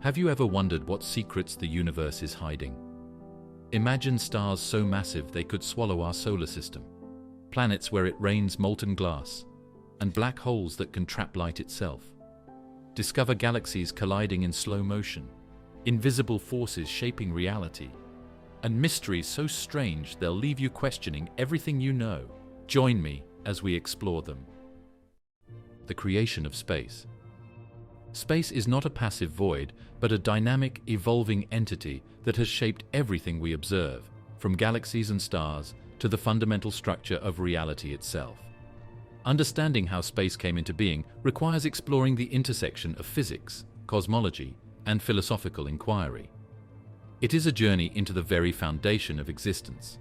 Have you ever wondered what secrets the universe is hiding? Imagine stars so massive they could swallow our solar system, planets where it rains molten glass, and black holes that can trap light itself. Discover galaxies colliding in slow motion, invisible forces shaping reality, and mysteries so strange they'll leave you questioning everything you know. Join me as we explore them. The creation of space. Space is not a passive void, but a dynamic, evolving entity that has shaped everything we observe, from galaxies and stars to the fundamental structure of reality itself. Understanding how space came into being requires exploring the intersection of physics, cosmology, and philosophical inquiry. It is a journey into the very foundation of existence.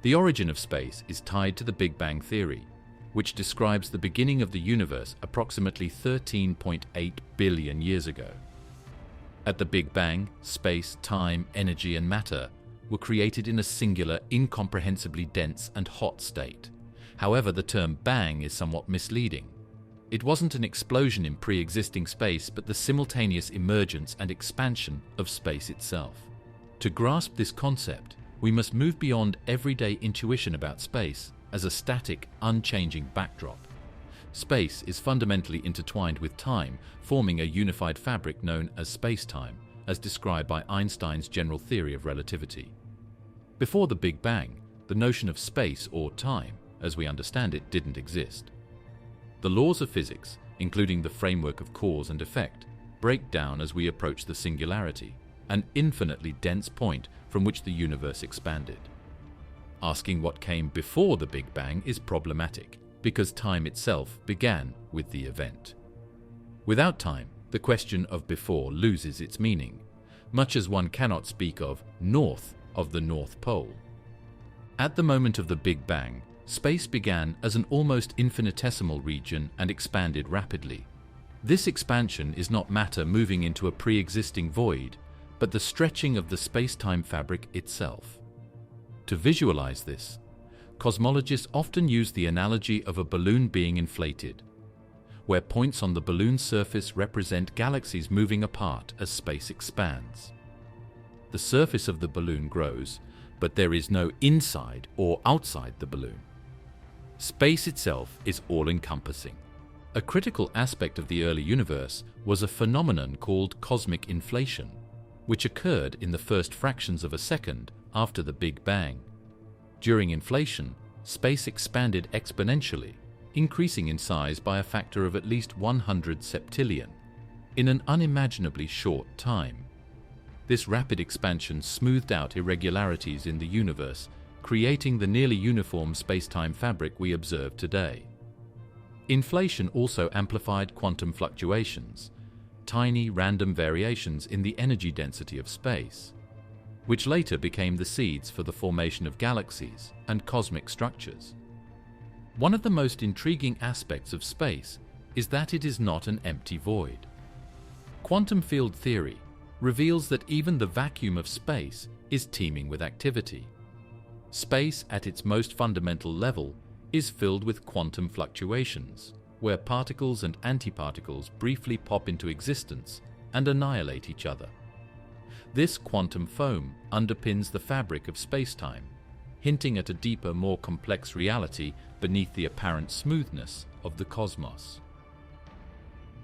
The origin of space is tied to the Big Bang theory, which describes the beginning of the universe approximately 13.8 billion years ago. At the Big Bang, space, time, energy, and matter were created in a singular, incomprehensibly dense and hot state. However, the term bang is somewhat misleading. It wasn't an explosion in pre-existing space, but the simultaneous emergence and expansion of space itself. To grasp this concept, we must move beyond everyday intuition about space as a static, unchanging backdrop. Space is fundamentally intertwined with time, forming a unified fabric known as space-time, as described by Einstein's general theory of relativity. Before the Big Bang, the notion of space or time, as we understand it, didn't exist. The laws of physics, including the framework of cause and effect, break down as we approach the singularity, an infinitely dense point from which the universe expanded. Asking what came before the Big Bang is problematic, because time itself began with the event. Without time, the question of before loses its meaning, much as one cannot speak of north of the North Pole. At the moment of the Big Bang, space began as an almost infinitesimal region and expanded rapidly. This expansion is not matter moving into a pre-existing void, but the stretching of the space-time fabric itself. To visualize this, cosmologists often use the analogy of a balloon being inflated, where points on the balloon's surface represent galaxies moving apart as space expands. The surface of the balloon grows, but there is no inside or outside the balloon. Space itself is all-encompassing. A critical aspect of the early universe was a phenomenon called cosmic inflation, which occurred in the first fractions of a second after the Big Bang. During inflation, space expanded exponentially, increasing in size by a factor of at least 100 septillion in an unimaginably short time. This rapid expansion smoothed out irregularities in the universe, creating the nearly uniform space-time fabric we observe today. Inflation also amplified quantum fluctuations, tiny random variations in the energy density of space, which later became the seeds for the formation of galaxies and cosmic structures. One of the most intriguing aspects of space is that it is not an empty void. Quantum field theory reveals that even the vacuum of space is teeming with activity. Space, at its most fundamental level, is filled with quantum fluctuations, where particles and antiparticles briefly pop into existence and annihilate each other. This quantum foam underpins the fabric of space-time, hinting at a deeper, more complex reality beneath the apparent smoothness of the cosmos.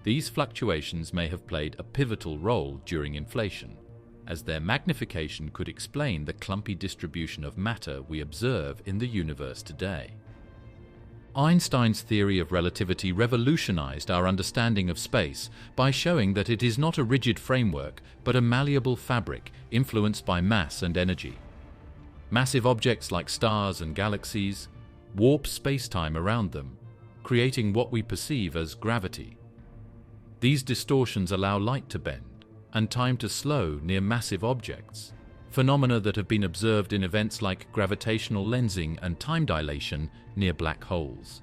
These fluctuations may have played a pivotal role during inflation, as their magnification could explain the clumpy distribution of matter we observe in the universe today. Einstein's theory of relativity revolutionized our understanding of space by showing that it is not a rigid framework, but a malleable fabric influenced by mass and energy. Massive objects like stars and galaxies warp space-time around them, creating what we perceive as gravity. These distortions allow light to bend and time to slow near massive objects, phenomena that have been observed in events like gravitational lensing and time dilation near black holes.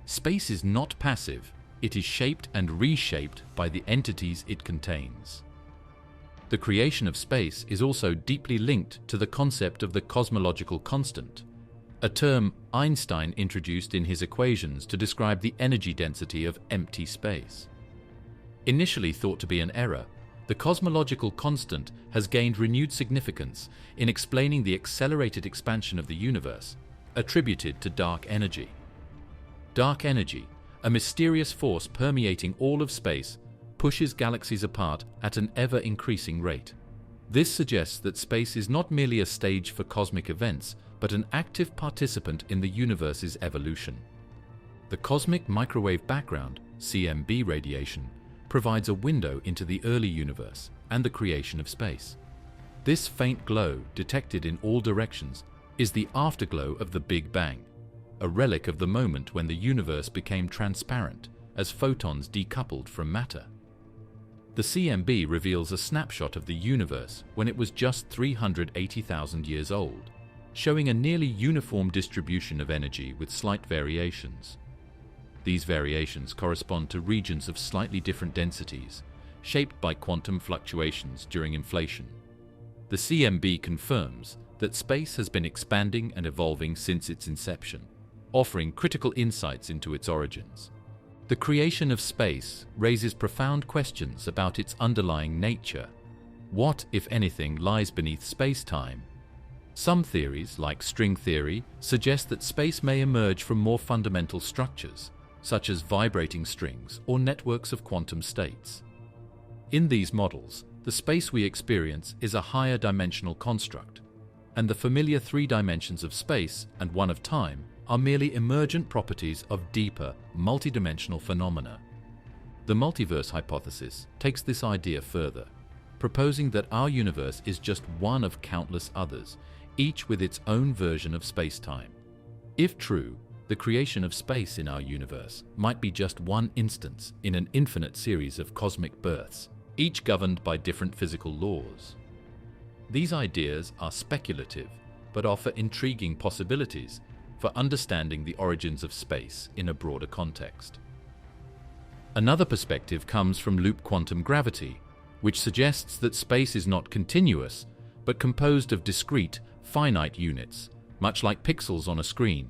Space is not passive, it is shaped and reshaped by the entities it contains. The creation of space is also deeply linked to the concept of the cosmological constant, a term Einstein introduced in his equations to describe the energy density of empty space. Initially thought to be an error, The cosmological constant has gained renewed significance in explaining the accelerated expansion of the universe, attributed to dark energy. Dark energy, a mysterious force permeating all of space, pushes galaxies apart at an ever-increasing rate. This suggests that space is not merely a stage for cosmic events, but an active participant in the universe's evolution. The cosmic microwave background, CMB radiation, provides a window into the early universe and the creation of space. This faint glow, detected in all directions, is the afterglow of the Big Bang, a relic of the moment when the universe became transparent as photons decoupled from matter. The CMB reveals a snapshot of the universe when it was just 380,000 years old, showing a nearly uniform distribution of energy with slight variations. These variations correspond to regions of slightly different densities, shaped by quantum fluctuations during inflation. The CMB confirms that space has been expanding and evolving since its inception, offering critical insights into its origins. The creation of space raises profound questions about its underlying nature. What, if anything, lies beneath space-time? Some theories, like string theory, suggest that space may emerge from more fundamental structures, such as vibrating strings or networks of quantum states. In these models, the space we experience is a higher dimensional construct, and the familiar three dimensions of space and one of time are merely emergent properties of deeper, multidimensional phenomena. The multiverse hypothesis takes this idea further, proposing that our universe is just one of countless others, each with its own version of space-time. If true, the creation of space in our universe might be just one instance in an infinite series of cosmic births, each governed by different physical laws. These ideas are speculative, but offer intriguing possibilities for understanding the origins of space in a broader context. Another perspective comes from loop quantum gravity, which suggests that space is not continuous, but composed of discrete, finite units, much like pixels on a screen.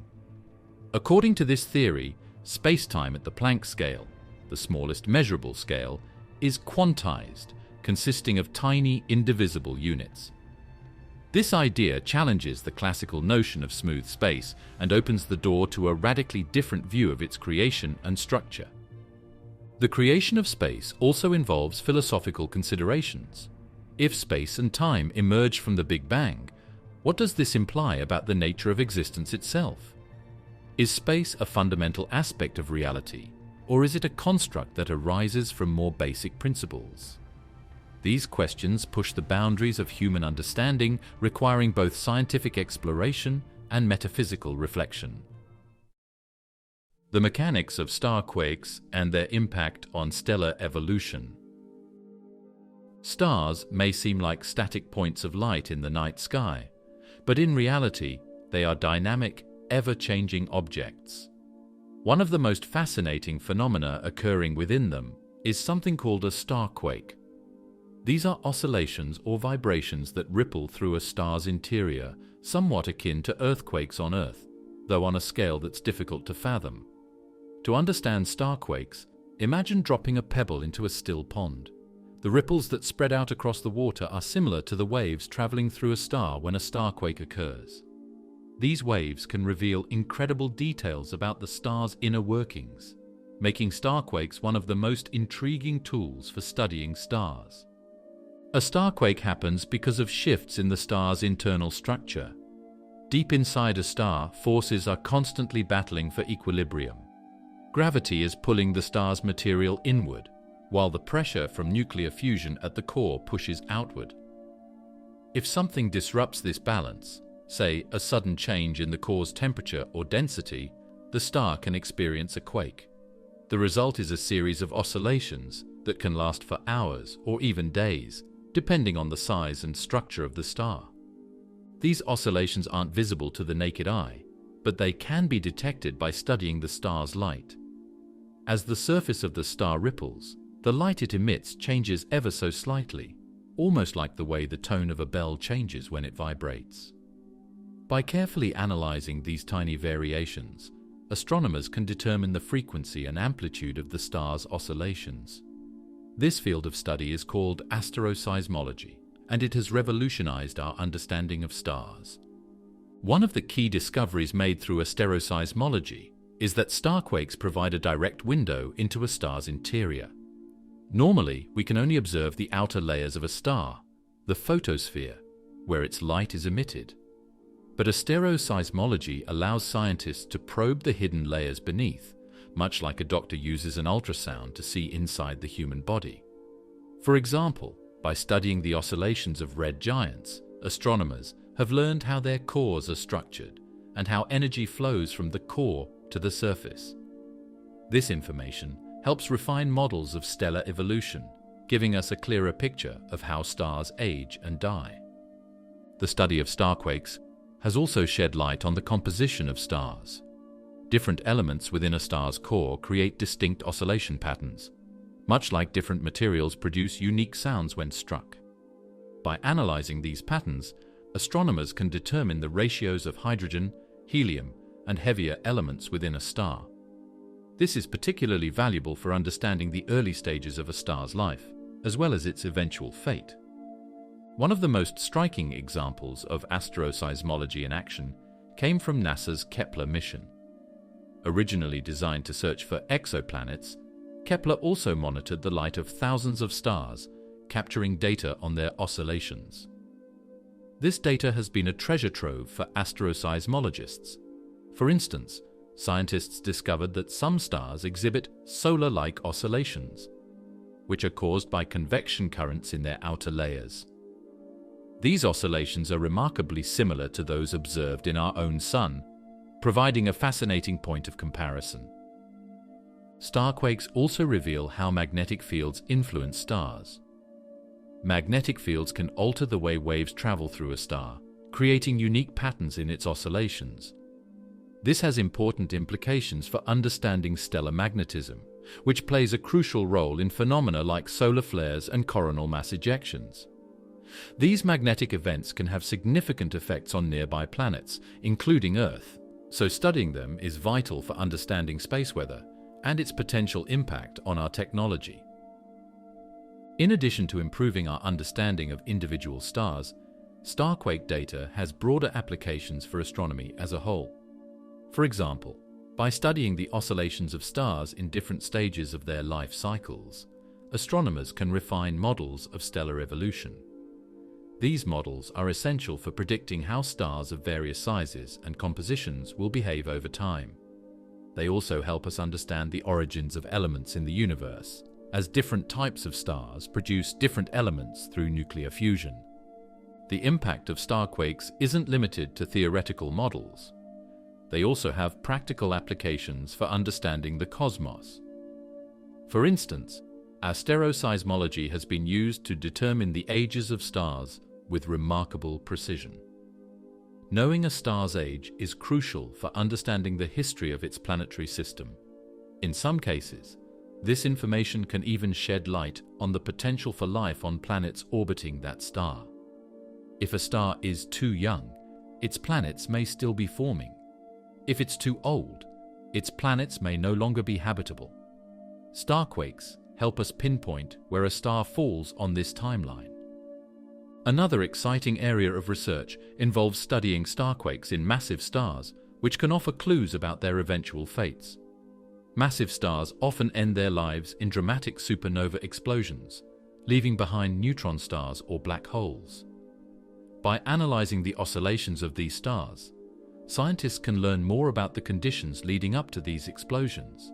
According to this theory, space-time at the Planck scale, the smallest measurable scale, is quantized, consisting of tiny, indivisible units. This idea challenges the classical notion of smooth space and opens the door to a radically different view of its creation and structure. The creation of space also involves philosophical considerations. If space and time emerge from the Big Bang, what does this imply about the nature of existence itself? Is space a fundamental aspect of reality, or is it a construct that arises from more basic principles? These questions push the boundaries of human understanding, requiring both scientific exploration and metaphysical reflection. The mechanics of star quakes and their impact on stellar evolution. Stars may seem like static points of light in the night sky, but in reality, they are dynamic, ever-changing objects. One of the most fascinating phenomena occurring within them is something called a starquake. These are oscillations or vibrations that ripple through a star's interior, somewhat akin to earthquakes on Earth, though on a scale that's difficult to fathom. To understand starquakes, imagine dropping a pebble into a still pond. The ripples that spread out across the water are similar to the waves traveling through a star when a starquake occurs. These waves can reveal incredible details about the star's inner workings, making starquakes one of the most intriguing tools for studying stars. A starquake happens because of shifts in the star's internal structure. Deep inside a star, forces are constantly battling for equilibrium. Gravity is pulling the star's material inward, while the pressure from nuclear fusion at the core pushes outward. If something disrupts this balance, say a sudden change in the core's temperature or density, the star can experience a quake. The result is a series of oscillations that can last for hours or even days, depending on the size and structure of the star. These oscillations aren't visible to the naked eye, but they can be detected by studying the star's light. As the surface of the star ripples, the light it emits changes ever so slightly, almost like the way the tone of a bell changes when it vibrates. By carefully analyzing these tiny variations, astronomers can determine the frequency and amplitude of the star's oscillations. This field of study is called asteroseismology, and it has revolutionized our understanding of stars. One of the key discoveries made through asteroseismology is that starquakes provide a direct window into a star's interior. Normally, we can only observe the outer layers of a star, the photosphere, where its light is emitted. But asteroseismology allows scientists to probe the hidden layers beneath, much like a doctor uses an ultrasound to see inside the human body. For example, by studying the oscillations of red giants, astronomers have learned how their cores are structured and how energy flows from the core to the surface. This information helps refine models of stellar evolution, giving us a clearer picture of how stars age and die. The study of starquakes has also shed light on the composition of stars. Different elements within a star's core create distinct oscillation patterns, much like different materials produce unique sounds when struck. By analyzing these patterns, astronomers can determine the ratios of hydrogen, helium, and heavier elements within a star. This is particularly valuable for understanding the early stages of a star's life, as well as its eventual fate. One of the most striking examples of asteroseismology in action came from NASA's Kepler mission. Originally designed to search for exoplanets, Kepler also monitored the light of thousands of stars, capturing data on their oscillations. This data has been a treasure trove for asteroseismologists. For instance, scientists discovered that some stars exhibit solar-like oscillations, which are caused by convection currents in their outer layers. These oscillations are remarkably similar to those observed in our own Sun, providing a fascinating point of comparison. Starquakes also reveal how magnetic fields influence stars. Magnetic fields can alter the way waves travel through a star, creating unique patterns in its oscillations. This has important implications for understanding stellar magnetism, which plays a crucial role in phenomena like solar flares and coronal mass ejections. These magnetic events can have significant effects on nearby planets, including Earth, so studying them is vital for understanding space weather and its potential impact on our technology. In addition to improving our understanding of individual stars, starquake data has broader applications for astronomy as a whole. For example, by studying the oscillations of stars in different stages of their life cycles, astronomers can refine models of stellar evolution. These models are essential for predicting how stars of various sizes and compositions will behave over time. They also help us understand the origins of elements in the universe, as different types of stars produce different elements through nuclear fusion. The impact of starquakes isn't limited to theoretical models. They also have practical applications for understanding the cosmos. For instance, asteroseismology has been used to determine the ages of stars with remarkable precision. Knowing a star's age is crucial for understanding the history of its planetary system. In some cases, this information can even shed light on the potential for life on planets orbiting that star. If a star is too young, its planets may still be forming. If it's too old, its planets may no longer be habitable. Starquakes help us pinpoint where a star falls on this timeline. Another exciting area of research involves studying starquakes in massive stars, which can offer clues about their eventual fates. Massive stars often end their lives in dramatic supernova explosions, leaving behind neutron stars or black holes. By analyzing the oscillations of these stars, scientists can learn more about the conditions leading up to these explosions.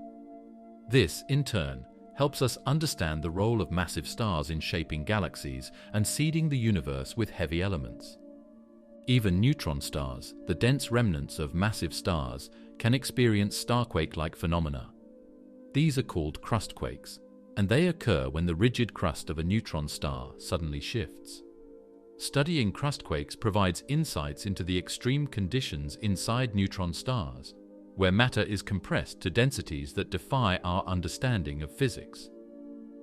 This, in turn, helps us understand the role of massive stars in shaping galaxies and seeding the universe with heavy elements. Even neutron stars, the dense remnants of massive stars, can experience starquake-like phenomena. These are called crustquakes, and they occur when the rigid crust of a neutron star suddenly shifts. Studying crustquakes provides insights into the extreme conditions inside neutron stars, where matter is compressed to densities that defy our understanding of physics.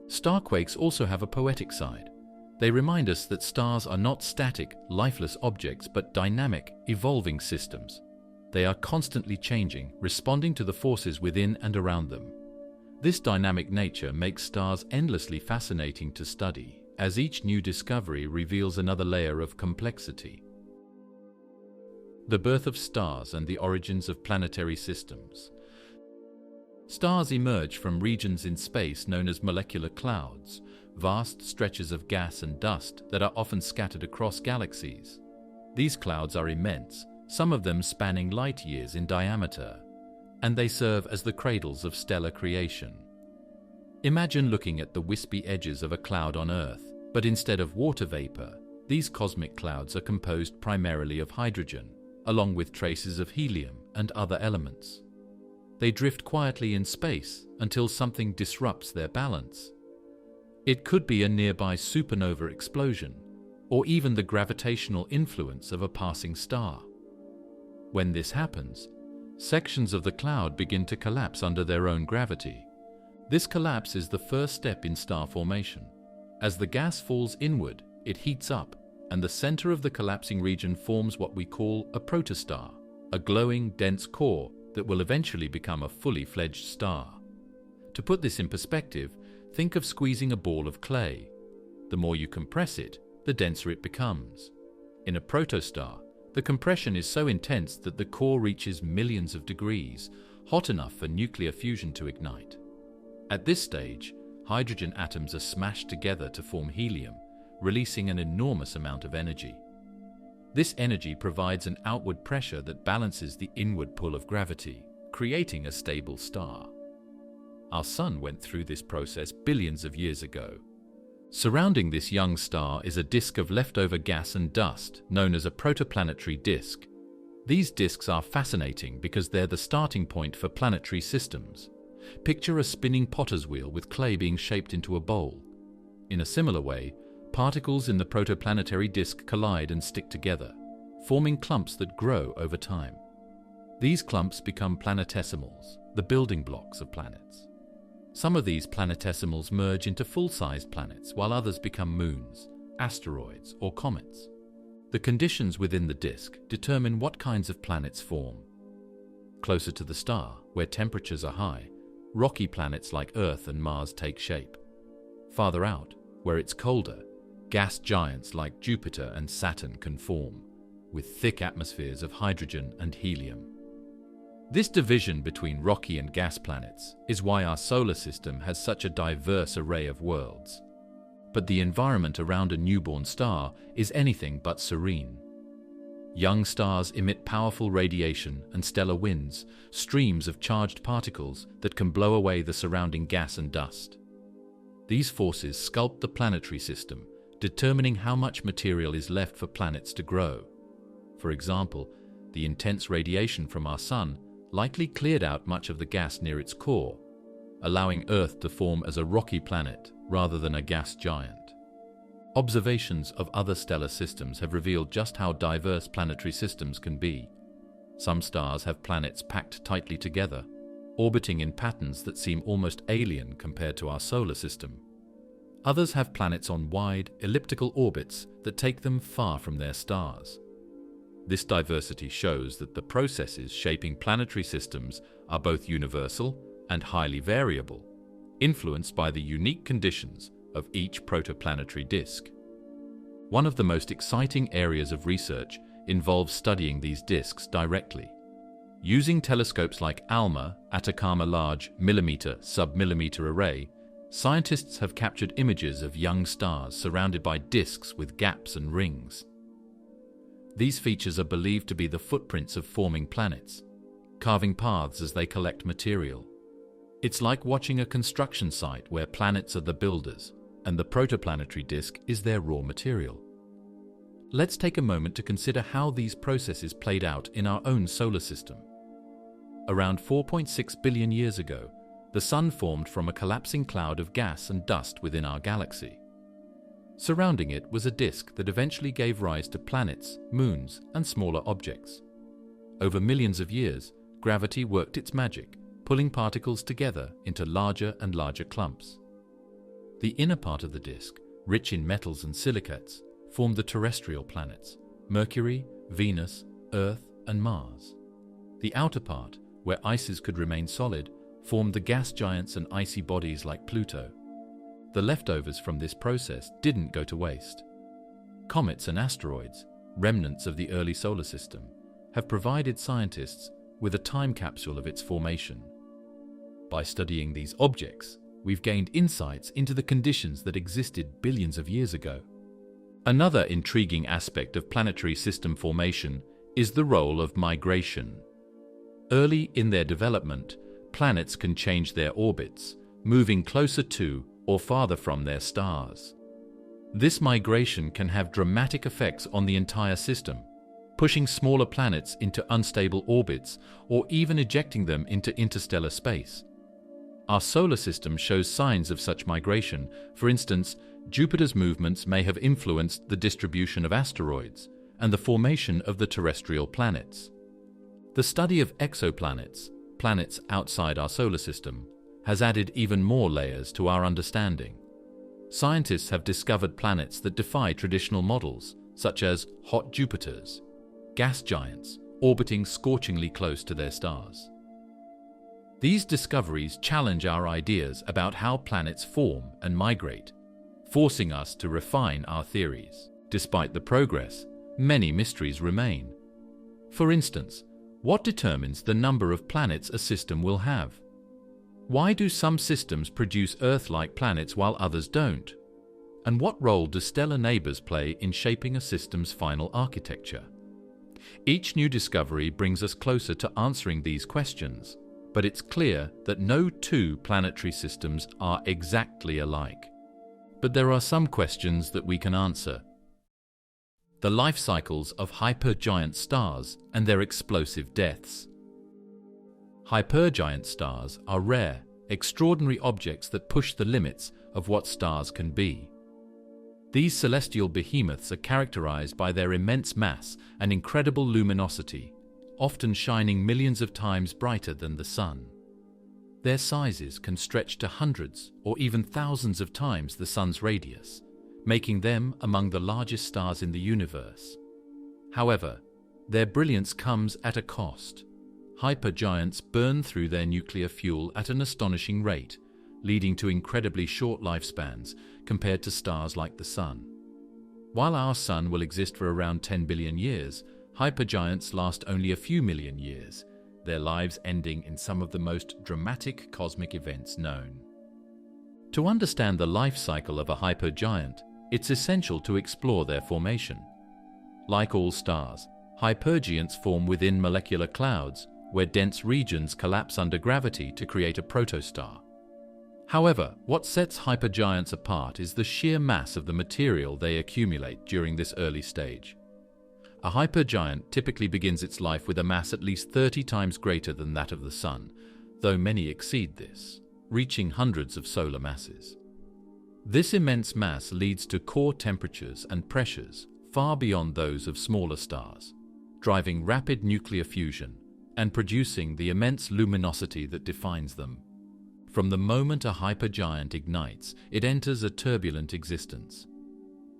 Starquakes also have a poetic side. They remind us that stars are not static, lifeless objects, but dynamic, evolving systems. They are constantly changing, responding to the forces within and around them. This dynamic nature makes stars endlessly fascinating to study, as each new discovery reveals another layer of complexity. The birth of stars and the origins of planetary systems. Stars emerge from regions in space known as molecular clouds, vast stretches of gas and dust that are often scattered across galaxies. These clouds are immense, some of them spanning light years in diameter, and they serve as the cradles of stellar creation. Imagine looking at the wispy edges of a cloud on Earth, but instead of water vapor, these cosmic clouds are composed primarily of hydrogen, along with traces of helium and other elements. They drift quietly in space until something disrupts their balance. It could be a nearby supernova explosion, or even the gravitational influence of a passing star. When this happens, sections of the cloud begin to collapse under their own gravity. This collapse is the first step in star formation. As the gas falls inward, it heats up, and the center of the collapsing region forms what we call a protostar, a glowing, dense core that will eventually become a fully fledged star. To put this in perspective, think of squeezing a ball of clay. The more you compress it, the denser it becomes. In a protostar, the compression is so intense that the core reaches millions of degrees, hot enough for nuclear fusion to ignite. At this stage, hydrogen atoms are smashed together to form helium, releasing an enormous amount of energy. This energy provides an outward pressure that balances the inward pull of gravity, creating a stable star. Our Sun went through this process billions of years ago. Surrounding this young star is a disk of leftover gas and dust, known as a protoplanetary disk. These disks are fascinating because they're the starting point for planetary systems. Picture a spinning potter's wheel with clay being shaped into a bowl. In a similar way, particles in the protoplanetary disk collide and stick together, forming clumps that grow over time. These clumps become planetesimals, the building blocks of planets. Some of these planetesimals merge into full-sized planets, while others become moons, asteroids, or comets. The conditions within the disk determine what kinds of planets form. Closer to the star, where temperatures are high, rocky planets like Earth and Mars take shape. Farther out, where it's colder, gas giants like Jupiter and Saturn can form, with thick atmospheres of hydrogen and helium. This division between rocky and gas planets is why our solar system has such a diverse array of worlds. But the environment around a newborn star is anything but serene. Young stars emit powerful radiation and stellar winds, streams of charged particles that can blow away the surrounding gas and dust. These forces sculpt the planetary system, determining how much material is left for planets to grow. For example, the intense radiation from our Sun likely cleared out much of the gas near its core, allowing Earth to form as a rocky planet rather than a gas giant. Observations of other stellar systems have revealed just how diverse planetary systems can be. Some stars have planets packed tightly together, orbiting in patterns that seem almost alien compared to our solar system. Others have planets on wide, elliptical orbits that take them far from their stars. This diversity shows that the processes shaping planetary systems are both universal and highly variable, influenced by the unique conditions of each protoplanetary disk. One of the most exciting areas of research involves studying these disks directly. Using telescopes like ALMA, Atacama Large Millimeter Submillimeter Array, scientists have captured images of young stars surrounded by disks with gaps and rings. These features are believed to be the footprints of forming planets, carving paths as they collect material. It's like watching a construction site where planets are the builders, and the protoplanetary disk is their raw material. Let's take a moment to consider how these processes played out in our own solar system. Around 4.6 billion years ago, the Sun formed from a collapsing cloud of gas and dust within our galaxy. Surrounding it was a disk that eventually gave rise to planets, moons, and smaller objects. Over millions of years, gravity worked its magic, pulling particles together into larger and larger clumps. The inner part of the disk, rich in metals and silicates, formed the terrestrial planets: Mercury, Venus, Earth, and Mars. The outer part, where ices could remain solid, formed the gas giants and icy bodies like Pluto. The leftovers from this process didn't go to waste. Comets and asteroids, remnants of the early solar system, have provided scientists with a time capsule of its formation. By studying these objects, we've gained insights into the conditions that existed billions of years ago. Another intriguing aspect of planetary system formation is the role of migration. Early in their development, planets can change their orbits, moving closer to or farther from their stars. This migration can have dramatic effects on the entire system, pushing smaller planets into unstable orbits or even ejecting them into interstellar space. Our solar system shows signs of such migration. For instance, Jupiter's movements may have influenced the distribution of asteroids and the formation of the terrestrial planets. The study of exoplanets, planets outside our solar system, has added even more layers to our understanding. Scientists have discovered planets that defy traditional models, such as hot Jupiters, gas giants orbiting scorchingly close to their stars. These discoveries challenge our ideas about how planets form and migrate, forcing us to refine our theories. Despite the progress, many mysteries remain. For instance, what determines the number of planets a system will have? Why do some systems produce Earth-like planets while others don't? And what role do stellar neighbors play in shaping a system's final architecture? Each new discovery brings us closer to answering these questions, but it's clear that no two planetary systems are exactly alike. But there are some questions that we can answer. The life cycles of hypergiant stars and their explosive deaths. Hypergiant stars are rare, extraordinary objects that push the limits of what stars can be. These celestial behemoths are characterized by their immense mass and incredible luminosity, often shining millions of times brighter than the Sun. Their sizes can stretch to hundreds or even thousands of times the Sun's radius, making them among the largest stars in the universe. However, their brilliance comes at a cost. Hypergiants burn through their nuclear fuel at an astonishing rate, leading to incredibly short lifespans compared to stars like the Sun. While our Sun will exist for around 10 billion years, hypergiants last only a few million years, their lives ending in some of the most dramatic cosmic events known. To understand the life cycle of a hypergiant, it's essential to explore their formation. Like all stars, hypergiants form within molecular clouds, where dense regions collapse under gravity to create a protostar. However, what sets hypergiants apart is the sheer mass of the material they accumulate during this early stage. A hypergiant typically begins its life with a mass at least 30 times greater than that of the Sun, though many exceed this, reaching hundreds of solar masses. This immense mass leads to core temperatures and pressures far beyond those of smaller stars, driving rapid nuclear fusion and producing the immense luminosity that defines them. From the moment a hypergiant ignites, it enters a turbulent existence.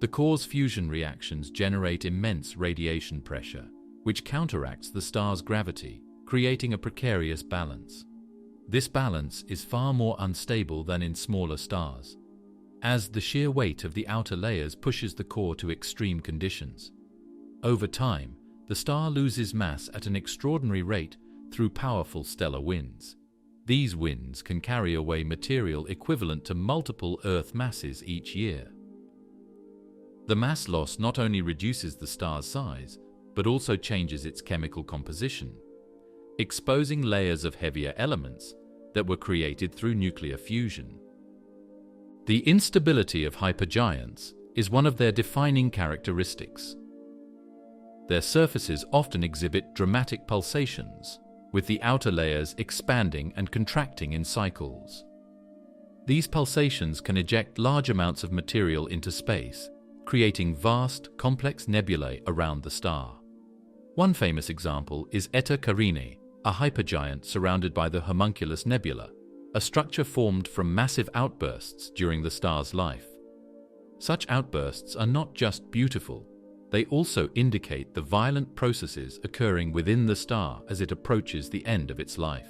The core's fusion reactions generate immense radiation pressure, which counteracts the star's gravity, creating a precarious balance. This balance is far more unstable than in smaller stars, as the sheer weight of the outer layers pushes the core to extreme conditions. Over time, the star loses mass at an extraordinary rate through powerful stellar winds. These winds can carry away material equivalent to multiple Earth masses each year. The mass loss not only reduces the star's size, but also changes its chemical composition, exposing layers of heavier elements that were created through nuclear fusion. The instability of hypergiants is one of their defining characteristics. Their surfaces often exhibit dramatic pulsations, with the outer layers expanding and contracting in cycles. These pulsations can eject large amounts of material into space, creating vast, complex nebulae around the star. One famous example is Eta Carinae, a hypergiant surrounded by the Homunculus Nebula, a structure formed from massive outbursts during the star's life. Such outbursts are not just beautiful, they also indicate the violent processes occurring within the star as it approaches the end of its life.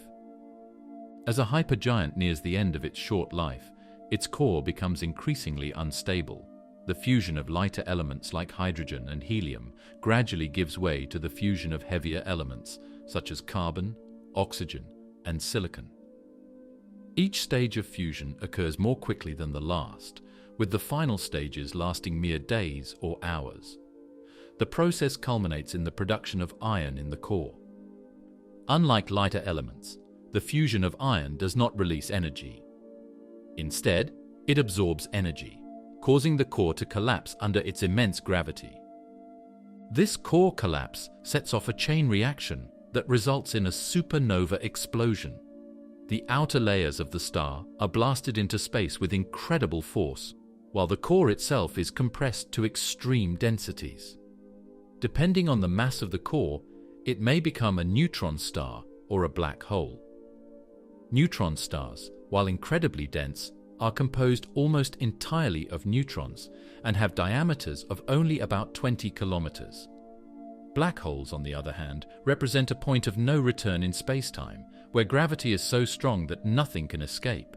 As a hypergiant nears the end of its short life, its core becomes increasingly unstable. The fusion of lighter elements like hydrogen and helium gradually gives way to the fusion of heavier elements such as carbon, oxygen, and silicon. Each stage of fusion occurs more quickly than the last, with the final stages lasting mere days or hours. The process culminates in the production of iron in the core. Unlike lighter elements, the fusion of iron does not release energy. Instead, it absorbs energy, causing the core to collapse under its immense gravity. This core collapse sets off a chain reaction that results in a supernova explosion. The outer layers of the star are blasted into space with incredible force, while the core itself is compressed to extreme densities. Depending on the mass of the core, it may become a neutron star or a black hole. Neutron stars, while incredibly dense, are composed almost entirely of neutrons and have diameters of only about 20 kilometers. Black holes, on the other hand, represent a point of no return in spacetime, where gravity is so strong that nothing can escape.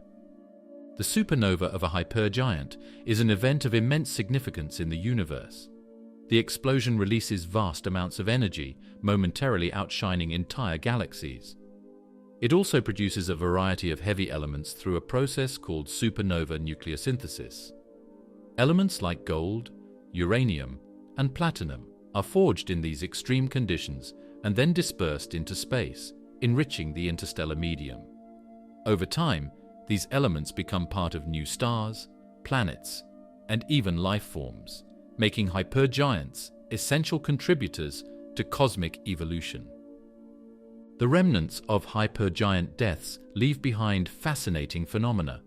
The supernova of a hypergiant is an event of immense significance in the universe. The explosion releases vast amounts of energy, momentarily outshining entire galaxies. It also produces a variety of heavy elements through a process called supernova nucleosynthesis. Elements like gold, uranium, and platinum are forged in these extreme conditions and then dispersed into space, enriching the interstellar medium. Over time, these elements become part of new stars, planets, and even life forms, making hypergiants essential contributors to cosmic evolution. The remnants of hypergiant deaths leave behind fascinating phenomena.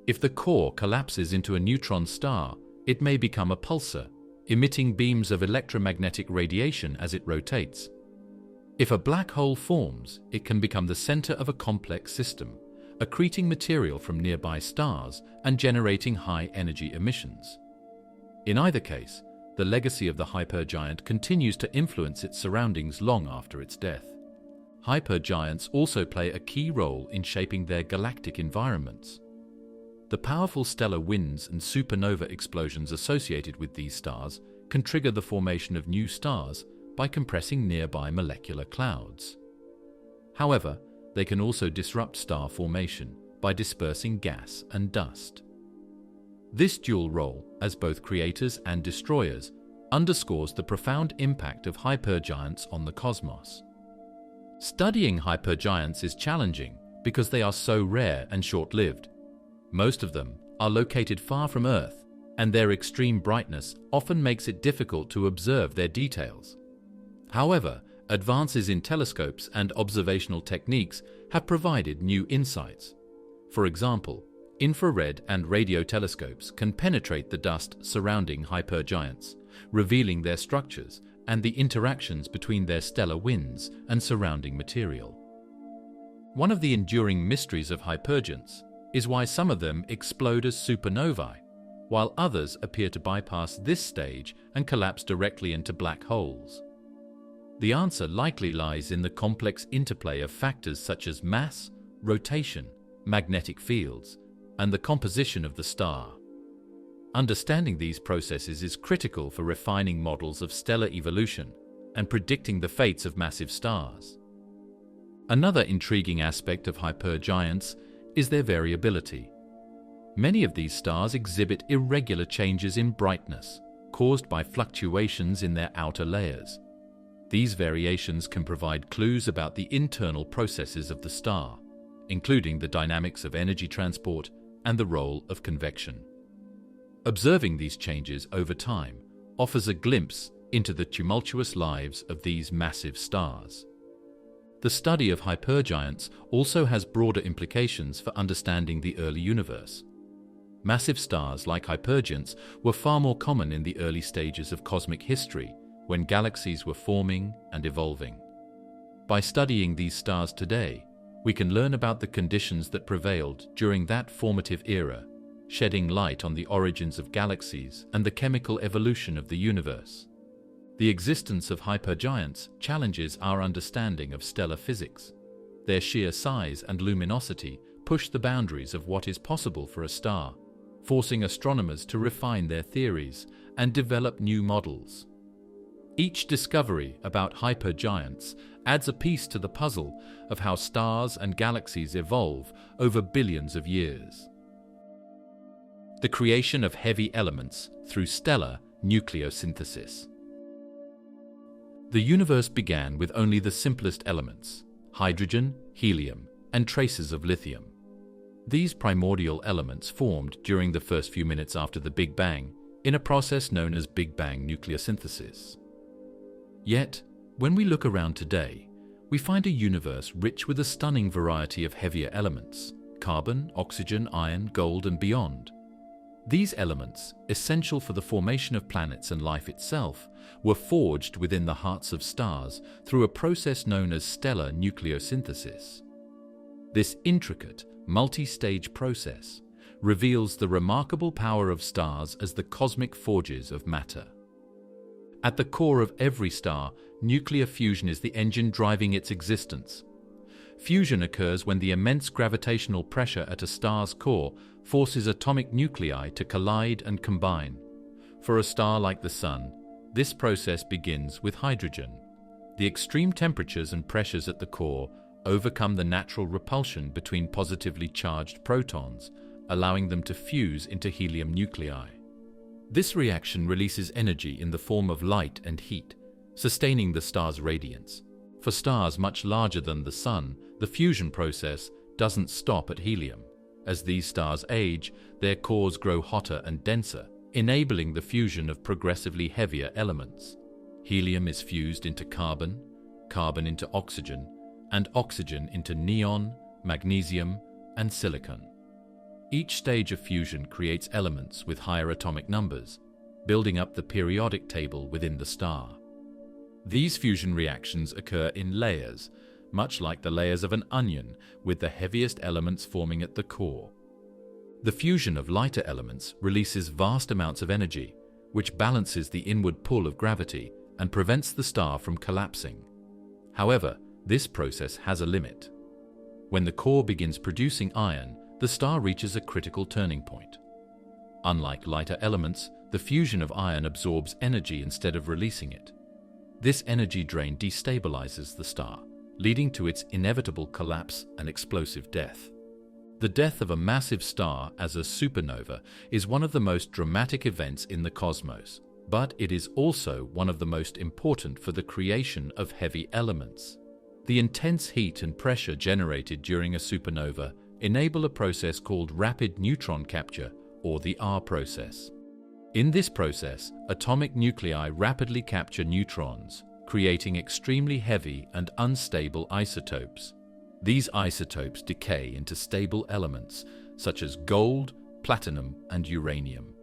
If the core collapses into a neutron star, it may become a pulsar, emitting beams of electromagnetic radiation as it rotates. If a black hole forms, it can become the center of a complex system, accreting material from nearby stars and generating high-energy emissions. In either case, the legacy of the hypergiant continues to influence its surroundings long after its death. Hypergiants also play a key role in shaping their galactic environments. The powerful stellar winds and supernova explosions associated with these stars can trigger the formation of new stars by compressing nearby molecular clouds. However, they can also disrupt star formation by dispersing gas and dust. This dual role, as both creators and destroyers, underscores the profound impact of hypergiants on the cosmos. Studying hypergiants is challenging because they are so rare and short-lived. Most of them are located far from Earth, and their extreme brightness often makes it difficult to observe their details. However, advances in telescopes and observational techniques have provided new insights. For example, infrared and radio telescopes can penetrate the dust surrounding hypergiants, revealing their structures and the interactions between their stellar winds and surrounding material. One of the enduring mysteries of hypergiants is why some of them explode as supernovae, while others appear to bypass this stage and collapse directly into black holes. The answer likely lies in the complex interplay of factors such as mass, rotation, magnetic fields, and the composition of the star. Understanding these processes is critical for refining models of stellar evolution and predicting the fates of massive stars. Another intriguing aspect of hypergiants is their variability. Many of these stars exhibit irregular changes in brightness, caused by fluctuations in their outer layers. These variations can provide clues about the internal processes of the star, including the dynamics of energy transport and the role of convection. Observing these changes over time offers a glimpse into the tumultuous lives of these massive stars. The study of hypergiants also has broader implications for understanding the early universe. Massive stars like hypergiants were far more common in the early stages of cosmic history, when galaxies were forming and evolving. By studying these stars today, we can learn about the conditions that prevailed during that formative era, shedding light on the origins of galaxies and the chemical evolution of the universe. The existence of hypergiants challenges our understanding of stellar physics. Their sheer size and luminosity push the boundaries of what is possible for a star, forcing astronomers to refine their theories and develop new models. Each discovery about hypergiants adds a piece to the puzzle of how stars and galaxies evolve over billions of years. The creation of heavy elements through stellar nucleosynthesis. The universe began with only the simplest elements: hydrogen, helium, and traces of lithium. These primordial elements formed during the first few minutes after the Big Bang in a process known as Big Bang nucleosynthesis. Yet, when we look around today, we find a universe rich with a stunning variety of heavier elements: carbon, oxygen, iron, gold, and beyond. These elements, essential for the formation of planets and life itself, were forged within the hearts of stars through a process known as stellar nucleosynthesis. This intricate, multi-stage process reveals the remarkable power of stars as the cosmic forges of matter. At the core of every star, nuclear fusion is the engine driving its existence. Fusion occurs when the immense gravitational pressure at a star's core forces atomic nuclei to collide and combine. For a star like the Sun, this process begins with hydrogen. The extreme temperatures and pressures at the core overcome the natural repulsion between positively charged protons, allowing them to fuse into helium nuclei. This reaction releases energy in the form of light and heat, sustaining the star's radiance. For stars much larger than the Sun, the fusion process doesn't stop at helium. As these stars age, their cores grow hotter and denser, enabling the fusion of progressively heavier elements. Helium is fused into carbon, carbon into oxygen, and oxygen into neon, magnesium, and silicon. Each stage of fusion creates elements with higher atomic numbers, building up the periodic table within the star. These fusion reactions occur in layers, much like the layers of an onion, with the heaviest elements forming at the core. The fusion of lighter elements releases vast amounts of energy, which balances the inward pull of gravity and prevents the star from collapsing. However, this process has a limit. When the core begins producing iron, the star reaches a critical turning point. Unlike lighter elements, the fusion of iron absorbs energy instead of releasing it. This energy drain destabilizes the star, leading to its inevitable collapse and explosive death. The death of a massive star as a supernova is one of the most dramatic events in the cosmos, but it is also one of the most important for the creation of heavy elements. The intense heat and pressure generated during a supernova enable a process called rapid neutron capture, or the R process. In this process, atomic nuclei rapidly capture neutrons, creating extremely heavy and unstable isotopes. These isotopes decay into stable elements such as gold, platinum, and uranium.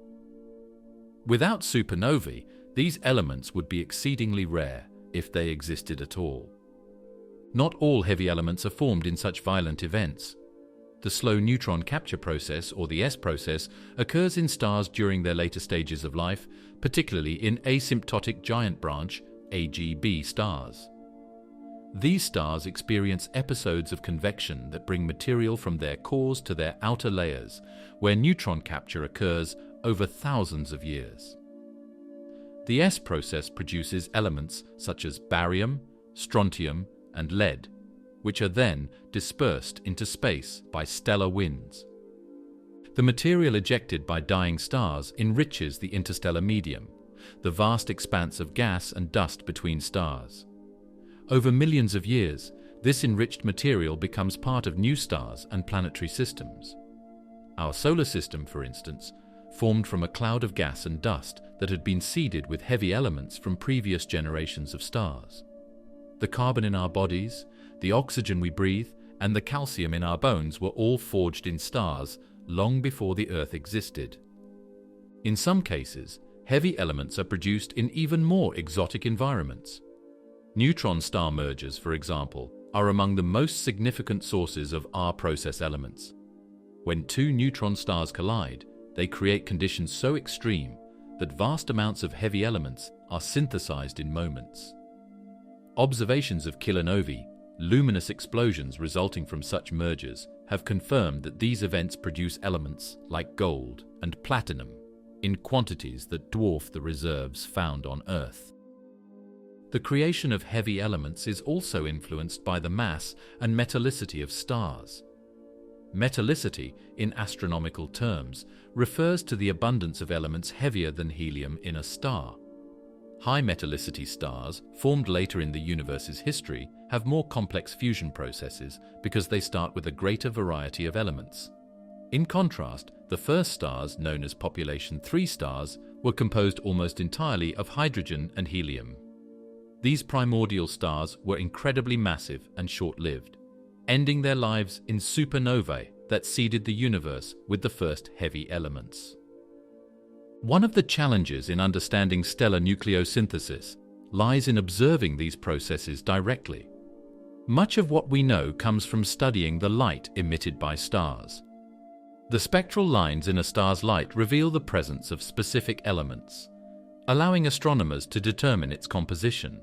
Without supernovae, these elements would be exceedingly rare if they existed at all. Not all heavy elements are formed in such violent events. The slow neutron capture process, or the S process, occurs in stars during their later stages of life, particularly in asymptotic giant branch (AGB) stars. These stars experience episodes of convection that bring material from their cores to their outer layers, where neutron capture occurs over thousands of years. The S process produces elements such as barium, strontium, and lead, which are then dispersed into space by stellar winds. The material ejected by dying stars enriches the interstellar medium, the vast expanse of gas and dust between stars. Over millions of years, this enriched material becomes part of new stars and planetary systems. Our solar system, for instance, formed from a cloud of gas and dust that had been seeded with heavy elements from previous generations of stars. The carbon in our bodies, the oxygen we breathe, and the calcium in our bones were all forged in stars long before the Earth existed. In some cases, heavy elements are produced in even more exotic environments. Neutron star mergers, for example, are among the most significant sources of R process elements. When two neutron stars collide, they create conditions so extreme that vast amounts of heavy elements are synthesized in moments. Observations of kilonovae, luminous explosions resulting from such mergers have confirmed that these events produce elements like gold and platinum in quantities that dwarf the reserves found on Earth. The creation of heavy elements is also influenced by the mass and metallicity of stars. Metallicity, in astronomical terms, refers to the abundance of elements heavier than helium in a star. High metallicity stars, formed later in the universe's history, have more complex fusion processes because they start with a greater variety of elements. In contrast, the first stars, known as population 3 stars, were composed almost entirely of hydrogen and helium. These primordial stars were incredibly massive and short-lived, ending their lives in supernovae that seeded the universe with the first heavy elements. One of the challenges in understanding stellar nucleosynthesis lies in observing these processes directly. Much of what we know comes from studying the light emitted by stars. The spectral lines in a star's light reveal the presence of specific elements, allowing astronomers to determine its composition.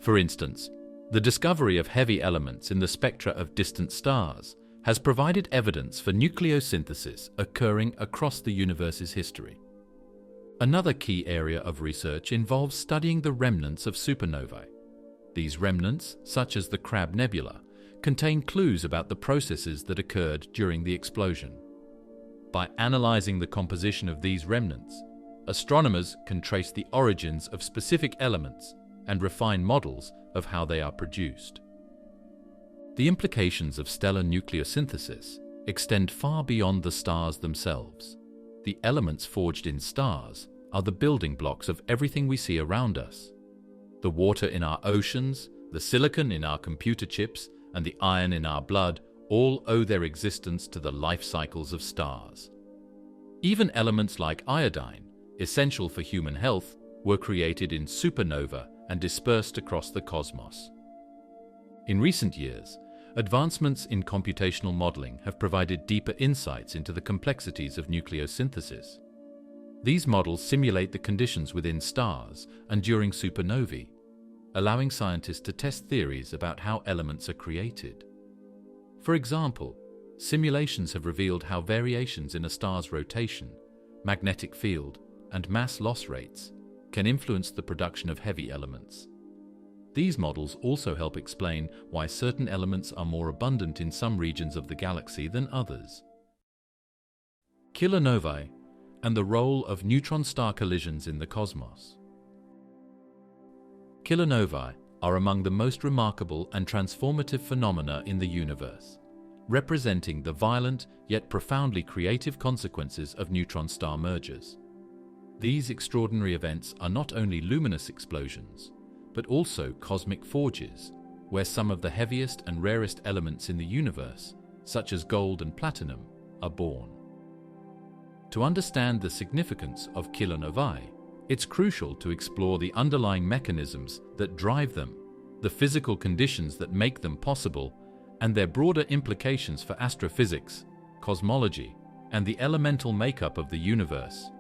For instance, the discovery of heavy elements in the spectra of distant stars has provided evidence for nucleosynthesis occurring across the universe's history. Another key area of research involves studying the remnants of supernovae. These remnants, such as the Crab Nebula, contain clues about the processes that occurred during the explosion. By analyzing the composition of these remnants, astronomers can trace the origins of specific elements and refine models of how they are produced. The implications of stellar nucleosynthesis extend far beyond the stars themselves. The elements forged in stars are the building blocks of everything we see around us. The water in our oceans, the silicon in our computer chips, and the iron in our blood all owe their existence to the life cycles of stars. Even elements like iodine, essential for human health, were created in supernova and dispersed across the cosmos. In recent years, advancements in computational modeling have provided deeper insights into the complexities of nucleosynthesis. These models simulate the conditions within stars and during supernovae, allowing scientists to test theories about how elements are created. For example, simulations have revealed how variations in a star's rotation, magnetic field, and mass loss rates can influence the production of heavy elements. These models also help explain why certain elements are more abundant in some regions of the galaxy than others. Kilonovae and the role of neutron-star collisions in the cosmos. Kilonovae are among the most remarkable and transformative phenomena in the universe, representing the violent yet profoundly creative consequences of neutron-star mergers. These extraordinary events are not only luminous explosions, but also cosmic forges, where some of the heaviest and rarest elements in the universe, such as gold and platinum, are born. To understand the significance of kilonovae, it's crucial to explore the underlying mechanisms that drive them, the physical conditions that make them possible, and their broader implications for astrophysics, cosmology, and the elemental makeup of the universe.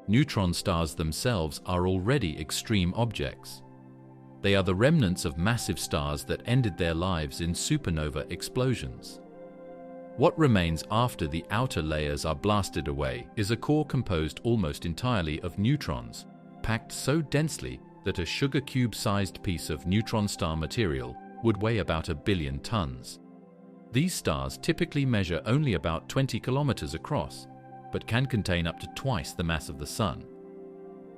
Neutron stars themselves are already extreme objects. They are the remnants of massive stars that ended their lives in supernova explosions. What remains after the outer layers are blasted away is a core composed almost entirely of neutrons, packed so densely that a sugar cube-sized piece of neutron star material would weigh about 1 billion tons. These stars typically measure only about 20 kilometers across, but can contain up to twice the mass of the Sun.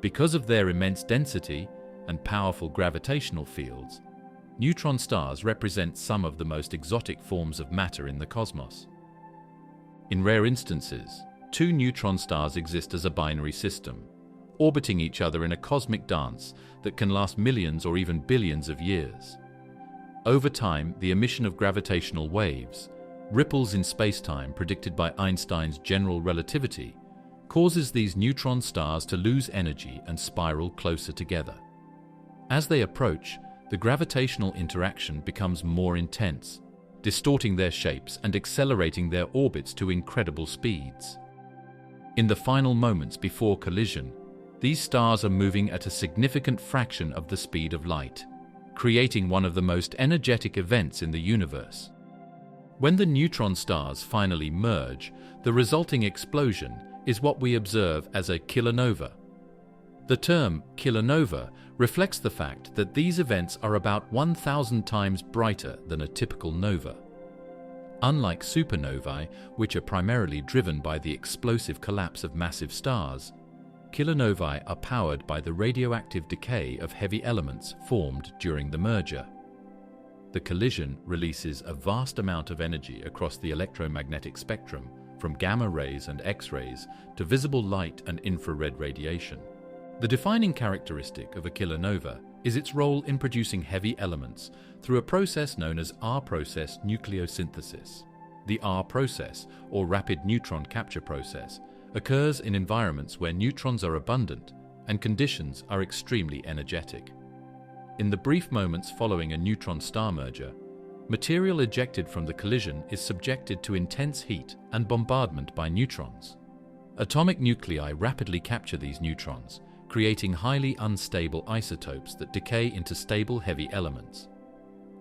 Because of their immense density and powerful gravitational fields, neutron stars represent some of the most exotic forms of matter in the cosmos. In rare instances, 2 neutron stars exist as a binary system, orbiting each other in a cosmic dance that can last millions or even billions of years. Over time, the emission of gravitational waves, ripples in spacetime predicted by Einstein's general relativity, causes these neutron stars to lose energy and spiral closer together. As they approach, the gravitational interaction becomes more intense, distorting their shapes and accelerating their orbits to incredible speeds. In the final moments before collision, these stars are moving at a significant fraction of the speed of light, creating one of the most energetic events in the universe. When the neutron stars finally merge, the resulting explosion is what we observe as a kilonova. The term kilonova reflects the fact that these events are about 1,000 times brighter than a typical nova. Unlike supernovae, which are primarily driven by the explosive collapse of massive stars, kilonovae are powered by the radioactive decay of heavy elements formed during the merger. The collision releases a vast amount of energy across the electromagnetic spectrum, from gamma rays and X-rays to visible light and infrared radiation. The defining characteristic of a kilonova is its role in producing heavy elements through a process known as R-process nucleosynthesis. The R process, or rapid neutron capture process, occurs in environments where neutrons are abundant and conditions are extremely energetic. In the brief moments following a neutron star merger, material ejected from the collision is subjected to intense heat and bombardment by neutrons. Atomic nuclei rapidly capture these neutrons, creating highly unstable isotopes that decay into stable heavy elements.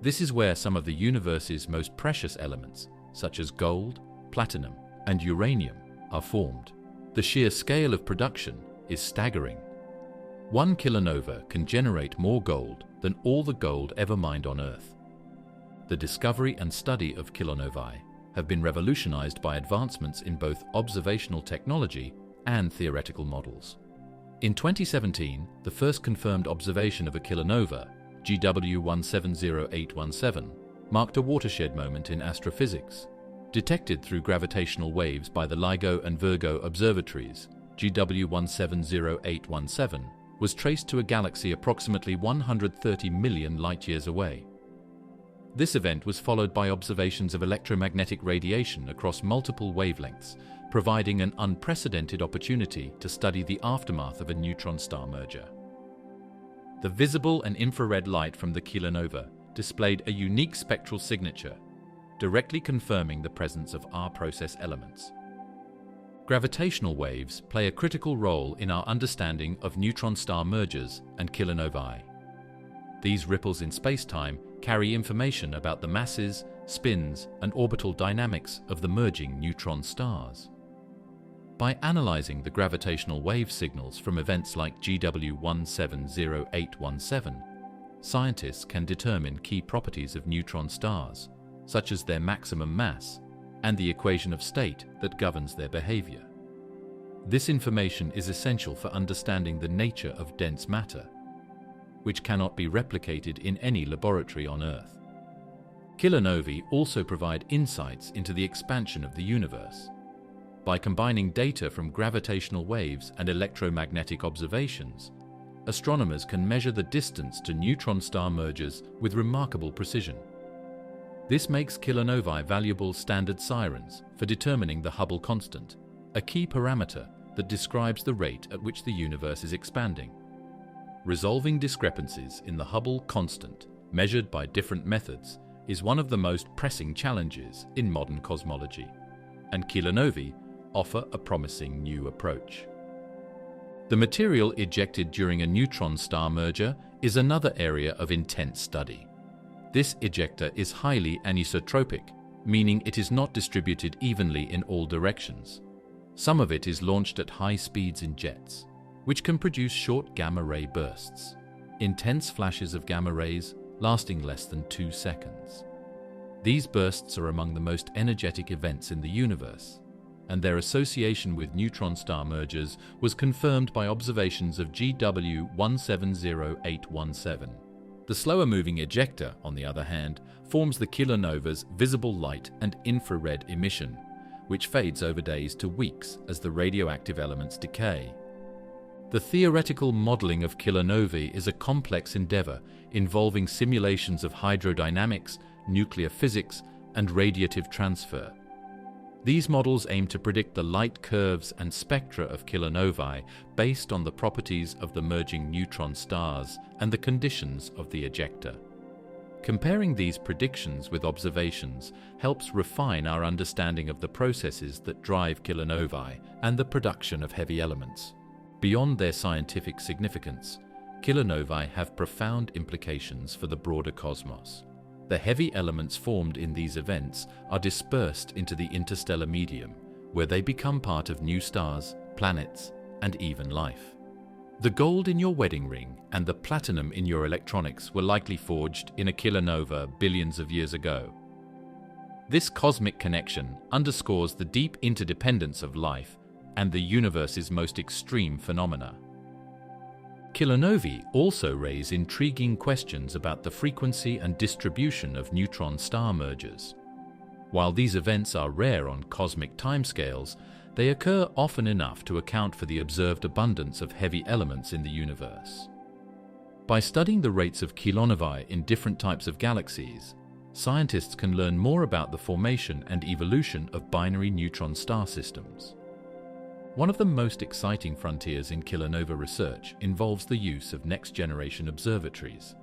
This is where some of the universe's most precious elements, such as gold, platinum, and uranium, are formed. The sheer scale of production is staggering. 1 kilonova can generate more gold than all the gold ever mined on Earth. The discovery and study of kilonovae have been revolutionized by advancements in both observational technology and theoretical models. In 2017, the first confirmed observation of a kilonova, GW 170817, marked a watershed moment in astrophysics. Detected through gravitational waves by the LIGO and Virgo observatories, GW 170817 was traced to a galaxy approximately 130 million light-years away. This event was followed by observations of electromagnetic radiation across multiple wavelengths, providing an unprecedented opportunity to study the aftermath of a neutron star merger. The visible and infrared light from the kilonova displayed a unique spectral signature, directly confirming the presence of R-process elements. Gravitational waves play a critical role in our understanding of neutron star mergers and kilonovae. These ripples in space-time carry information about the masses, spins, and orbital dynamics of the merging neutron stars. By analyzing the gravitational wave signals from events like GW 170817, scientists can determine key properties of neutron stars, such as their maximum mass and the equation of state that governs their behavior. This information is essential for understanding the nature of dense matter, which cannot be replicated in any laboratory on Earth. Kilonovae also provide insights into the expansion of the universe. By combining data from gravitational waves and electromagnetic observations, astronomers can measure the distance to neutron star mergers with remarkable precision. This makes kilonovae valuable standard sirens for determining the Hubble constant, a key parameter that describes the rate at which the universe is expanding. Resolving discrepancies in the Hubble constant, measured by different methods, is one of the most pressing challenges in modern cosmology, and kilonovae offer a promising new approach. The material ejected during a neutron star merger is another area of intense study. This ejector is highly anisotropic, meaning it is not distributed evenly in all directions. Some of it is launched at high speeds in jets, which can produce short gamma-ray bursts, intense flashes of gamma rays lasting less than 2 seconds. These bursts are among the most energetic events in the universe, and their association with neutron star mergers was confirmed by observations of GW 170817. The slower-moving ejector, on the other hand, forms the kilonova's visible light and infrared emission, which fades over days to weeks as the radioactive elements decay. The theoretical modeling of kilonovae is a complex endeavor involving simulations of hydrodynamics, nuclear physics, and radiative transfer. These models aim to predict the light curves and spectra of kilonovae based on the properties of the merging neutron stars and the conditions of the ejector. Comparing these predictions with observations helps refine our understanding of the processes that drive kilonovae and the production of heavy elements. Beyond their scientific significance, kilonovae have profound implications for the broader cosmos. The heavy elements formed in these events are dispersed into the interstellar medium, where they become part of new stars, planets, and even life. The gold in your wedding ring and the platinum in your electronics were likely forged in a kilonova billions of years ago. This cosmic connection underscores the deep interdependence of life and the universe's most extreme phenomena. Kilonovae also raise intriguing questions about the frequency and distribution of neutron star mergers. While these events are rare on cosmic timescales, they occur often enough to account for the observed abundance of heavy elements in the universe. By studying the rates of kilonovae in different types of galaxies, scientists can learn more about the formation and evolution of binary neutron star systems. One of the most exciting frontiers in kilonova research involves the use of next-generation observatories.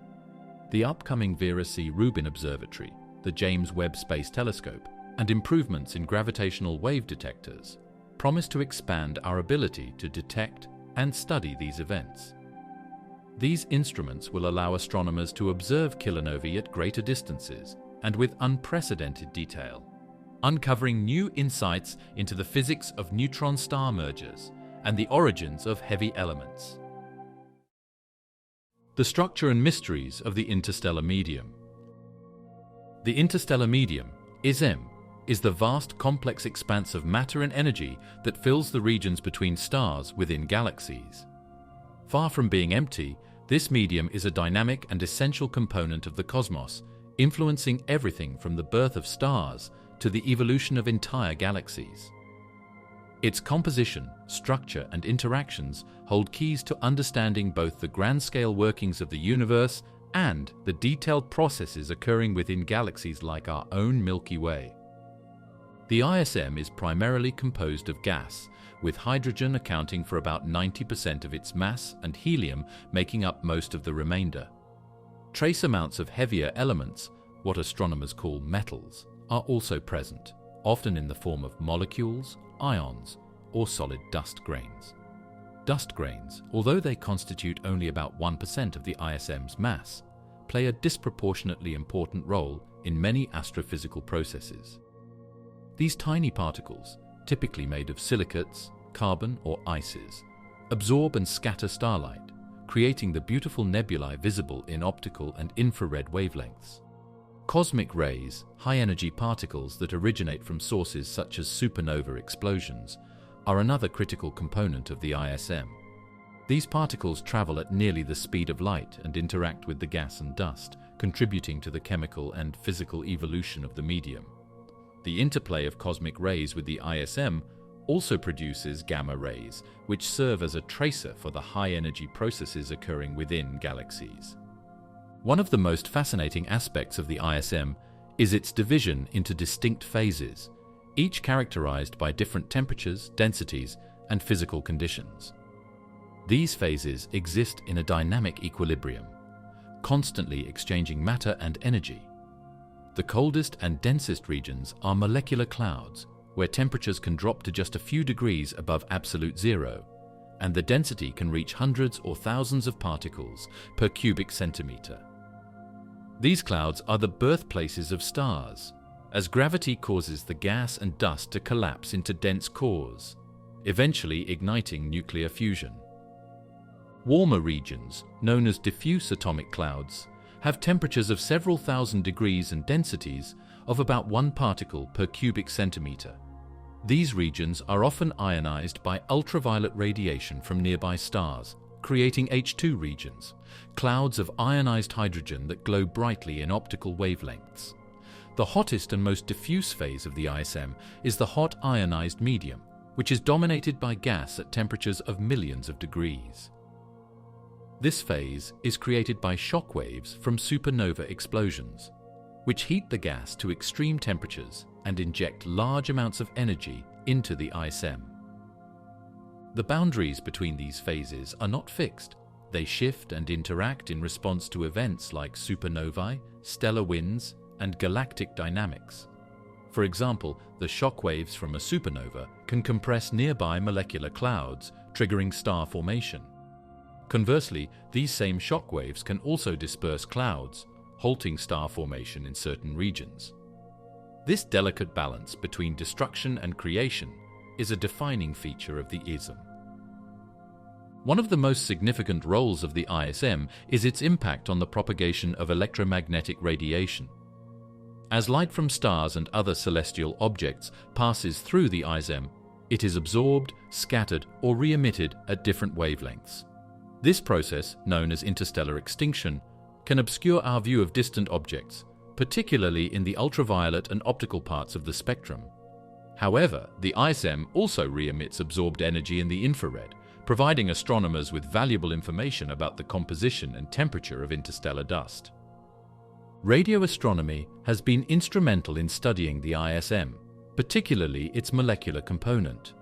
The upcoming Vera C. Rubin Observatory, the James Webb Space Telescope, and improvements in gravitational wave detectors promise to expand our ability to detect and study these events. These instruments will allow astronomers to observe kilonovae at greater distances and with unprecedented detail, uncovering new insights into the physics of neutron star mergers and the origins of heavy elements. The structure and mysteries of the interstellar medium. The interstellar medium, ISM, is the vast complex expanse of matter and energy that fills the regions between stars within galaxies. Far from being empty, this medium is a dynamic and essential component of the cosmos, influencing everything from the birth of stars to the evolution of entire galaxies. Its composition, structure, and interactions hold keys to understanding both the grand-scale workings of the universe and the detailed processes occurring within galaxies like our own Milky Way. The ISM is primarily composed of gas, with hydrogen accounting for about 90% of its mass and helium making up most of the remainder. Trace amounts of heavier elements, what astronomers call metals, are also present, often in the form of molecules, ions, or solid dust grains. Dust grains, although they constitute only about 1% of the ISM's mass, play a disproportionately important role in many astrophysical processes. These tiny particles, typically made of silicates, carbon, or ices, absorb and scatter starlight, creating the beautiful nebulae visible in optical and infrared wavelengths. Cosmic rays, high-energy particles that originate from sources such as supernova explosions, are another critical component of the ISM. These particles travel at nearly the speed of light and interact with the gas and dust, contributing to the chemical and physical evolution of the medium. The interplay of cosmic rays with the ISM also produces gamma rays, which serve as a tracer for the high-energy processes occurring within galaxies. One of the most fascinating aspects of the ISM is its division into distinct phases, each characterized by different temperatures, densities, and physical conditions. These phases exist in a dynamic equilibrium, constantly exchanging matter and energy. The coldest and densest regions are molecular clouds, where temperatures can drop to just a few degrees above absolute zero, and the density can reach hundreds or thousands of particles per cubic centimeter. These clouds are the birthplaces of stars, as gravity causes the gas and dust to collapse into dense cores, eventually igniting nuclear fusion. Warmer regions, known as diffuse atomic clouds, have temperatures of several thousand degrees and densities of about 1 particle per cubic centimeter. These regions are often ionized by ultraviolet radiation from nearby stars, creating H2 regions, clouds of ionized hydrogen that glow brightly in optical wavelengths. The hottest and most diffuse phase of the ISM is the hot ionized medium, which is dominated by gas at temperatures of millions of degrees. This phase is created by shock waves from supernova explosions, which heat the gas to extreme temperatures and inject large amounts of energy into the ISM. The boundaries between these phases are not fixed. They shift and interact in response to events like supernovae, stellar winds, and galactic dynamics. For example, the shock waves from a supernova can compress nearby molecular clouds, triggering star formation. Conversely, these same shock waves can also disperse clouds, halting star formation in certain regions. This delicate balance between destruction and creation is a defining feature of the ISM. One of the most significant roles of the ISM is its impact on the propagation of electromagnetic radiation. As light from stars and other celestial objects passes through the ISM, it is absorbed, scattered, or re-emitted at different wavelengths. This process, known as interstellar extinction, can obscure our view of distant objects, particularly in the ultraviolet and optical parts of the spectrum. However, the ISM also re-emits absorbed energy in the infrared, providing astronomers with valuable information about the composition and temperature of interstellar dust. Radio astronomy has been instrumental in studying the ISM, particularly its molecular component.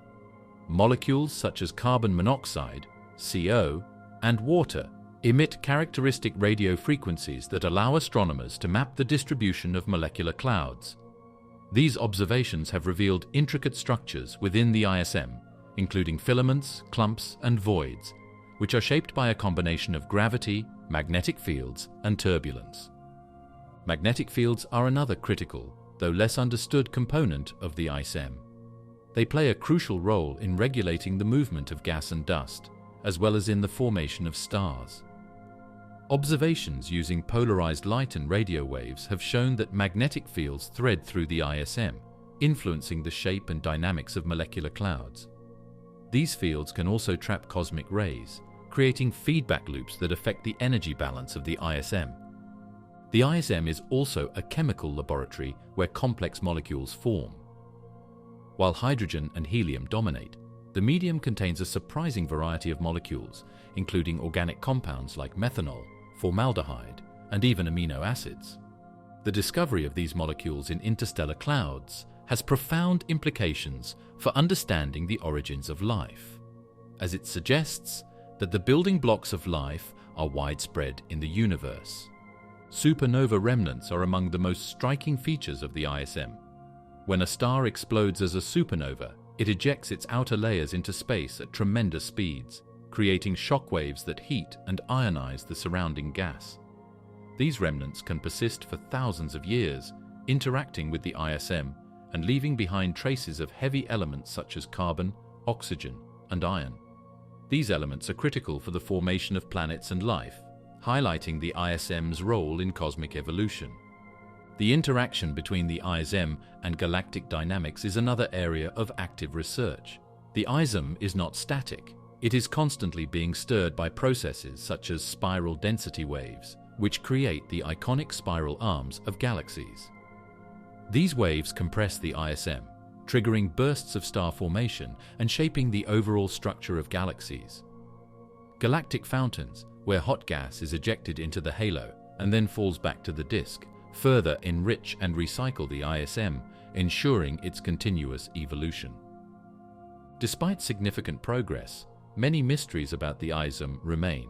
Molecules such as carbon monoxide, CO, and water emit characteristic radio frequencies that allow astronomers to map the distribution of molecular clouds. These observations have revealed intricate structures within the ISM, including filaments, clumps, and voids, which are shaped by a combination of gravity, magnetic fields, and turbulence. Magnetic fields are another critical, though less understood component of the ISM. They play a crucial role in regulating the movement of gas and dust, as well as in the formation of stars. Observations using polarized light and radio waves have shown that magnetic fields thread through the ISM, influencing the shape and dynamics of molecular clouds. These fields can also trap cosmic rays, creating feedback loops that affect the energy balance of the ISM. The ISM is also a chemical laboratory where complex molecules form. While hydrogen and helium dominate, the medium contains a surprising variety of molecules, including organic compounds like methanol, formaldehyde, and even amino acids. The discovery of these molecules in interstellar clouds has profound implications for understanding the origins of life, as it suggests that the building blocks of life are widespread in the universe. Supernova remnants are among the most striking features of the ISM. When a star explodes as a supernova, it ejects its outer layers into space at tremendous speeds, creating shock waves that heat and ionize the surrounding gas. These remnants can persist for thousands of years, interacting with the ISM and leaving behind traces of heavy elements such as carbon, oxygen, and iron. These elements are critical for the formation of planets and life, highlighting the ISM's role in cosmic evolution. The interaction between the ISM and galactic dynamics is another area of active research. The ISM is not static. It is constantly being stirred by processes such as spiral density waves, which create the iconic spiral arms of galaxies. These waves compress the ISM, triggering bursts of star formation and shaping the overall structure of galaxies. Galactic fountains, where hot gas is ejected into the halo and then falls back to the disk, further enrich and recycle the ISM, ensuring its continuous evolution. Despite significant progress, many mysteries about the ISM remain.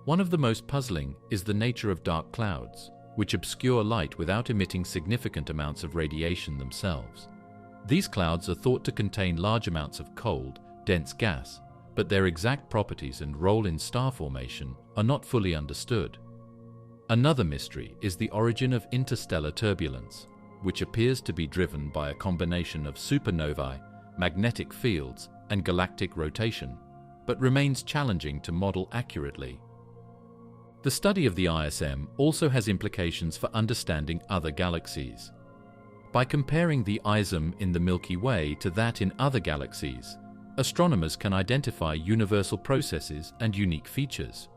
One of the most puzzling is the nature of dark clouds, which obscure light without emitting significant amounts of radiation themselves. These clouds are thought to contain large amounts of cold, dense gas, but their exact properties and role in star formation are not fully understood. Another mystery is the origin of interstellar turbulence, which appears to be driven by a combination of supernovae, magnetic fields, and galactic rotation, but remains challenging to model accurately. The study of the ISM also has implications for understanding other galaxies. By comparing the ISM in the Milky Way to that in other galaxies, astronomers can identify universal processes and unique features.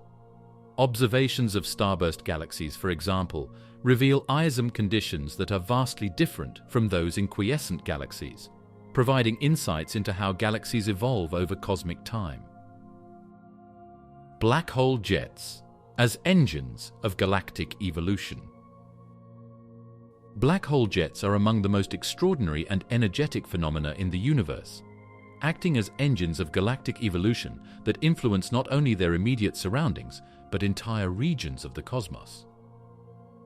Observations of starburst galaxies, for example, reveal ISM conditions that are vastly different from those in quiescent galaxies, providing insights into how galaxies evolve over cosmic time. Black hole jets as engines of galactic evolution. Black hole jets are among the most extraordinary and energetic phenomena in the universe, acting as engines of galactic evolution that influence not only their immediate surroundings, but entire regions of the cosmos.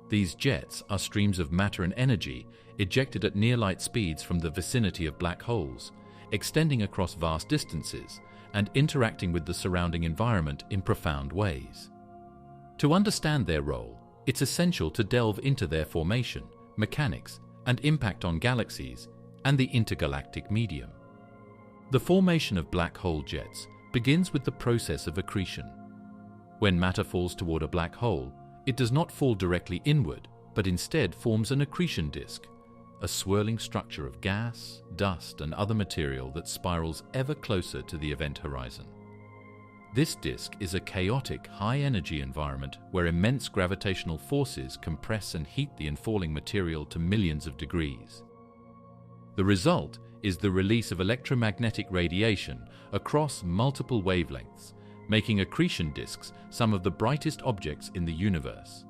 These jets are streams of matter and energy ejected at near-light speeds from the vicinity of black holes, extending across vast distances and interacting with the surrounding environment in profound ways. To understand their role, it's essential to delve into their formation, mechanics, and impact on galaxies and the intergalactic medium. The formation of black hole jets begins with the process of accretion. When matter falls toward a black hole, it does not fall directly inward, but instead forms an accretion disk, a swirling structure of gas, dust, and other material that spirals ever closer to the event horizon. This disk is a chaotic, high-energy environment where immense gravitational forces compress and heat the infalling material to millions of degrees. The result is the release of electromagnetic radiation across multiple wavelengths, making accretion disks some of the brightest objects in the universe.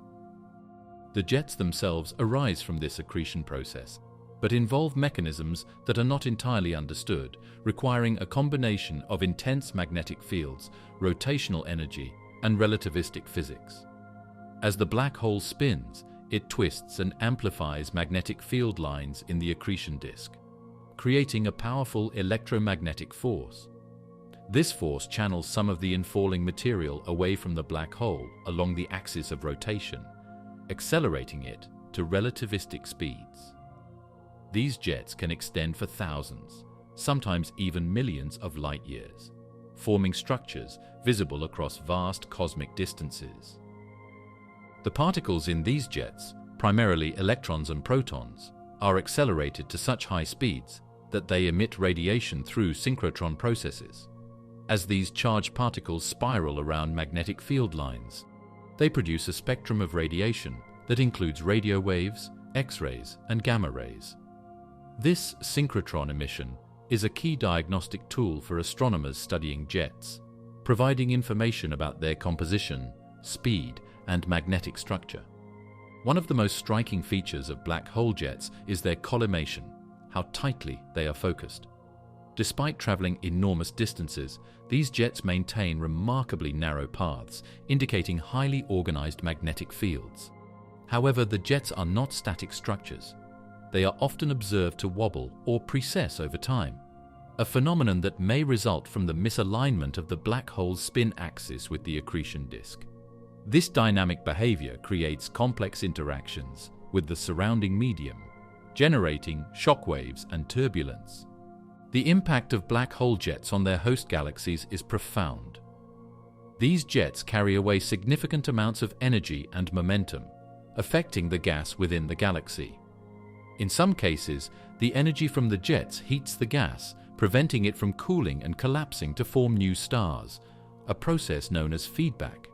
The jets themselves arise from this accretion process, but involve mechanisms that are not entirely understood, requiring a combination of intense magnetic fields, rotational energy, and relativistic physics. As the black hole spins, it twists and amplifies magnetic field lines in the accretion disk, creating a powerful electromagnetic force. This force channels some of the infalling material away from the black hole along the axis of rotation, accelerating it to relativistic speeds. These jets can extend for thousands, sometimes even millions of light years, forming structures visible across vast cosmic distances. The particles in these jets, primarily electrons and protons, are accelerated to such high speeds that they emit radiation through synchrotron processes. As these charged particles spiral around magnetic field lines, they produce a spectrum of radiation that includes radio waves, X-rays, and gamma rays. This synchrotron emission is a key diagnostic tool for astronomers studying jets, providing information about their composition, speed, and magnetic structure. One of the most striking features of black hole jets is their collimation, how tightly they are focused. Despite traveling enormous distances, these jets maintain remarkably narrow paths, indicating highly organized magnetic fields. However, the jets are not static structures. They are often observed to wobble or precess over time, a phenomenon that may result from the misalignment of the black hole's spin axis with the accretion disk. This dynamic behavior creates complex interactions with the surrounding medium, generating shock waves and turbulence. The impact of black hole jets on their host galaxies is profound. These jets carry away significant amounts of energy and momentum, affecting the gas within the galaxy. In some cases, the energy from the jets heats the gas, preventing it from cooling and collapsing to form new stars, a process known as feedback.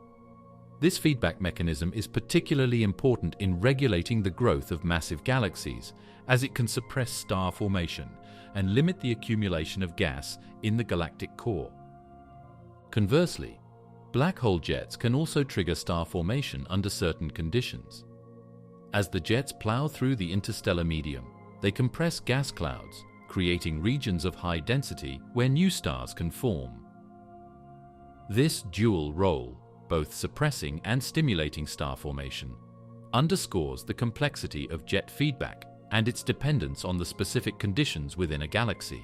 This feedback mechanism is particularly important in regulating the growth of massive galaxies, as it can suppress star formation and limit the accumulation of gas in the galactic core. Conversely, black hole jets can also trigger star formation under certain conditions. As the jets plow through the interstellar medium, they compress gas clouds, creating regions of high density where new stars can form. This dual role, both suppressing and stimulating star formation, underscores the complexity of jet feedback and its dependence on the specific conditions within a galaxy.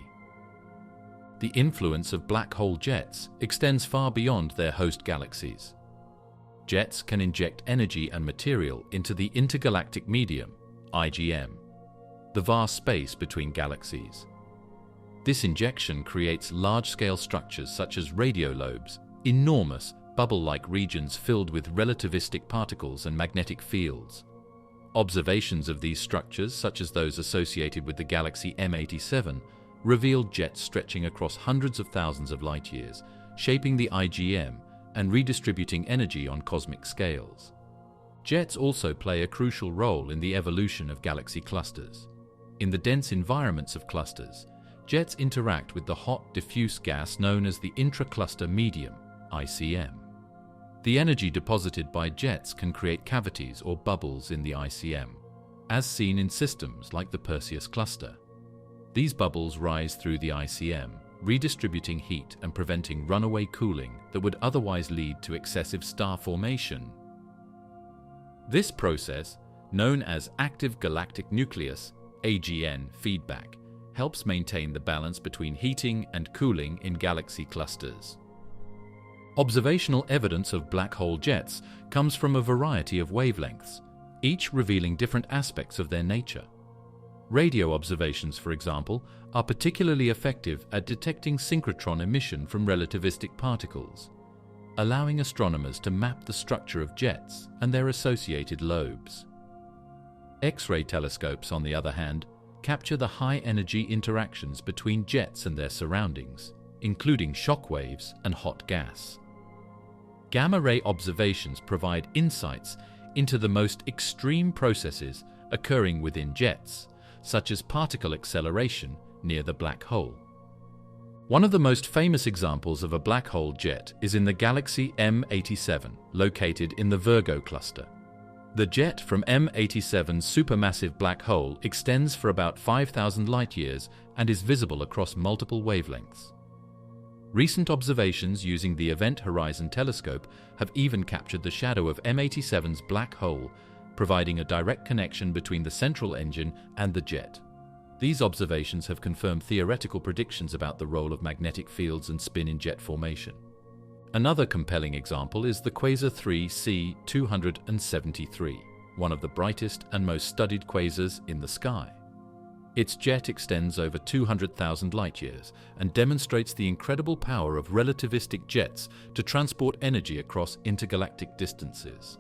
The influence of black hole jets extends far beyond their host galaxies. Jets can inject energy and material into the intergalactic medium, IGM, the vast space between galaxies. This injection creates large-scale structures such as radio lobes, enormous, bubble-like regions filled with relativistic particles and magnetic fields. Observations of these structures, such as those associated with the galaxy M87, revealed jets stretching across hundreds of thousands of light-years, shaping the IGM and redistributing energy on cosmic scales. Jets also play a crucial role in the evolution of galaxy clusters. In the dense environments of clusters, jets interact with the hot, diffuse gas known as the intra-cluster medium, ICM. The energy deposited by jets can create cavities or bubbles in the ICM, as seen in systems like the Perseus cluster. These bubbles rise through the ICM, redistributing heat and preventing runaway cooling that would otherwise lead to excessive star formation. This process, known as active galactic nucleus (AGN) feedback, helps maintain the balance between heating and cooling in galaxy clusters. Observational evidence of black hole jets comes from a variety of wavelengths, each revealing different aspects of their nature. Radio observations, for example, are particularly effective at detecting synchrotron emission from relativistic particles, allowing astronomers to map the structure of jets and their associated lobes. X-ray telescopes, on the other hand, capture the high-energy interactions between jets and their surroundings, including shock waves and hot gas. Gamma-ray observations provide insights into the most extreme processes occurring within jets, such as particle acceleration near the black hole. One of the most famous examples of a black hole jet is in the galaxy M87, located in the Virgo cluster. The jet from M87's supermassive black hole extends for about 5,000 light-years and is visible across multiple wavelengths. Recent observations using the Event Horizon Telescope have even captured the shadow of M87's black hole, providing a direct connection between the central engine and the jet. These observations have confirmed theoretical predictions about the role of magnetic fields and spin in jet formation. Another compelling example is the Quasar 3 C273, one of the brightest and most studied quasars in the sky. Its jet extends over 200,000 light-years and demonstrates the incredible power of relativistic jets to transport energy across intergalactic distances.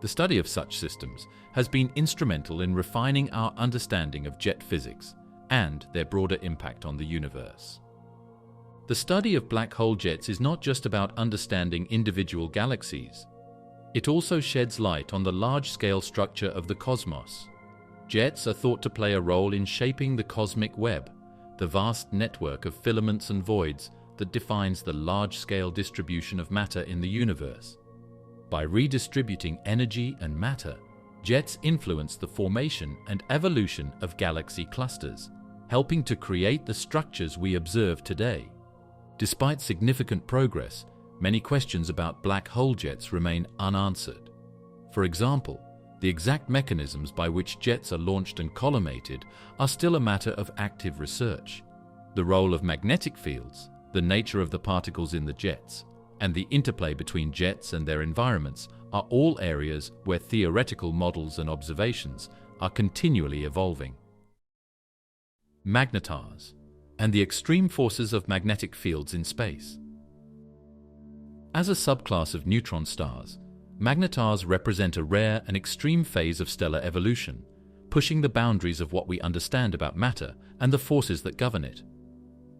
The study of such systems has been instrumental in refining our understanding of jet physics and their broader impact on the universe. The study of black hole jets is not just about understanding individual galaxies. It also sheds light on the large-scale structure of the cosmos. Jets are thought to play a role in shaping the cosmic web, the vast network of filaments and voids that defines the large-scale distribution of matter in the universe. By redistributing energy and matter, jets influence the formation and evolution of galaxy clusters, helping to create the structures we observe today. Despite significant progress, many questions about black hole jets remain unanswered. For example, the exact mechanisms by which jets are launched and collimated are still a matter of active research. The role of magnetic fields, the nature of the particles in the jets, and the interplay between jets and their environments are all areas where theoretical models and observations are continually evolving. Magnetars and the extreme forces of magnetic fields in space. As a subclass of neutron stars, magnetars represent a rare and extreme phase of stellar evolution, pushing the boundaries of what we understand about matter and the forces that govern it.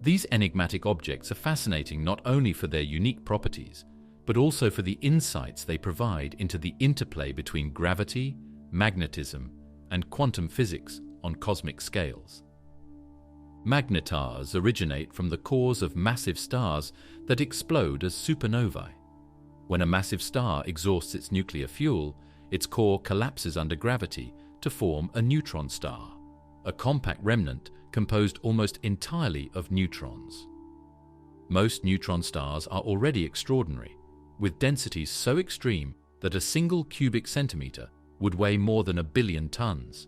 These enigmatic objects are fascinating not only for their unique properties, but also for the insights they provide into the interplay between gravity, magnetism, and quantum physics on cosmic scales. Magnetars originate from the cores of massive stars that explode as supernovae. When a massive star exhausts its nuclear fuel, its core collapses under gravity to form a neutron star, a compact remnant composed almost entirely of neutrons. Most neutron stars are already extraordinary, with densities so extreme that a single cubic centimeter would weigh more than 1 billion tons.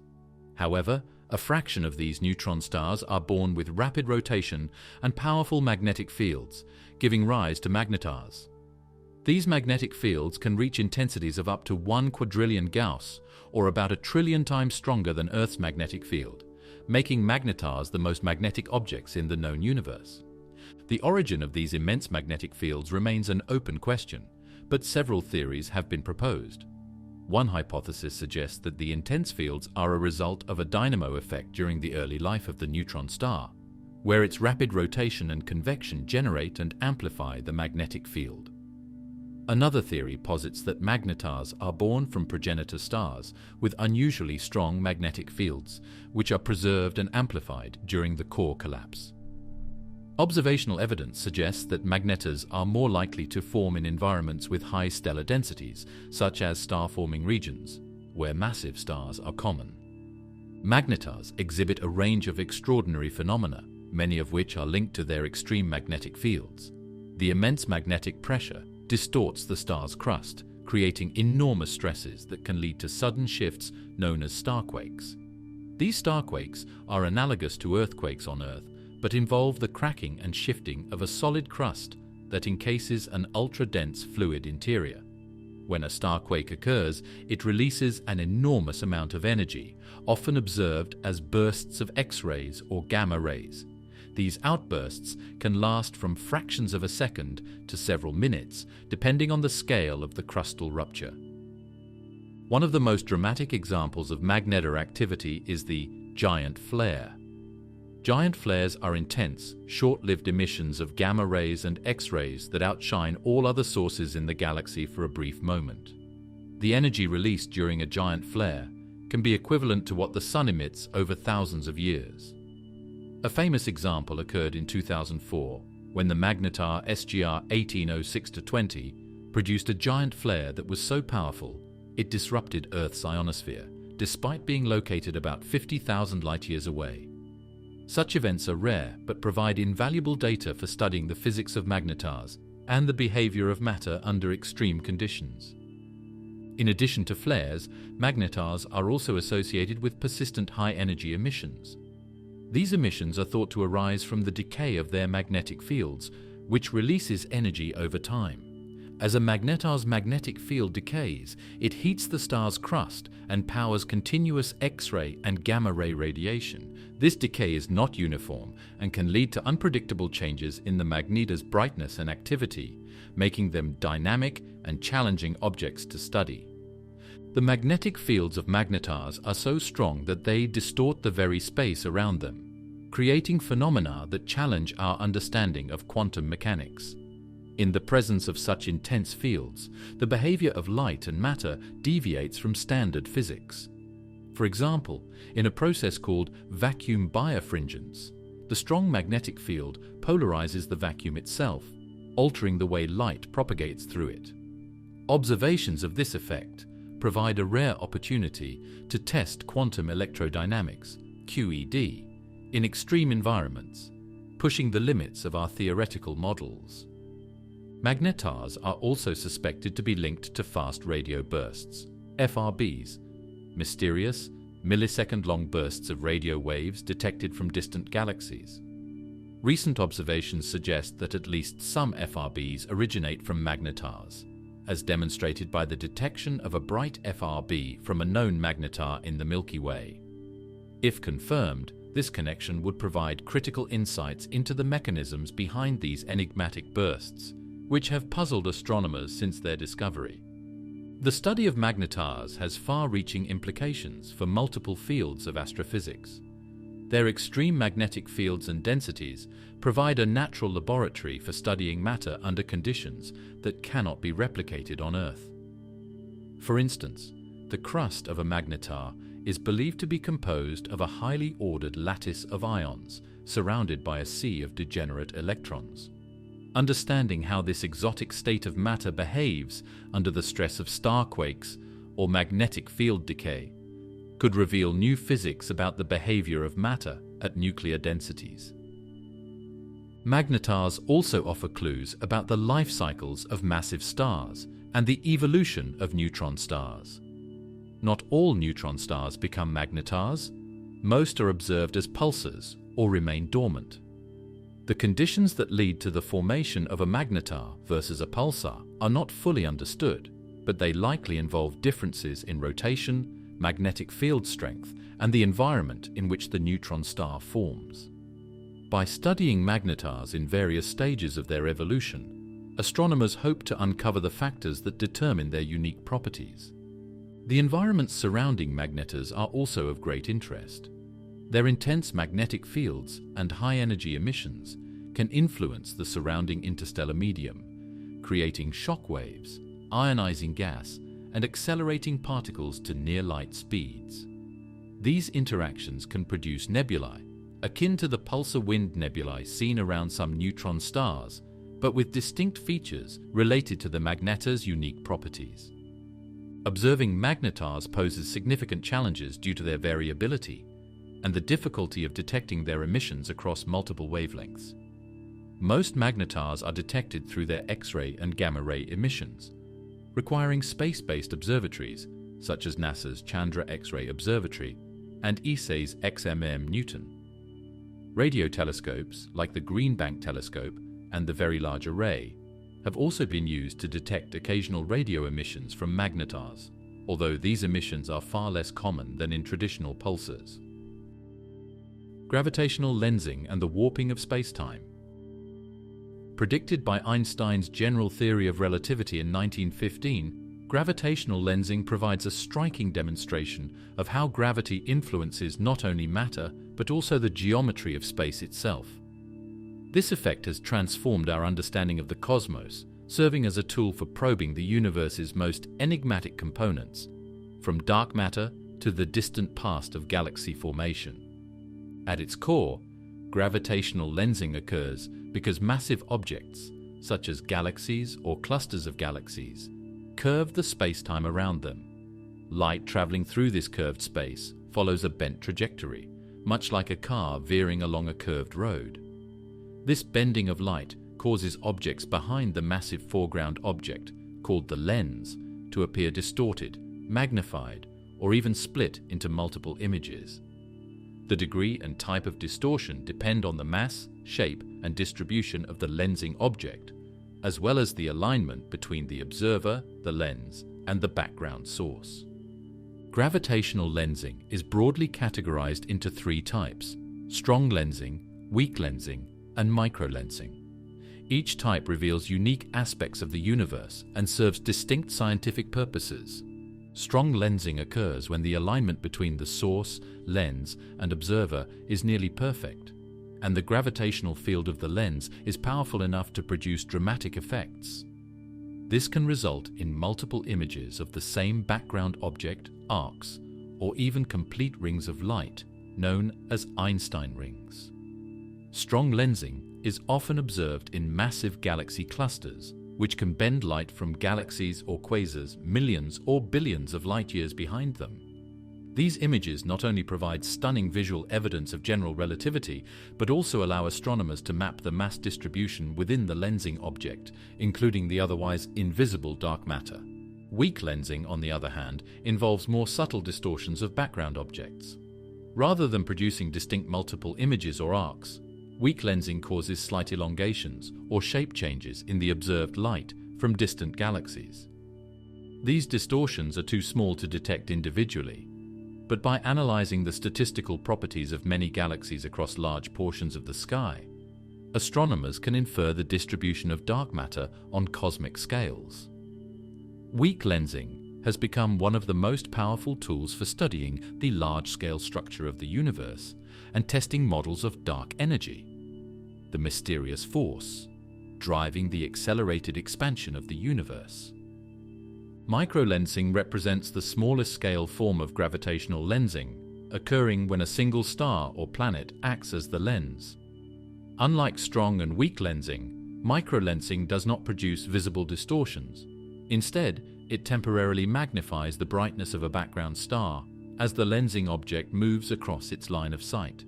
However, a fraction of these neutron stars are born with rapid rotation and powerful magnetic fields, giving rise to magnetars. These magnetic fields can reach intensities of up to 1 quadrillion Gauss, or about 1 trillion times stronger than Earth's magnetic field, making magnetars the most magnetic objects in the known universe. The origin of these immense magnetic fields remains an open question, but several theories have been proposed. One hypothesis suggests that the intense fields are a result of a dynamo effect during the early life of the neutron star, where its rapid rotation and convection generate and amplify the magnetic field. Another theory posits that magnetars are born from progenitor stars with unusually strong magnetic fields, which are preserved and amplified during the core collapse. Observational evidence suggests that magnetars are more likely to form in environments with high stellar densities, such as star-forming regions, where massive stars are common. Magnetars exhibit a range of extraordinary phenomena, many of which are linked to their extreme magnetic fields. The immense magnetic pressure distorts the star's crust, creating enormous stresses that can lead to sudden shifts known as star quakes. These starquakes are analogous to earthquakes on Earth, but involve the cracking and shifting of a solid crust that encases an ultra-dense fluid interior. When a starquake occurs, it releases an enormous amount of energy, often observed as bursts of X-rays or gamma rays. These outbursts can last from fractions of a second to several minutes, depending on the scale of the crustal rupture. One of the most dramatic examples of magnetar activity is the giant flare. Giant flares are intense, short-lived emissions of gamma rays and X-rays that outshine all other sources in the galaxy for a brief moment. The energy released during a giant flare can be equivalent to what the Sun emits over thousands of years. A famous example occurred in 2004, when the magnetar SGR 1806-20 produced a giant flare that was so powerful it disrupted Earth's ionosphere, despite being located about 50,000 light-years away. Such events are rare, but provide invaluable data for studying the physics of magnetars and the behavior of matter under extreme conditions. In addition to flares, magnetars are also associated with persistent high-energy emissions. These emissions are thought to arise from the decay of their magnetic fields, which releases energy over time. As a magnetar's magnetic field decays, it heats the star's crust and powers continuous X-ray and gamma-ray radiation. This decay is not uniform and can lead to unpredictable changes in the magnetar's brightness and activity, making them dynamic and challenging objects to study. The magnetic fields of magnetars are so strong that they distort the very space around them, creating phenomena that challenge our understanding of quantum mechanics. In the presence of such intense fields, the behavior of light and matter deviates from standard physics. For example, in a process called vacuum birefringence, the strong magnetic field polarizes the vacuum itself, altering the way light propagates through it. Observations of this effect provide a rare opportunity to test quantum electrodynamics, QED, in extreme environments, pushing the limits of our theoretical models. Magnetars are also suspected to be linked to fast radio bursts, FRBs, mysterious, millisecond-long bursts of radio waves detected from distant galaxies. Recent observations suggest that at least some FRBs originate from magnetars, as demonstrated by the detection of a bright FRB from a known magnetar in the Milky Way. If confirmed, this connection would provide critical insights into the mechanisms behind these enigmatic bursts, which have puzzled astronomers since their discovery. The study of magnetars has far-reaching implications for multiple fields of astrophysics. Their extreme magnetic fields and densities provide a natural laboratory for studying matter under conditions that cannot be replicated on Earth. For instance, the crust of a magnetar is believed to be composed of a highly ordered lattice of ions surrounded by a sea of degenerate electrons. Understanding how this exotic state of matter behaves under the stress of starquakes or magnetic field decay could reveal new physics about the behavior of matter at nuclear densities. Magnetars also offer clues about the life cycles of massive stars and the evolution of neutron stars. Not all neutron stars become magnetars. Most are observed as pulsars or remain dormant. The conditions that lead to the formation of a magnetar versus a pulsar are not fully understood, but they likely involve differences in rotation, magnetic field strength, and the environment in which the neutron star forms. By studying magnetars in various stages of their evolution, astronomers hope to uncover the factors that determine their unique properties. The environments surrounding magnetars are also of great interest. Their intense magnetic fields and high-energy emissions can influence the surrounding interstellar medium, creating shock waves, ionizing gas, and accelerating particles to near-light speeds. These interactions can produce nebulae, akin to the pulsar wind nebulae seen around some neutron stars, but with distinct features related to the magnetar's unique properties. Observing magnetars poses significant challenges due to their variability and the difficulty of detecting their emissions across multiple wavelengths. Most magnetars are detected through their X-ray and gamma-ray emissions, requiring space-based observatories, such as NASA's Chandra X-ray Observatory and ESA's XMM Newton. Radio telescopes, like the Green Bank telescope and the Very Large Array, have also been used to detect occasional radio emissions from magnetars, although these emissions are far less common than in traditional pulsars. Gravitational lensing and the warping of spacetime. Predicted by Einstein's general theory of relativity in 1915, gravitational lensing provides a striking demonstration of how gravity influences not only matter, but also the geometry of space itself. This effect has transformed our understanding of the cosmos, serving as a tool for probing the universe's most enigmatic components, from dark matter to the distant past of galaxy formation. At its core, gravitational lensing occurs because massive objects, such as galaxies or clusters of galaxies, curve the space-time around them. Light traveling through this curved space follows a bent trajectory, much like a car veering along a curved road. This bending of light causes objects behind the massive foreground object, called the lens, to appear distorted, magnified, or even split into multiple images. The degree and type of distortion depend on the mass, shape, and distribution of the lensing object, as well as the alignment between the observer, the lens, and the background source. Gravitational lensing is broadly categorized into three types: strong lensing, weak lensing, and microlensing. Each type reveals unique aspects of the universe and serves distinct scientific purposes. Strong lensing occurs when the alignment between the source, lens, and observer is nearly perfect, and the gravitational field of the lens is powerful enough to produce dramatic effects. This can result in multiple images of the same background object, arcs, or even complete rings of light, known as Einstein rings. Strong lensing is often observed in massive galaxy clusters, which can bend light from galaxies or quasars millions or billions of light-years behind them. These images not only provide stunning visual evidence of general relativity, but also allow astronomers to map the mass distribution within the lensing object, including the otherwise invisible dark matter. Weak lensing, on the other hand, involves more subtle distortions of background objects. Rather than producing distinct multiple images or arcs, weak lensing causes slight elongations or shape changes in the observed light from distant galaxies. These distortions are too small to detect individually, but by analyzing the statistical properties of many galaxies across large portions of the sky, astronomers can infer the distribution of dark matter on cosmic scales. Weak lensing has become one of the most powerful tools for studying the large-scale structure of the universe and testing models of dark energy, the mysterious force driving the accelerated expansion of the universe. Microlensing represents the smallest scale form of gravitational lensing, occurring when a single star or planet acts as the lens. Unlike strong and weak lensing, microlensing does not produce visible distortions. Instead, it temporarily magnifies the brightness of a background star as the lensing object moves across its line of sight.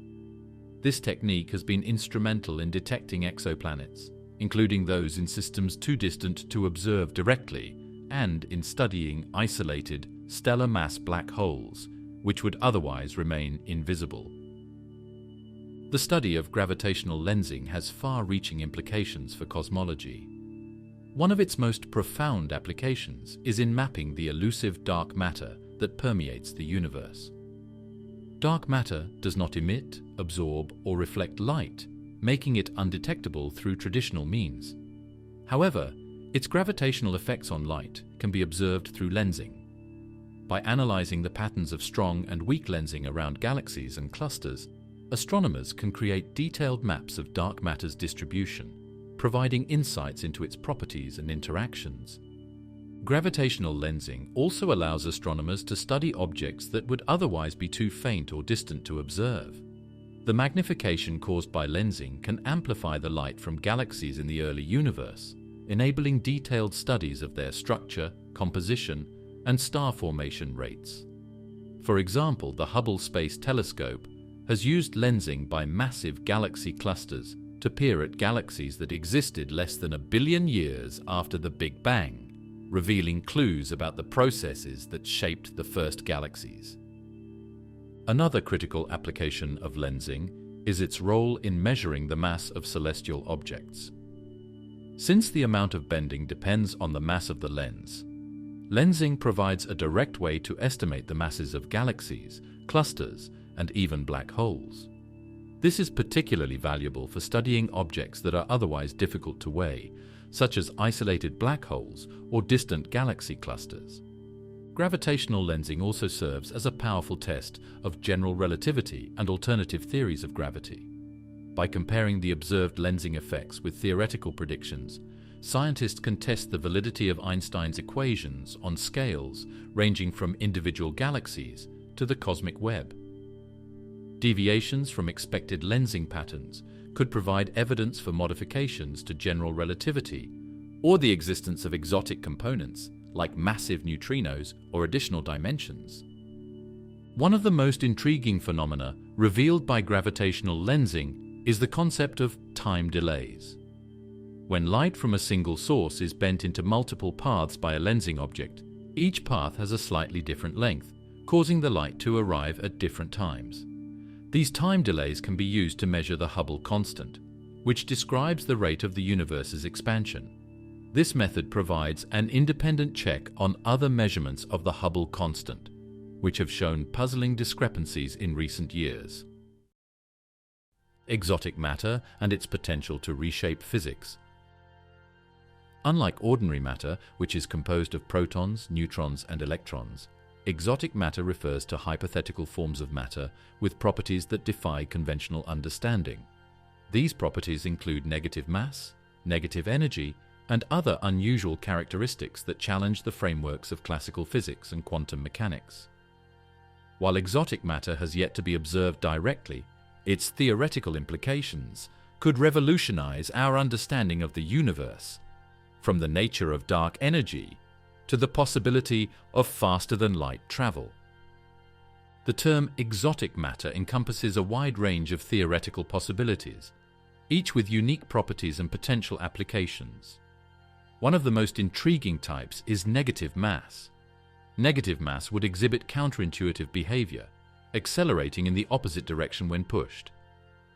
This technique has been instrumental in detecting exoplanets, including those in systems too distant to observe directly, and in studying isolated, stellar mass black holes, which would otherwise remain invisible. The study of gravitational lensing has far-reaching implications for cosmology. One of its most profound applications is in mapping the elusive dark matter that permeates the universe. Dark matter does not emit, absorb, or reflect light, making it undetectable through traditional means. However, its gravitational effects on light can be observed through lensing. By analyzing the patterns of strong and weak lensing around galaxies and clusters, astronomers can create detailed maps of dark matter's distribution, providing insights into its properties and interactions. Gravitational lensing also allows astronomers to study objects that would otherwise be too faint or distant to observe. The magnification caused by lensing can amplify the light from galaxies in the early universe, enabling detailed studies of their structure, composition, and star formation rates. For example, the Hubble Space Telescope has used lensing by massive galaxy clusters to peer at galaxies that existed less than 1 billion years after the Big Bang, revealing clues about the processes that shaped the first galaxies. Another critical application of lensing is its role in measuring the mass of celestial objects. Since the amount of bending depends on the mass of the lens, lensing provides a direct way to estimate the masses of galaxies, clusters, and even black holes. This is particularly valuable for studying objects that are otherwise difficult to weigh, such as isolated black holes or distant galaxy clusters. Gravitational lensing also serves as a powerful test of general relativity and alternative theories of gravity. By comparing the observed lensing effects with theoretical predictions, scientists can test the validity of Einstein's equations on scales ranging from individual galaxies to the cosmic web. Deviations from expected lensing patterns could provide evidence for modifications to general relativity or the existence of exotic components like massive neutrinos or additional dimensions. One of the most intriguing phenomena revealed by gravitational lensing is the concept of time delays. When light from a single source is bent into multiple paths by a lensing object, each path has a slightly different length, causing the light to arrive at different times. These time delays can be used to measure the Hubble constant, which describes the rate of the universe's expansion. This method provides an independent check on other measurements of the Hubble constant, which have shown puzzling discrepancies in recent years. Exotic matter and its potential to reshape physics. Unlike ordinary matter, which is composed of protons, neutrons, and electrons, exotic matter refers to hypothetical forms of matter with properties that defy conventional understanding. These properties include negative mass, negative energy, and other unusual characteristics that challenge the frameworks of classical physics and quantum mechanics. While exotic matter has yet to be observed directly, its theoretical implications could revolutionize our understanding of the universe, from the nature of dark energy to the possibility of faster-than-light travel. The term exotic matter encompasses a wide range of theoretical possibilities, each with unique properties and potential applications. One of the most intriguing types is negative mass. Negative mass would exhibit counterintuitive behavior, accelerating in the opposite direction when pushed.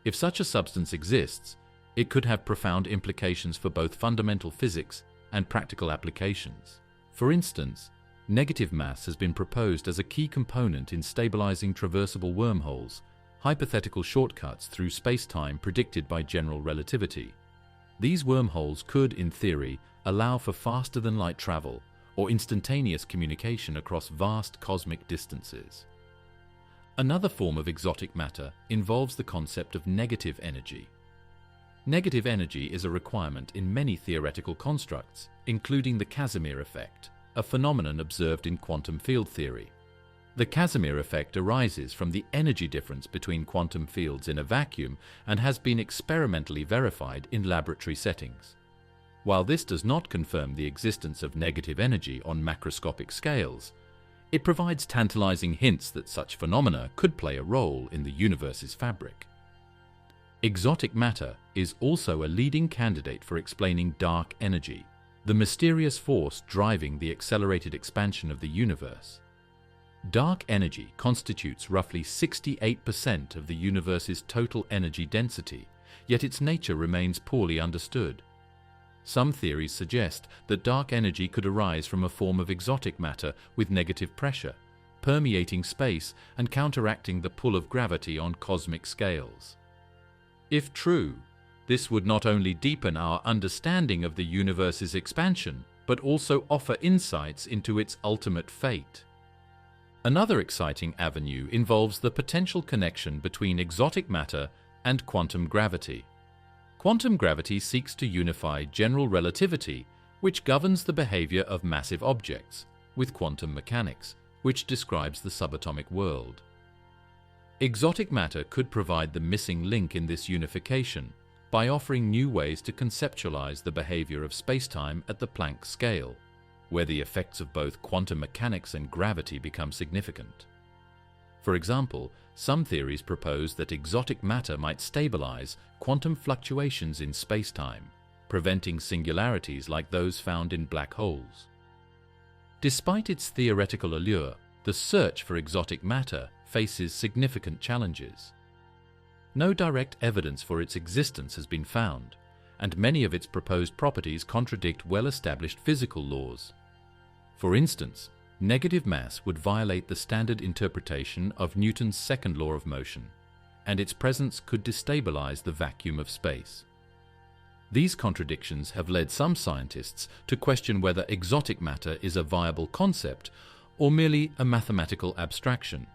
If such a substance exists, it could have profound implications for both fundamental physics and practical applications. For instance, negative mass has been proposed as a key component in stabilizing traversable wormholes, hypothetical shortcuts through space-time predicted by general relativity. These wormholes could, in theory, allow for faster-than-light travel or instantaneous communication across vast cosmic distances. Another form of exotic matter involves the concept of negative energy. Negative energy is a requirement in many theoretical constructs, including the Casimir effect, a phenomenon observed in quantum field theory. The Casimir effect arises from the energy difference between quantum fields in a vacuum and has been experimentally verified in laboratory settings. While this does not confirm the existence of negative energy on macroscopic scales, it provides tantalizing hints that such phenomena could play a role in the universe's fabric. Exotic matter is also a leading candidate for explaining dark energy, the mysterious force driving the accelerated expansion of the universe. Dark energy constitutes roughly 68% of the universe's total energy density, yet its nature remains poorly understood. Some theories suggest that dark energy could arise from a form of exotic matter with negative pressure, permeating space and counteracting the pull of gravity on cosmic scales. If true, this would not only deepen our understanding of the universe's expansion, but also offer insights into its ultimate fate. Another exciting avenue involves the potential connection between exotic matter and quantum gravity. Quantum gravity seeks to unify general relativity, which governs the behavior of massive objects, with quantum mechanics, which describes the subatomic world. Exotic matter could provide the missing link in this unification by offering new ways to conceptualize the behavior of spacetime at the Planck scale, where the effects of both quantum mechanics and gravity become significant. For example, some theories propose that exotic matter might stabilize quantum fluctuations in spacetime, preventing singularities like those found in black holes. Despite its theoretical allure, the search for exotic matter faces significant challenges. No direct evidence for its existence has been found, and many of its proposed properties contradict well-established physical laws. For instance, negative mass would violate the standard interpretation of Newton's second law of motion, and its presence could destabilize the vacuum of space. These contradictions have led some scientists to question whether exotic matter is a viable concept or merely a mathematical abstraction.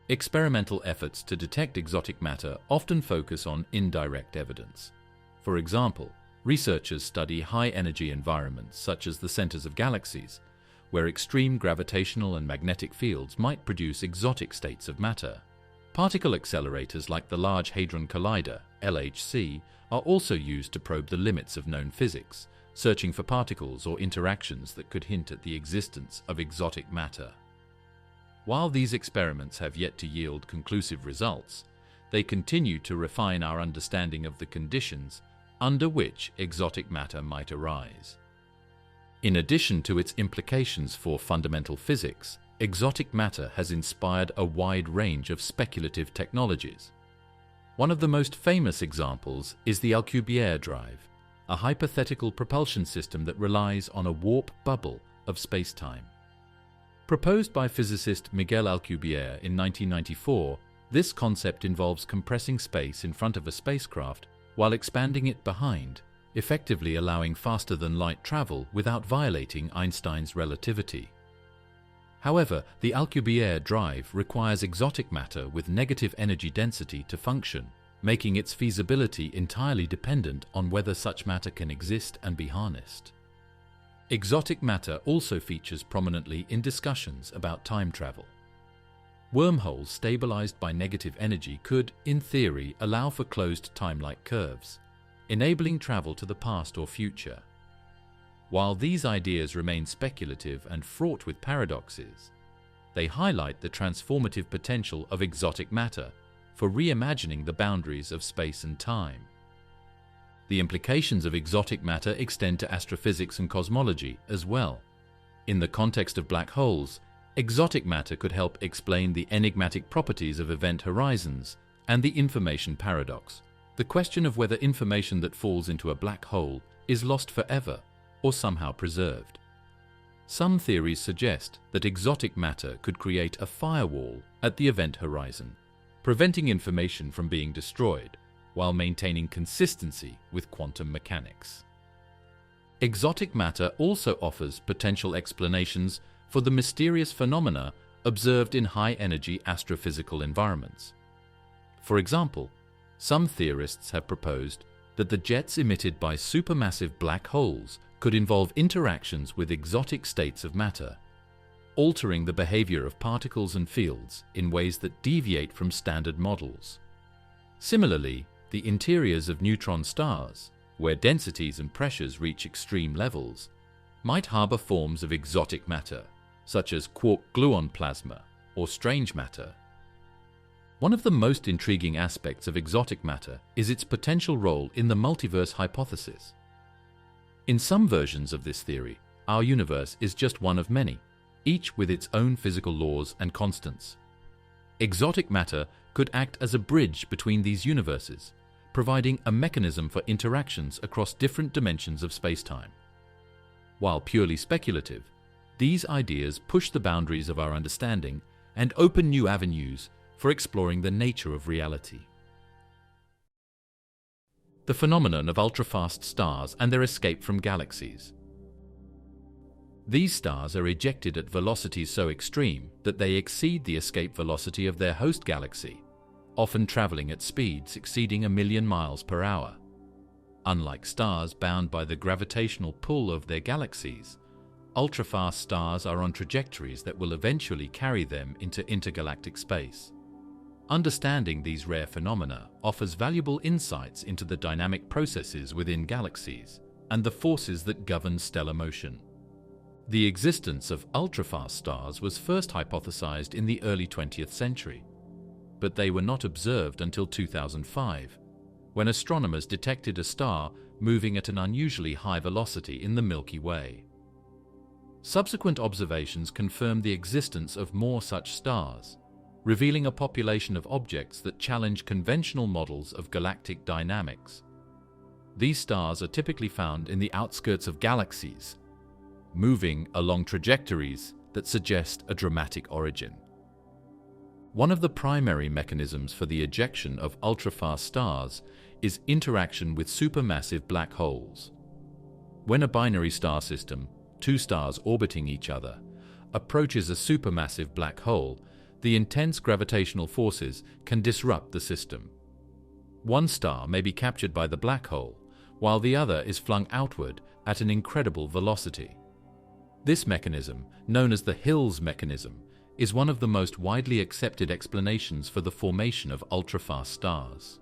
Experimental efforts to detect exotic matter often focus on indirect evidence. For example, researchers study high-energy environments such as the centers of galaxies, where extreme gravitational and magnetic fields might produce exotic states of matter. Particle accelerators like the Large Hadron Collider, LHC, are also used to probe the limits of known physics, searching for particles or interactions that could hint at the existence of exotic matter. While these experiments have yet to yield conclusive results, they continue to refine our understanding of the conditions under which exotic matter might arise. In addition to its implications for fundamental physics, exotic matter has inspired a wide range of speculative technologies. One of the most famous examples is the Alcubierre drive, a hypothetical propulsion system that relies on a warp bubble of space-time. Proposed by physicist Miguel Alcubierre in 1994, this concept involves compressing space in front of a spacecraft while expanding it behind, effectively allowing faster-than-light travel without violating Einstein's relativity. However, the Alcubierre drive requires exotic matter with negative energy density to function, making its feasibility entirely dependent on whether such matter can exist and be harnessed. Exotic matter also features prominently in discussions about time travel. Wormholes stabilized by negative energy could, in theory, allow for closed time-like curves, enabling travel to the past or future. While these ideas remain speculative and fraught with paradoxes, they highlight the transformative potential of exotic matter for reimagining the boundaries of space and time. The implications of exotic matter extend to astrophysics and cosmology as well. In the context of black holes, exotic matter could help explain the enigmatic properties of event horizons and the information paradox, the question of whether information that falls into a black hole is lost forever or somehow preserved. Some theories suggest that exotic matter could create a firewall at the event horizon, preventing information from being destroyed while maintaining consistency with quantum mechanics. Exotic matter also offers potential explanations for the mysterious phenomena observed in high-energy astrophysical environments. For example, some theorists have proposed that the jets emitted by supermassive black holes could involve interactions with exotic states of matter, altering the behavior of particles and fields in ways that deviate from standard models. Similarly, the interiors of neutron stars, where densities and pressures reach extreme levels, might harbor forms of exotic matter, such as quark-gluon plasma or strange matter. One of the most intriguing aspects of exotic matter is its potential role in the multiverse hypothesis. In some versions of this theory, our universe is just one of many, each with its own physical laws and constants. Exotic matter could act as a bridge between these universes, providing a mechanism for interactions across different dimensions of spacetime. While purely speculative, these ideas push the boundaries of our understanding and open new avenues for exploring the nature of reality. The phenomenon of ultra-fast stars and their escape from galaxies. These stars are ejected at velocities so extreme that they exceed the escape velocity of their host galaxy, often traveling at speeds exceeding 1,000,000 miles per hour. Unlike stars bound by the gravitational pull of their galaxies, ultra-fast stars are on trajectories that will eventually carry them into intergalactic space. Understanding these rare phenomena offers valuable insights into the dynamic processes within galaxies and the forces that govern stellar motion. The existence of ultra-fast stars was first hypothesized in the early 20th century, but they were not observed until 2005, when astronomers detected a star moving at an unusually high velocity in the Milky Way. Subsequent observations confirmed the existence of more such stars, revealing a population of objects that challenge conventional models of galactic dynamics. These stars are typically found in the outskirts of galaxies, moving along trajectories that suggest a dramatic origin. One of the primary mechanisms for the ejection of ultra-fast stars is interaction with supermassive black holes. When a binary star system, two stars orbiting each other, approaches a supermassive black hole, the intense gravitational forces can disrupt the system. One star may be captured by the black hole, while the other is flung outward at an incredible velocity. This mechanism, known as the Hill's mechanism, is one of the most widely accepted explanations for the formation of ultra-fast stars.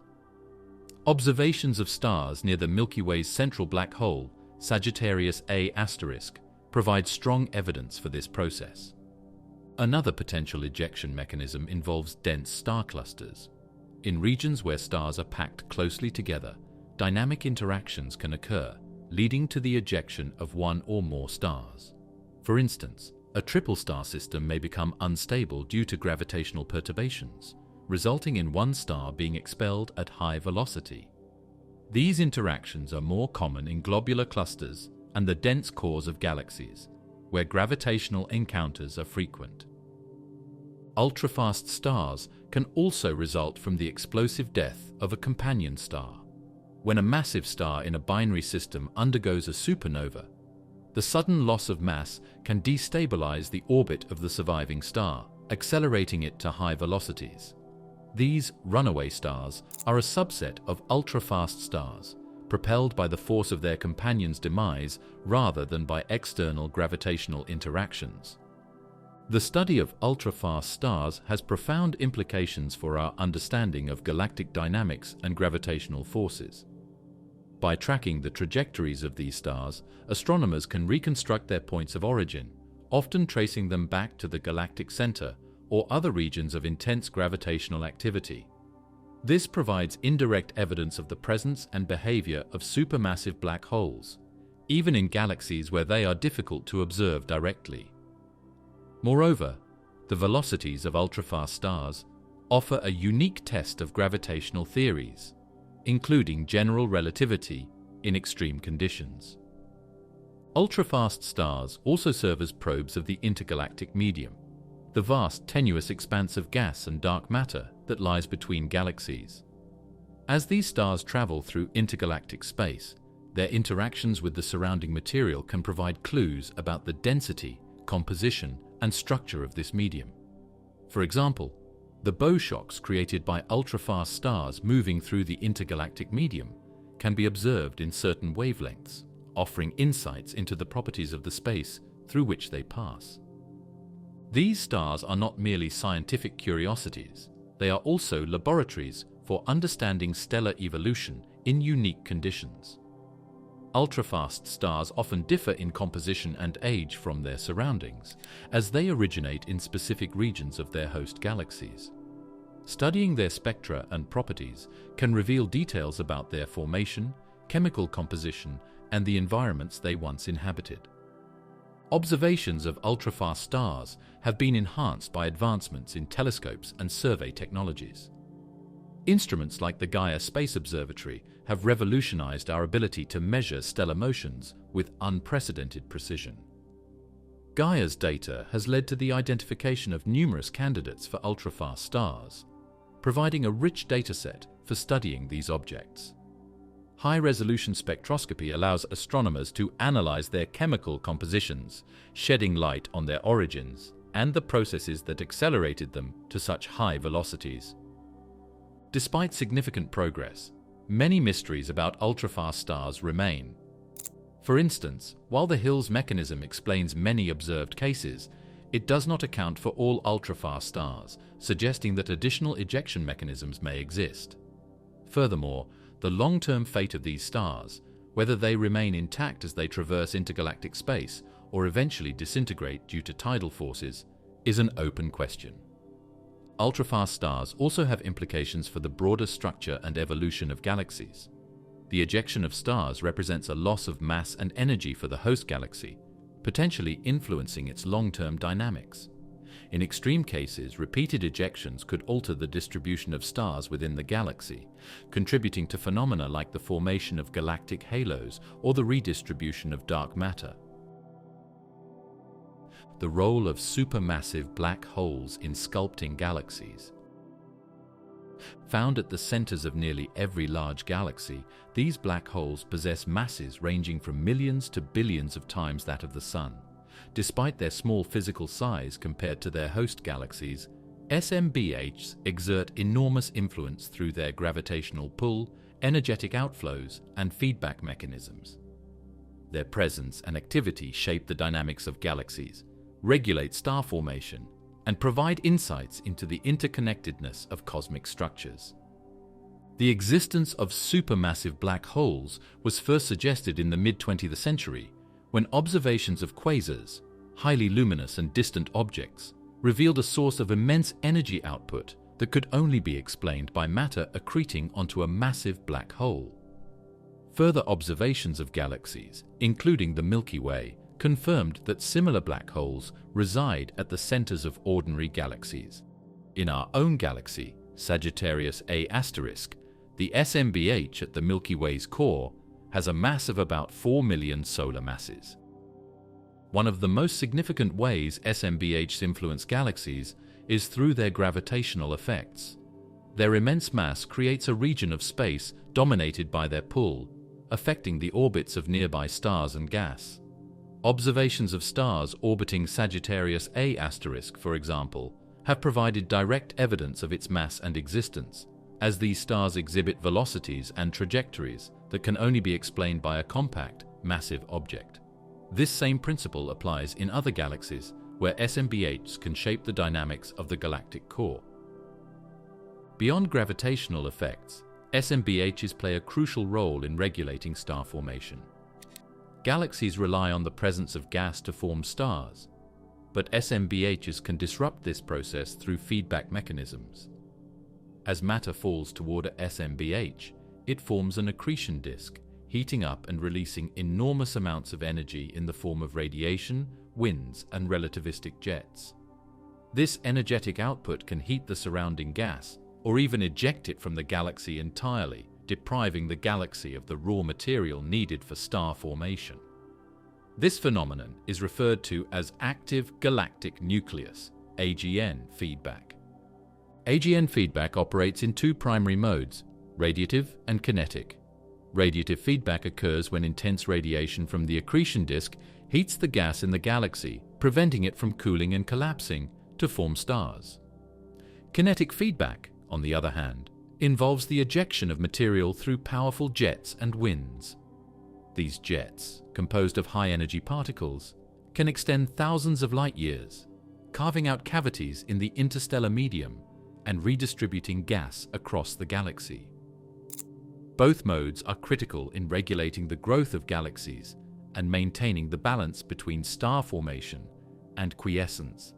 Observations of stars near the Milky Way's central black hole, Sagittarius A*, provide strong evidence for this process. Another potential ejection mechanism involves dense star clusters. In regions where stars are packed closely together, dynamic interactions can occur, leading to the ejection of one or more stars. For instance, a triple star system may become unstable due to gravitational perturbations, resulting in one star being expelled at high velocity. These interactions are more common in globular clusters and the dense cores of galaxies, where gravitational encounters are frequent. Ultrafast stars can also result from the explosive death of a companion star. When a massive star in a binary system undergoes a supernova, the sudden loss of mass can destabilize the orbit of the surviving star, accelerating it to high velocities. These runaway stars are a subset of ultrafast stars, propelled by the force of their companion's demise rather than by external gravitational interactions. The study of ultrafast stars has profound implications for our understanding of galactic dynamics and gravitational forces. By tracking the trajectories of these stars, astronomers can reconstruct their points of origin, often tracing them back to the galactic center or other regions of intense gravitational activity. This provides indirect evidence of the presence and behavior of supermassive black holes, even in galaxies where they are difficult to observe directly. Moreover, the velocities of ultrafast stars offer a unique test of gravitational theories, including general relativity in extreme conditions. Ultrafast stars also serve as probes of the intergalactic medium, the vast tenuous expanse of gas and dark matter that lies between galaxies. As these stars travel through intergalactic space, their interactions with the surrounding material can provide clues about the density, composition, and structure of this medium. For example, the bow shocks created by ultrafast stars moving through the intergalactic medium can be observed in certain wavelengths, offering insights into the properties of the space through which they pass. These stars are not merely scientific curiosities, they are also laboratories for understanding stellar evolution in unique conditions. Ultrafast stars often differ in composition and age from their surroundings, as they originate in specific regions of their host galaxies. Studying their spectra and properties can reveal details about their formation, chemical composition, and the environments they once inhabited. Observations of ultrafast stars have been enhanced by advancements in telescopes and survey technologies. Instruments like the Gaia Space Observatory have revolutionized our ability to measure stellar motions with unprecedented precision. Gaia's data has led to the identification of numerous candidates for ultrafast stars, providing a rich dataset for studying these objects. High-resolution spectroscopy allows astronomers to analyze their chemical compositions, shedding light on their origins and the processes that accelerated them to such high velocities. Despite significant progress, many mysteries about ultrafast stars remain. For instance, while the Hill's mechanism explains many observed cases, it does not account for all ultrafast stars, suggesting that additional ejection mechanisms may exist. Furthermore, the long-term fate of these stars, whether they remain intact as they traverse intergalactic space or eventually disintegrate due to tidal forces, is an open question. Ultrafast stars also have implications for the broader structure and evolution of galaxies. The ejection of stars represents a loss of mass and energy for the host galaxy, potentially influencing its long-term dynamics. In extreme cases, repeated ejections could alter the distribution of stars within the galaxy, contributing to phenomena like the formation of galactic halos or the redistribution of dark matter. The role of supermassive black holes in sculpting galaxies. Found at the centers of nearly every large galaxy, these black holes possess masses ranging from millions to billions of times that of the Sun. Despite their small physical size compared to their host galaxies, SMBHs exert enormous influence through their gravitational pull, energetic outflows, and feedback mechanisms. Their presence and activity shape the dynamics of galaxies, regulate star formation, and provide insights into the interconnectedness of cosmic structures. The existence of supermassive black holes was first suggested in the mid-20th century when observations of quasars, highly luminous and distant objects, revealed a source of immense energy output that could only be explained by matter accreting onto a massive black hole. Further observations of galaxies, including the Milky Way, confirmed that similar black holes reside at the centers of ordinary galaxies. In our own galaxy, Sagittarius A*, the SMBH at the Milky Way's core has a mass of about 4 million solar masses. One of the most significant ways SMBHs influence galaxies is through their gravitational effects. Their immense mass creates a region of space dominated by their pull, affecting the orbits of nearby stars and gas. Observations of stars orbiting Sagittarius A*, for example, have provided direct evidence of its mass and existence, as these stars exhibit velocities and trajectories that can only be explained by a compact, massive object. This same principle applies in other galaxies where SMBHs can shape the dynamics of the galactic core. Beyond gravitational effects, SMBHs play a crucial role in regulating star formation. Galaxies rely on the presence of gas to form stars, but SMBHs can disrupt this process through feedback mechanisms. As matter falls toward a SMBH, it forms an accretion disk, heating up and releasing enormous amounts of energy in the form of radiation, winds, and relativistic jets. This energetic output can heat the surrounding gas, or even eject it from the galaxy entirely, depriving the galaxy of the raw material needed for star formation. This phenomenon is referred to as active galactic nucleus, AGN feedback. AGN feedback operates in two primary modes, radiative and kinetic. Radiative feedback occurs when intense radiation from the accretion disk heats the gas in the galaxy, preventing it from cooling and collapsing to form stars. Kinetic feedback, on the other hand, involves the ejection of material through powerful jets and winds. These jets, composed of high-energy particles, can extend thousands of light-years, carving out cavities in the interstellar medium and redistributing gas across the galaxy. Both modes are critical in regulating the growth of galaxies and maintaining the balance between star formation and quiescence.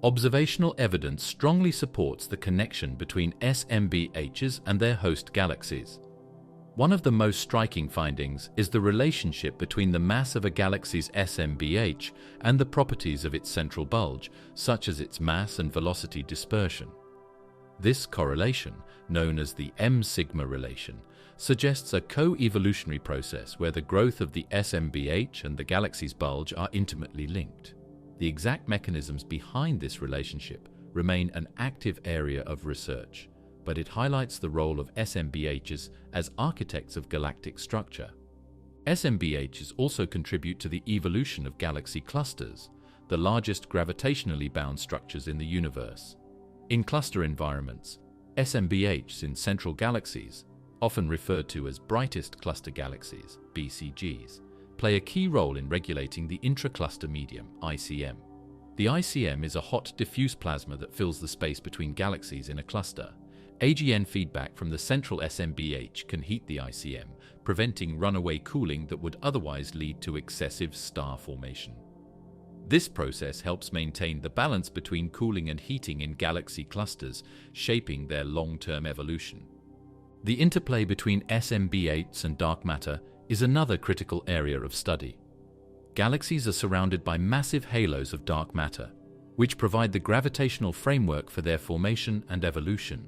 Observational evidence strongly supports the connection between SMBHs and their host galaxies. One of the most striking findings is the relationship between the mass of a galaxy's SMBH and the properties of its central bulge, such as its mass and velocity dispersion. This correlation, known as the M-sigma relation, suggests a co-evolutionary process where the growth of the SMBH and the galaxy's bulge are intimately linked. The exact mechanisms behind this relationship remain an active area of research, but it highlights the role of SMBHs as architects of galactic structure. SMBHs also contribute to the evolution of galaxy clusters, the largest gravitationally bound structures in the universe. In cluster environments, SMBHs in central galaxies, often referred to as brightest cluster galaxies, BCGs, play a key role in regulating the intracluster medium, ICM. The ICM is a hot, diffuse plasma that fills the space between galaxies in a cluster. AGN feedback from the central SMBH can heat the ICM, preventing runaway cooling that would otherwise lead to excessive star formation. This process helps maintain the balance between cooling and heating in galaxy clusters, shaping their long-term evolution. The interplay between SMBHs and dark matter is another critical area of study. Galaxies are surrounded by massive halos of dark matter, which provide the gravitational framework for their formation and evolution.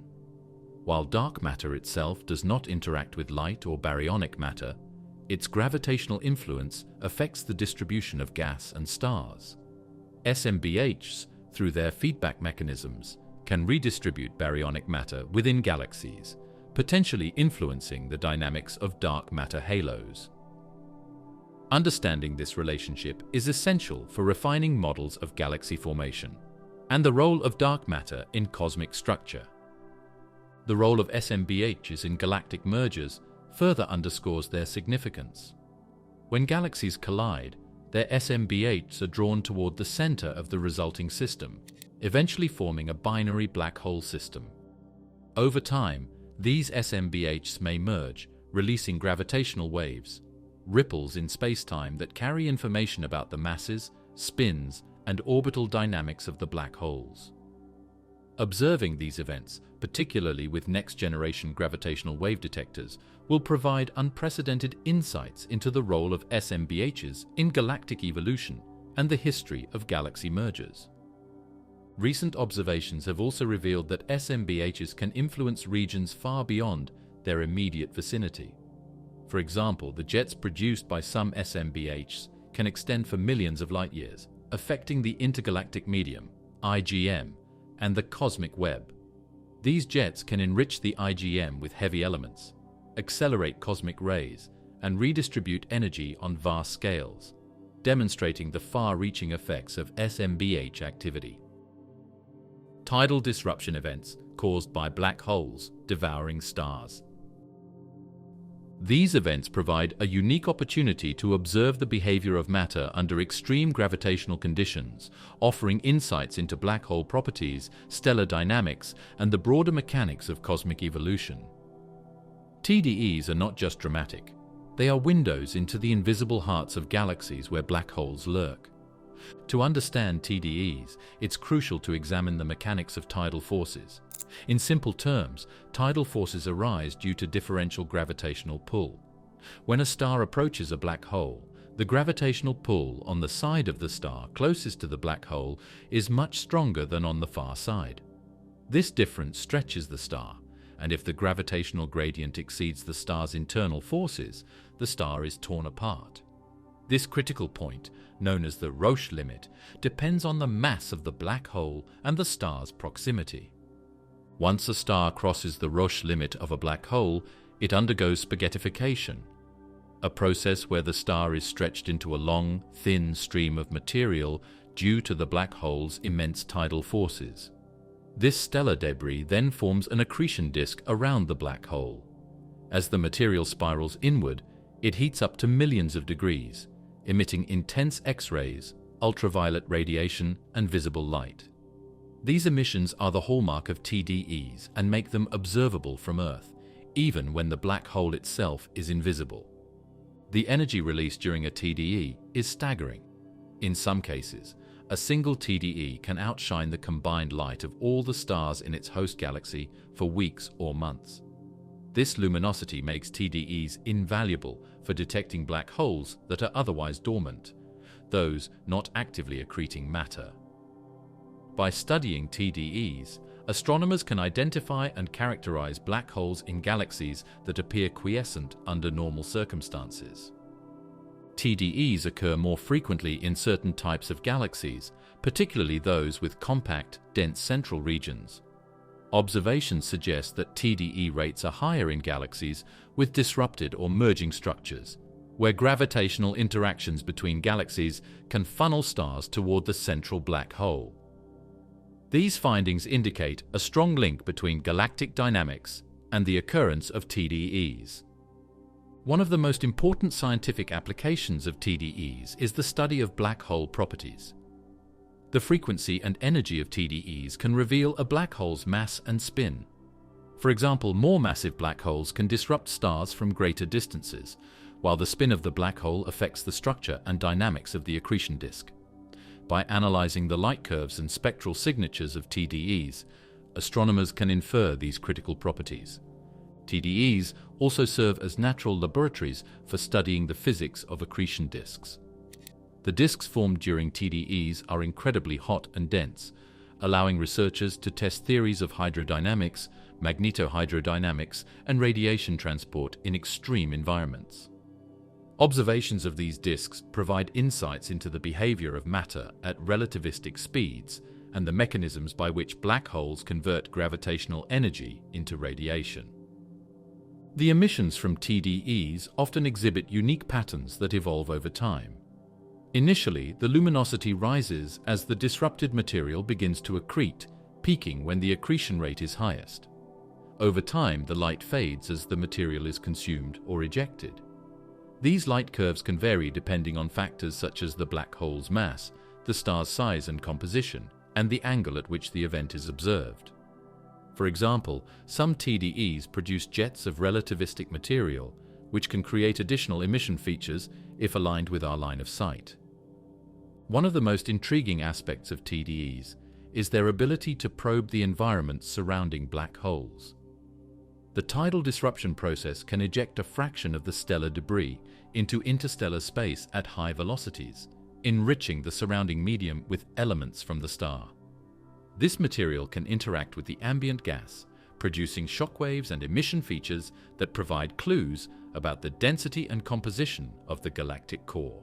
While dark matter itself does not interact with light or baryonic matter, its gravitational influence affects the distribution of gas and stars. SMBHs, through their feedback mechanisms, can redistribute baryonic matter within galaxies, potentially influencing the dynamics of dark matter halos. Understanding this relationship is essential for refining models of galaxy formation and the role of dark matter in cosmic structure. The role of SMBHs in galactic mergers further underscores their significance. When galaxies collide, their SMBHs are drawn toward the center of the resulting system, eventually forming a binary black hole system. Over time, these SMBHs may merge, releasing gravitational waves, ripples in spacetime that carry information about the masses, spins, and orbital dynamics of the black holes. Observing these events, particularly with next-generation gravitational wave detectors, will provide unprecedented insights into the role of SMBHs in galactic evolution and the history of galaxy mergers. Recent observations have also revealed that SMBHs can influence regions far beyond their immediate vicinity. For example, the jets produced by some SMBHs can extend for millions of light years, affecting the intergalactic medium, IGM, and the cosmic web. These jets can enrich the IGM with heavy elements, accelerate cosmic rays, and redistribute energy on vast scales, demonstrating the far-reaching effects of SMBH activity. Tidal disruption events caused by black holes devouring stars. These events provide a unique opportunity to observe the behavior of matter under extreme gravitational conditions, offering insights into black hole properties, stellar dynamics, and the broader mechanics of cosmic evolution. TDEs are not just dramatic. They are windows into the invisible hearts of galaxies where black holes lurk. To understand TDEs, it's crucial to examine the mechanics of tidal forces. In simple terms, tidal forces arise due to differential gravitational pull. When a star approaches a black hole, the gravitational pull on the side of the star closest to the black hole is much stronger than on the far side. This difference stretches the star, and if the gravitational gradient exceeds the star's internal forces, the star is torn apart. This critical point, known as the Roche limit, depends on the mass of the black hole and the star's proximity. Once a star crosses the Roche limit of a black hole, it undergoes spaghettification, a process where the star is stretched into a long, thin stream of material due to the black hole's immense tidal forces. This stellar debris then forms an accretion disk around the black hole. As the material spirals inward, it heats up to millions of degrees, emitting intense X-rays, ultraviolet radiation, and visible light. These emissions are the hallmark of TDEs and make them observable from Earth, even when the black hole itself is invisible. The energy released during a TDE is staggering. In some cases, a single TDE can outshine the combined light of all the stars in its host galaxy for weeks or months. This luminosity makes TDEs invaluable for detecting black holes that are otherwise dormant, those not actively accreting matter. By studying TDEs, astronomers can identify and characterize black holes in galaxies that appear quiescent under normal circumstances. TDEs occur more frequently in certain types of galaxies, particularly those with compact, dense central regions. Observations suggest that TDE rates are higher in galaxies with disrupted or merging structures, where gravitational interactions between galaxies can funnel stars toward the central black hole. These findings indicate a strong link between galactic dynamics and the occurrence of TDEs. One of the most important scientific applications of TDEs is the study of black hole properties. The frequency and energy of TDEs can reveal a black hole's mass and spin. For example, more massive black holes can disrupt stars from greater distances, while the spin of the black hole affects the structure and dynamics of the accretion disk. By analyzing the light curves and spectral signatures of TDEs, astronomers can infer these critical properties. TDEs also serve as natural laboratories for studying the physics of accretion disks. The disks formed during TDEs are incredibly hot and dense, allowing researchers to test theories of hydrodynamics, magnetohydrodynamics, and radiation transport in extreme environments. Observations of these disks provide insights into the behavior of matter at relativistic speeds and the mechanisms by which black holes convert gravitational energy into radiation. The emissions from TDEs often exhibit unique patterns that evolve over time. Initially, the luminosity rises as the disrupted material begins to accrete, peaking when the accretion rate is highest. Over time, the light fades as the material is consumed or ejected. These light curves can vary depending on factors such as the black hole's mass, the star's size and composition, and the angle at which the event is observed. For example, some TDEs produce jets of relativistic material, which can create additional emission features if aligned with our line of sight. One of the most intriguing aspects of TDEs is their ability to probe the environment surrounding black holes. The tidal disruption process can eject a fraction of the stellar debris into interstellar space at high velocities, enriching the surrounding medium with elements from the star. This material can interact with the ambient gas, producing shockwaves and emission features that provide clues about the density and composition of the galactic core.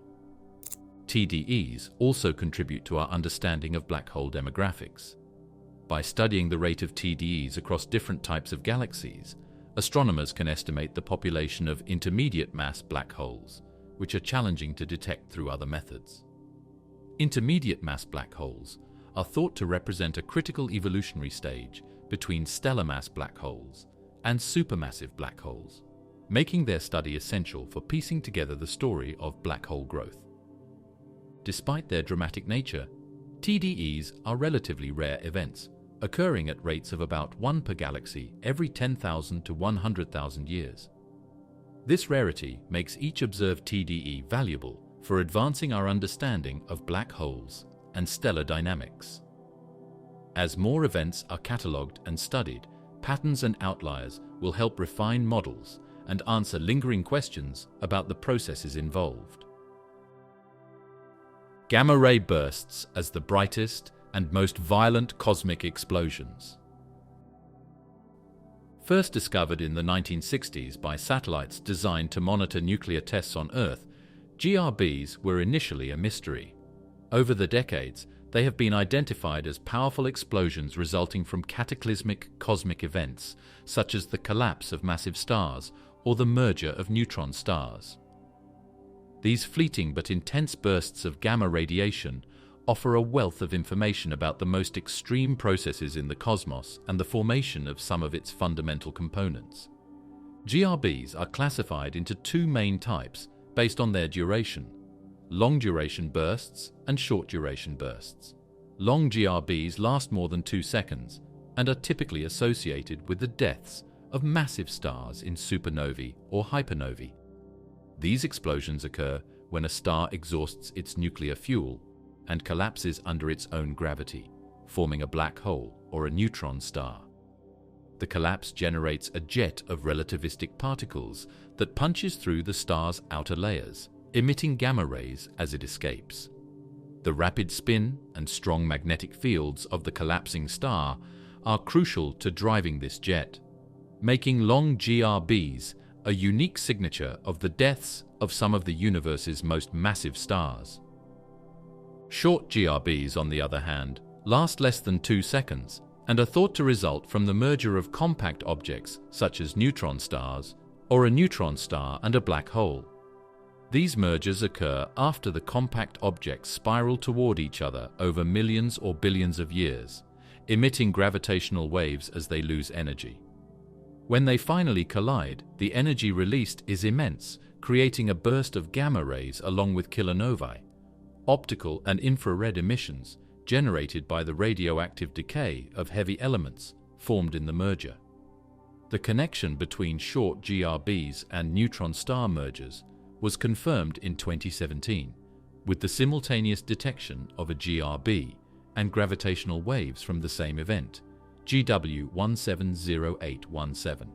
TDEs also contribute to our understanding of black hole demographics. By studying the rate of TDEs across different types of galaxies, astronomers can estimate the population of intermediate mass black holes, which are challenging to detect through other methods. Intermediate mass black holes are thought to represent a critical evolutionary stage between stellar mass black holes and supermassive black holes, making their study essential for piecing together the story of black hole growth. Despite their dramatic nature, TDEs are relatively rare events, occurring at rates of about 1 per galaxy every 10,000 to 100,000 years. This rarity makes each observed TDE valuable for advancing our understanding of black holes and stellar dynamics. As more events are catalogued and studied, patterns and outliers will help refine models and answer lingering questions about the processes involved. Gamma-ray bursts as the brightest and most violent cosmic explosions. First discovered in the 1960s by satellites designed to monitor nuclear tests on Earth, GRBs were initially a mystery. Over the decades, they have been identified as powerful explosions resulting from cataclysmic cosmic events, such as the collapse of massive stars or the merger of neutron stars. These fleeting but intense bursts of gamma radiation offer a wealth of information about the most extreme processes in the cosmos and the formation of some of its fundamental components. GRBs are classified into two main types based on their duration: long-duration bursts and short-duration bursts. Long GRBs last more than 2 seconds and are typically associated with the deaths of massive stars in supernovae or hypernovae. These explosions occur when a star exhausts its nuclear fuel and collapses under its own gravity, forming a black hole or a neutron star. The collapse generates a jet of relativistic particles that punches through the star's outer layers, emitting gamma rays as it escapes. The rapid spin and strong magnetic fields of the collapsing star are crucial to driving this jet, making long GRBs a unique signature of the deaths of some of the universe's most massive stars. Short GRBs, on the other hand, last less than 2 seconds and are thought to result from the merger of compact objects such as neutron stars or a neutron star and a black hole. These mergers occur after the compact objects spiral toward each other over millions or billions of years, emitting gravitational waves as they lose energy. When they finally collide, the energy released is immense, creating a burst of gamma rays along with kilonovae, optical and infrared emissions generated by the radioactive decay of heavy elements formed in the merger. The connection between short GRBs and neutron star mergers was confirmed in 2017 with the simultaneous detection of a GRB and gravitational waves from the same event, GW170817.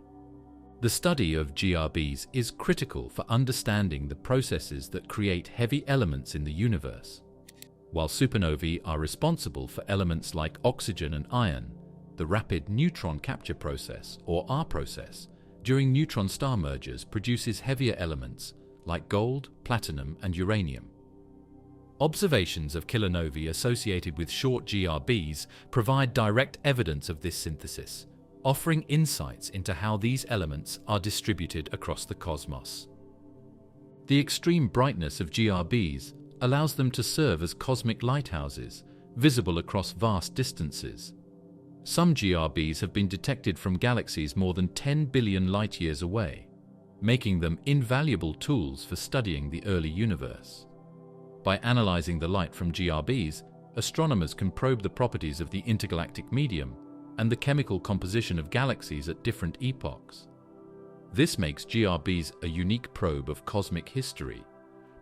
The study of GRBs is critical for understanding the processes that create heavy elements in the universe. While supernovae are responsible for elements like oxygen and iron, the rapid neutron capture process, or R process, during neutron star mergers produces heavier elements like gold, platinum, and uranium. Observations of kilonovae associated with short GRBs provide direct evidence of this synthesis, offering insights into how these elements are distributed across the cosmos. The extreme brightness of GRBs allows them to serve as cosmic lighthouses, visible across vast distances. Some GRBs have been detected from galaxies more than 10 billion light-years away, making them invaluable tools for studying the early universe. By analyzing the light from GRBs, astronomers can probe the properties of the intergalactic medium and the chemical composition of galaxies at different epochs. This makes GRBs a unique probe of cosmic history,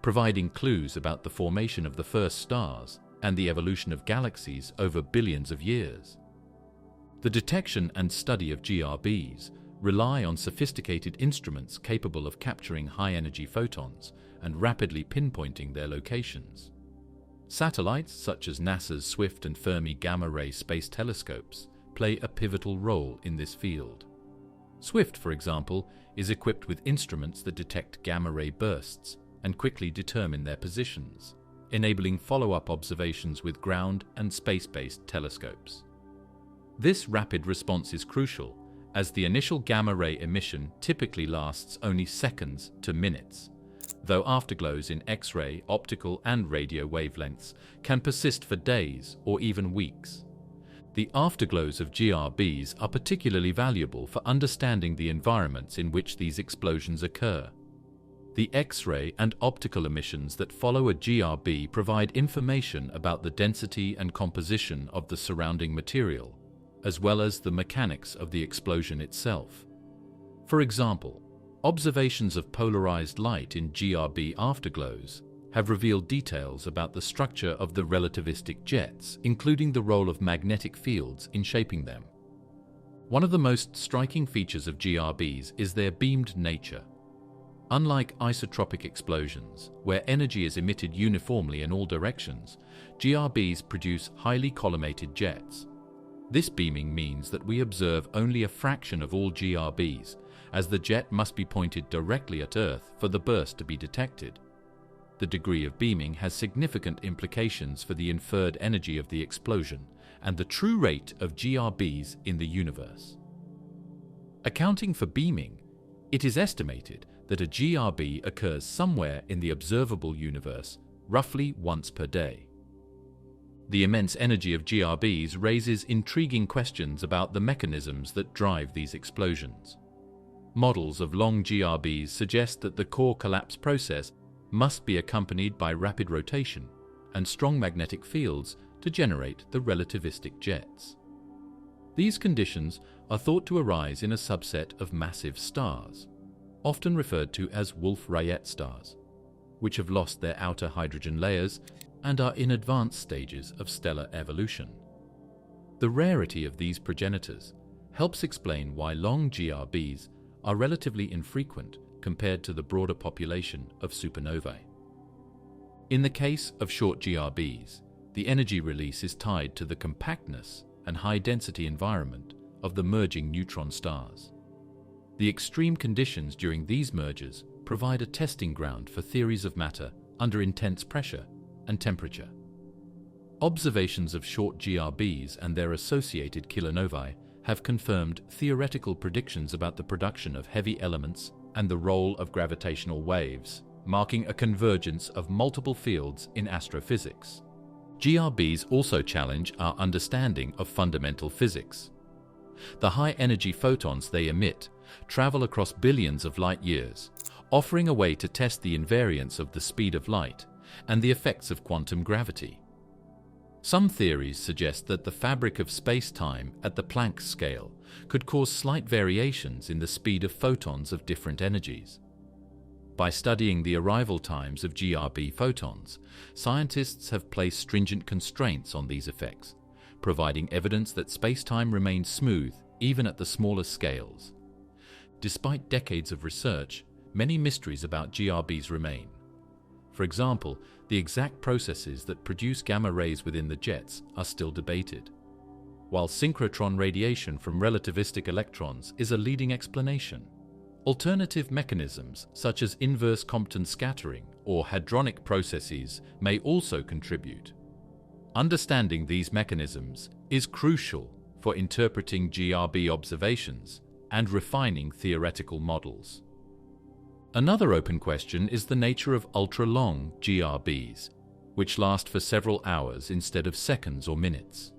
providing clues about the formation of the first stars and the evolution of galaxies over billions of years. The detection and study of GRBs rely on sophisticated instruments capable of capturing high-energy photons and rapidly pinpointing their locations. Satellites such as NASA's Swift and Fermi gamma-ray space telescopes play a pivotal role in this field. Swift, for example, is equipped with instruments that detect gamma-ray bursts and quickly determine their positions, enabling follow-up observations with ground and space-based telescopes. This rapid response is crucial, as the initial gamma-ray emission typically lasts only seconds to minutes, though afterglows in X-ray, optical, and radio wavelengths can persist for days or even weeks. The afterglows of GRBs are particularly valuable for understanding the environments in which these explosions occur. The X-ray and optical emissions that follow a GRB provide information about the density and composition of the surrounding material, as well as the mechanics of the explosion itself. For example, observations of polarized light in GRB afterglows have revealed details about the structure of the relativistic jets, including the role of magnetic fields in shaping them. One of the most striking features of GRBs is their beamed nature. Unlike isotropic explosions, where energy is emitted uniformly in all directions, GRBs produce highly collimated jets. This beaming means that we observe only a fraction of all GRBs, as the jet must be pointed directly at Earth for the burst to be detected. The degree of beaming has significant implications for the inferred energy of the explosion and the true rate of GRBs in the universe. Accounting for beaming, it is estimated that a GRB occurs somewhere in the observable universe roughly once per day. The immense energy of GRBs raises intriguing questions about the mechanisms that drive these explosions. Models of long GRBs suggest that the core collapse process must be accompanied by rapid rotation and strong magnetic fields to generate the relativistic jets. These conditions are thought to arise in a subset of massive stars, often referred to as Wolf-Rayet stars, which have lost their outer hydrogen layers and are in advanced stages of stellar evolution. The rarity of these progenitors helps explain why long GRBs are relatively infrequent compared to the broader population of supernovae. In the case of short GRBs, the energy release is tied to the compactness and high-density environment of the merging neutron stars. The extreme conditions during these mergers provide a testing ground for theories of matter under intense pressure and temperature. Observations of short GRBs and their associated kilonovae have confirmed theoretical predictions about the production of heavy elements and the role of gravitational waves, marking a convergence of multiple fields in astrophysics. GRBs also challenge our understanding of fundamental physics. The high-energy photons they emit travel across billions of light-years, offering a way to test the invariance of the speed of light and the effects of quantum gravity. Some theories suggest that the fabric of space-time at the Planck scale could cause slight variations in the speed of photons of different energies. By studying the arrival times of GRB photons, scientists have placed stringent constraints on these effects, providing evidence that space-time remains smooth even at the smallest scales. Despite decades of research, many mysteries about GRBs remain. For example, the exact processes that produce gamma rays within the jets are still debated, while synchrotron radiation from relativistic electrons is a leading explanation. Alternative mechanisms such as inverse Compton scattering or hadronic processes may also contribute. Understanding these mechanisms is crucial for interpreting GRB observations and refining theoretical models. Another open question is the nature of ultra-long GRBs, which last for several hours instead of seconds or minutes.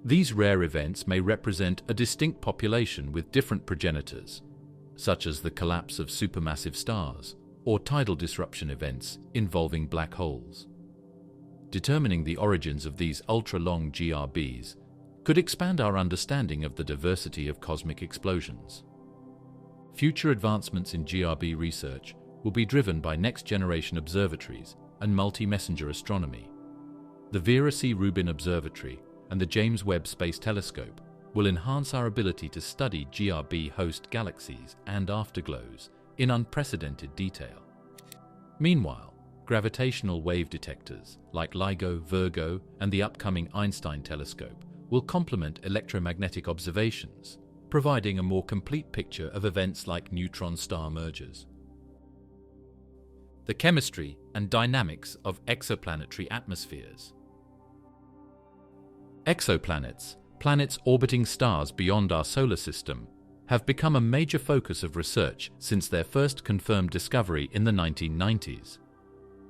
These rare events may represent a distinct population with different progenitors, such as the collapse of supermassive stars or tidal disruption events involving black holes. Determining the origins of these ultra-long GRBs could expand our understanding of the diversity of cosmic explosions. Future advancements in GRB research will be driven by next-generation observatories and multi-messenger astronomy. The Vera C. Rubin Observatory and the James Webb Space Telescope will enhance our ability to study GRB host galaxies and afterglows in unprecedented detail. Meanwhile, gravitational wave detectors like LIGO, Virgo, and the upcoming Einstein telescope will complement electromagnetic observations, providing a more complete picture of events like neutron star mergers. The chemistry and dynamics of exoplanetary atmospheres. Exoplanets, planets orbiting stars beyond our solar system, have become a major focus of research since their first confirmed discovery in the 1990s.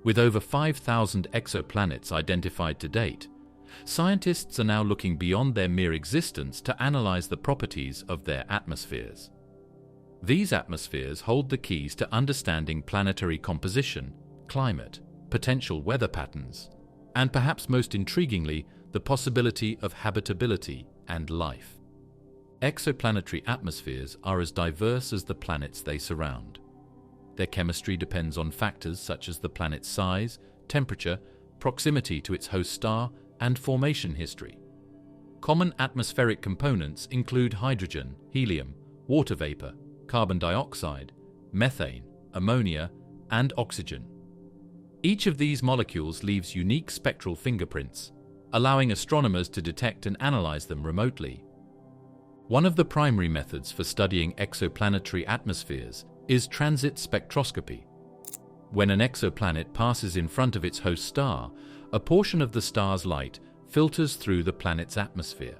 With over 5,000 exoplanets identified to date, scientists are now looking beyond their mere existence to analyze the properties of their atmospheres. These atmospheres hold the keys to understanding planetary composition, climate, potential weather patterns, and perhaps most intriguingly, the possibility of habitability and life. Exoplanetary atmospheres are as diverse as the planets they surround. Their chemistry depends on factors such as the planet's size, temperature, proximity to its host star, and formation history. Common atmospheric components include hydrogen, helium, water vapor, carbon dioxide, methane, ammonia, and oxygen. Each of these molecules leaves unique spectral fingerprints, allowing astronomers to detect and analyze them remotely. One of the primary methods for studying exoplanetary atmospheres is transit spectroscopy. When an exoplanet passes in front of its host star, a portion of the star's light filters through the planet's atmosphere.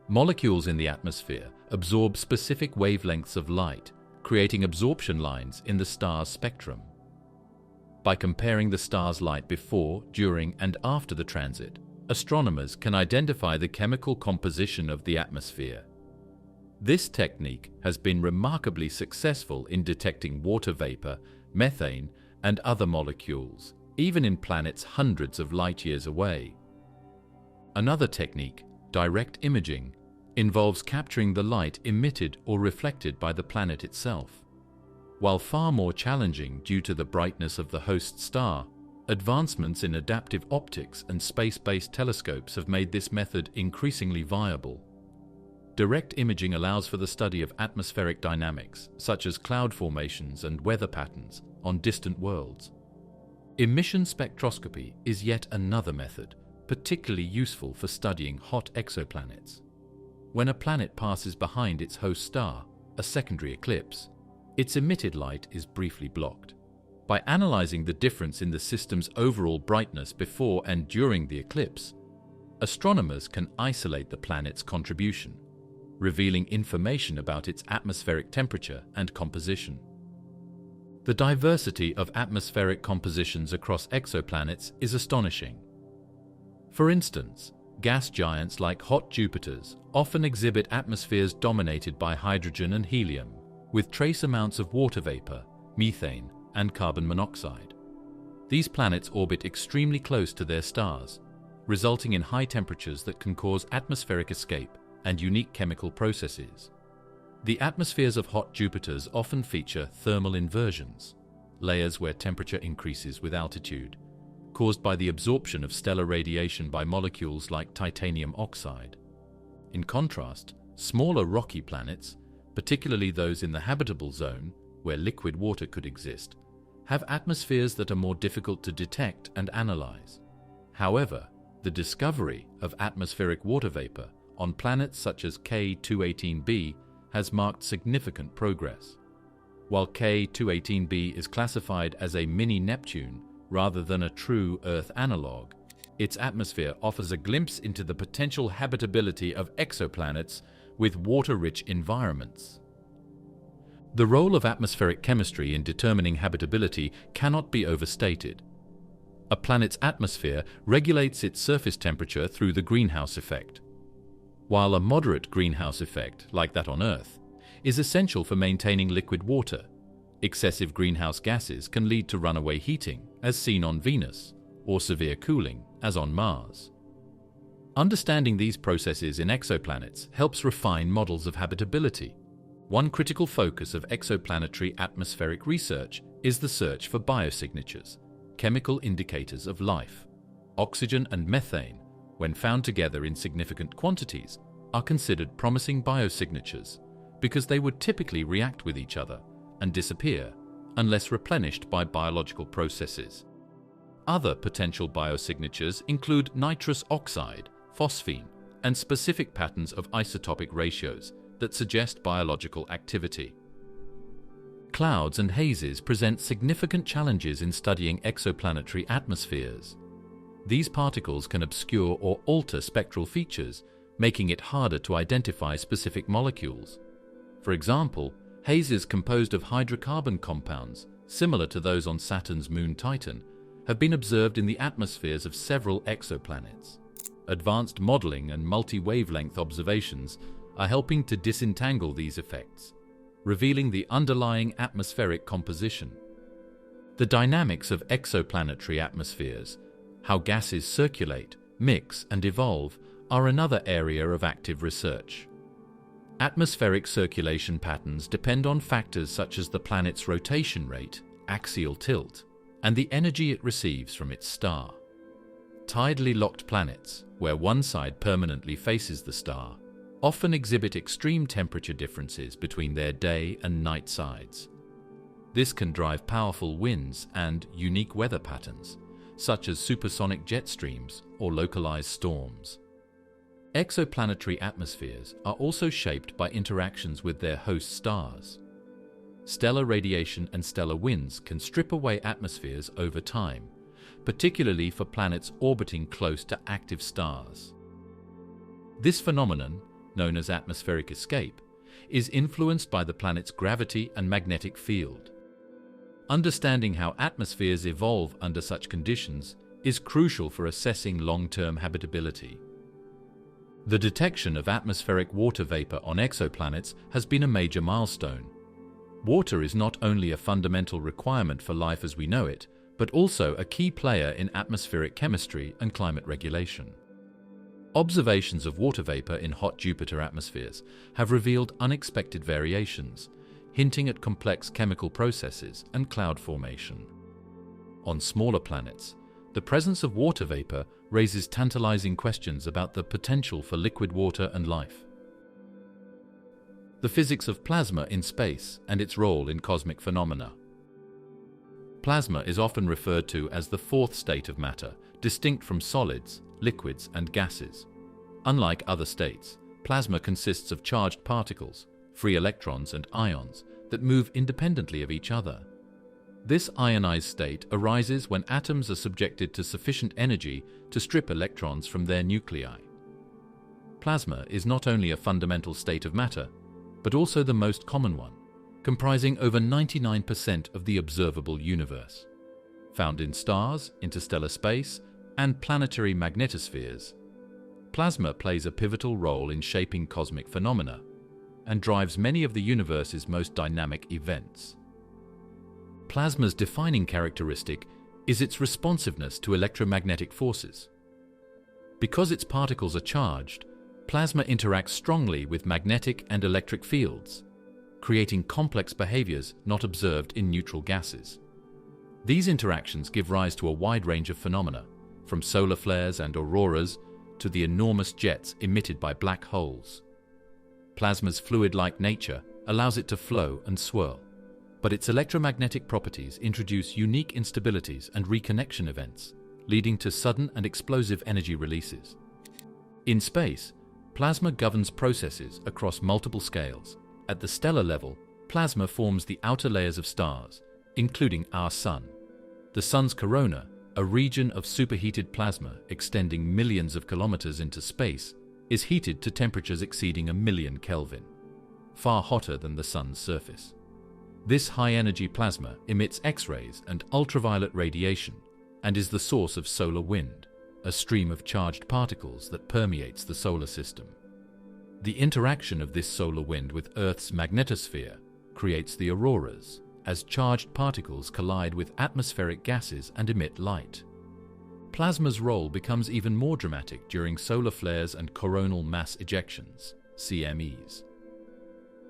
Molecules in the atmosphere absorb specific wavelengths of light, creating absorption lines in the star's spectrum. By comparing the star's light before, during, and after the transit, astronomers can identify the chemical composition of the atmosphere. This technique has been remarkably successful in detecting water vapor, methane, and other molecules, even in planets hundreds of light-years away. Another technique, direct imaging, involves capturing the light emitted or reflected by the planet itself. While far more challenging due to the brightness of the host star, advancements in adaptive optics and space-based telescopes have made this method increasingly viable. Direct imaging allows for the study of atmospheric dynamics, such as cloud formations and weather patterns, on distant worlds. Emission spectroscopy is yet another method, particularly useful for studying hot exoplanets. When a planet passes behind its host star, a secondary eclipse, its emitted light is briefly blocked. By analyzing the difference in the system's overall brightness before and during the eclipse, astronomers can isolate the planet's contribution, revealing information about its atmospheric temperature and composition. The diversity of atmospheric compositions across exoplanets is astonishing. For instance, gas giants like hot Jupiters often exhibit atmospheres dominated by hydrogen and helium, with trace amounts of water vapor, methane, and carbon monoxide. These planets orbit extremely close to their stars, resulting in high temperatures that can cause atmospheric escape and unique chemical processes. The atmospheres of hot Jupiters often feature thermal inversions, layers where temperature increases with altitude, caused by the absorption of stellar radiation by molecules like titanium oxide. In contrast, smaller rocky planets, particularly those in the habitable zone, where liquid water could exist, have atmospheres that are more difficult to detect and analyze. However, the discovery of atmospheric water vapor on planets such as K218b has marked significant progress. While K218b is classified as a mini-Neptune rather than a true Earth analog, its atmosphere offers a glimpse into the potential habitability of exoplanets with water-rich environments. The role of atmospheric chemistry in determining habitability cannot be overstated. A planet's atmosphere regulates its surface temperature through the greenhouse effect. While a moderate greenhouse effect, like that on Earth, is essential for maintaining liquid water, excessive greenhouse gases can lead to runaway heating, as seen on Venus, or severe cooling, as on Mars. Understanding these processes in exoplanets helps refine models of habitability. One critical focus of exoplanetary atmospheric research is the search for biosignatures, chemical indicators of life. Oxygen and methane, when found together in significant quantities, are considered promising biosignatures because they would typically react with each other and disappear unless replenished by biological processes. Other potential biosignatures include nitrous oxide, phosphine, and specific patterns of isotopic ratios that suggest biological activity. Clouds and hazes present significant challenges in studying exoplanetary atmospheres. These particles can obscure or alter spectral features, making it harder to identify specific molecules. For example, hazes composed of hydrocarbon compounds, similar to those on Saturn's moon Titan, have been observed in the atmospheres of several exoplanets. Advanced modeling and multi-wavelength observations are helping to disentangle these effects, revealing the underlying atmospheric composition. The dynamics of exoplanetary atmospheres, how gases circulate, mix, and evolve, are another area of active research. Atmospheric circulation patterns depend on factors such as the planet's rotation rate, axial tilt, and the energy it receives from its star. Tidally locked planets, where one side permanently faces the star, often exhibit extreme temperature differences between their day and night sides. This can drive powerful winds and unique weather patterns, such as supersonic jet streams or localized storms. Exoplanetary atmospheres are also shaped by interactions with their host stars. Stellar radiation and stellar winds can strip away atmospheres over time, particularly for planets orbiting close to active stars. This phenomenon, known as atmospheric escape, is influenced by the planet's gravity and magnetic field. Understanding how atmospheres evolve under such conditions is crucial for assessing long-term habitability. The detection of atmospheric water vapor on exoplanets has been a major milestone. Water is not only a fundamental requirement for life as we know it, but also a key player in atmospheric chemistry and climate regulation. Observations of water vapor in hot Jupiter atmospheres have revealed unexpected variations, hinting at complex chemical processes and cloud formation. On smaller planets, the presence of water vapor raises tantalizing questions about the potential for liquid water and life. The physics of plasma in space and its role in cosmic phenomena. Plasma is often referred to as the fourth state of matter, distinct from solids, liquids, and gases. Unlike other states, plasma consists of charged particles, free electrons and ions, that move independently of each other. This ionized state arises when atoms are subjected to sufficient energy to strip electrons from their nuclei. Plasma is not only a fundamental state of matter, but also the most common one, comprising over 99% of the observable universe. Found in stars, interstellar space, and planetary magnetospheres, plasma plays a pivotal role in shaping cosmic phenomena and drives many of the universe's most dynamic events. Plasma's defining characteristic is its responsiveness to electromagnetic forces. Because its particles are charged, plasma interacts strongly with magnetic and electric fields, creating complex behaviors not observed in neutral gases. These interactions give rise to a wide range of phenomena, from solar flares and auroras to the enormous jets emitted by black holes. Plasma's fluid-like nature allows it to flow and swirl. But its electromagnetic properties introduce unique instabilities and reconnection events, leading to sudden and explosive energy releases. In space, plasma governs processes across multiple scales. At the stellar level, plasma forms the outer layers of stars, including our Sun. The Sun's corona, a region of superheated plasma extending millions of kilometers into space, is heated to temperatures exceeding 1,000,000 Kelvin, far hotter than the Sun's surface. This high-energy plasma emits X-rays and ultraviolet radiation and is the source of solar wind, a stream of charged particles that permeates the solar system. The interaction of this solar wind with Earth's magnetosphere creates the auroras, as charged particles collide with atmospheric gases and emit light. Plasma's role becomes even more dramatic during solar flares and coronal mass ejections, CMEs.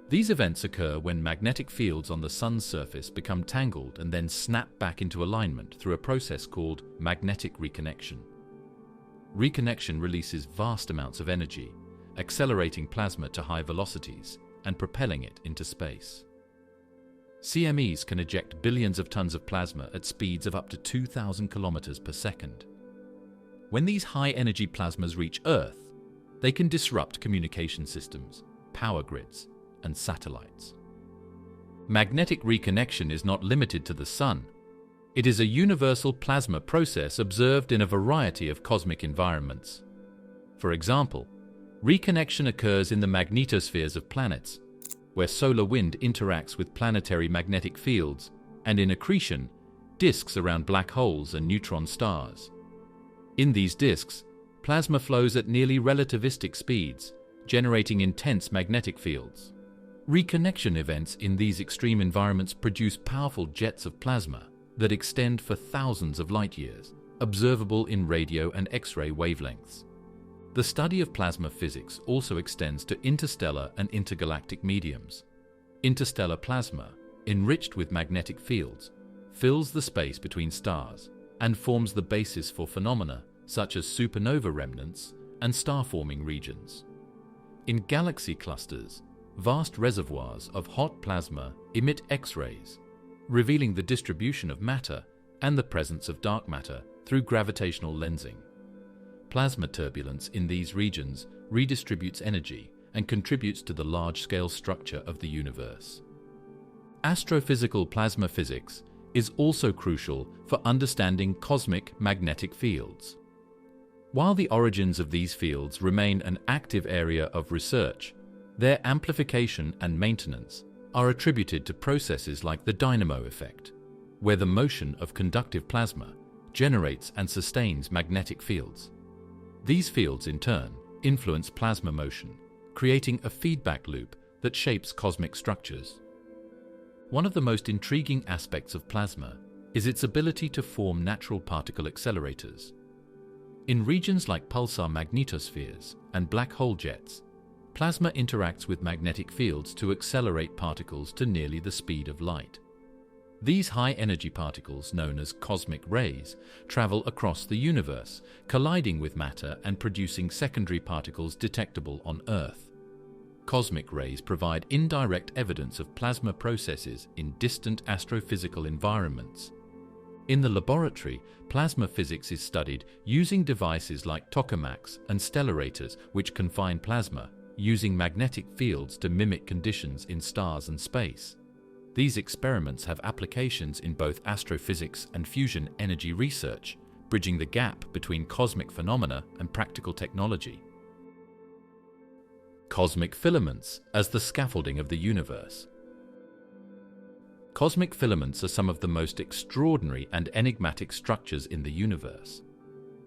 These events occur when magnetic fields on the Sun's surface become tangled and then snap back into alignment through a process called magnetic reconnection. Reconnection releases vast amounts of energy, accelerating plasma to high velocities and propelling it into space. CMEs can eject billions of tons of plasma at speeds of up to 2,000 kilometers per second. When these high-energy plasmas reach Earth, they can disrupt communication systems, power grids, and satellites. Magnetic reconnection is not limited to the Sun. It is a universal plasma process observed in a variety of cosmic environments. For example, reconnection occurs in the magnetospheres of planets, where solar wind interacts with planetary magnetic fields, and in accretion, disks around black holes and neutron stars. In these disks, plasma flows at nearly relativistic speeds, generating intense magnetic fields. Reconnection events in these extreme environments produce powerful jets of plasma that extend for thousands of light years, observable in radio and X-ray wavelengths. The study of plasma physics also extends to interstellar and intergalactic mediums. Interstellar plasma, enriched with magnetic fields, fills the space between stars and forms the basis for phenomena such as supernova remnants and star-forming regions. In galaxy clusters, vast reservoirs of hot plasma emit X-rays, revealing the distribution of matter and the presence of dark matter through gravitational lensing. Plasma turbulence in these regions redistributes energy and contributes to the large-scale structure of the universe. Astrophysical plasma physics is also crucial for understanding cosmic magnetic fields. While the origins of these fields remain an active area of research, their amplification and maintenance are attributed to processes like the dynamo effect, where the motion of conductive plasma generates and sustains magnetic fields. These fields, in turn, influence plasma motion, creating a feedback loop that shapes cosmic structures. One of the most intriguing aspects of plasma is its ability to form natural particle accelerators. In regions like pulsar magnetospheres and black hole jets, plasma interacts with magnetic fields to accelerate particles to nearly the speed of light. These high-energy particles, known as cosmic rays, travel across the universe, colliding with matter and producing secondary particles detectable on Earth. Cosmic rays provide indirect evidence of plasma processes in distant astrophysical environments. In the laboratory, plasma physics is studied using devices like tokamaks and stellarators, which confine plasma, using magnetic fields to mimic conditions in stars and space. These experiments have applications in both astrophysics and fusion energy research, bridging the gap between cosmic phenomena and practical technology. Cosmic filaments as the scaffolding of the universe. Cosmic filaments are some of the most extraordinary and enigmatic structures in the universe.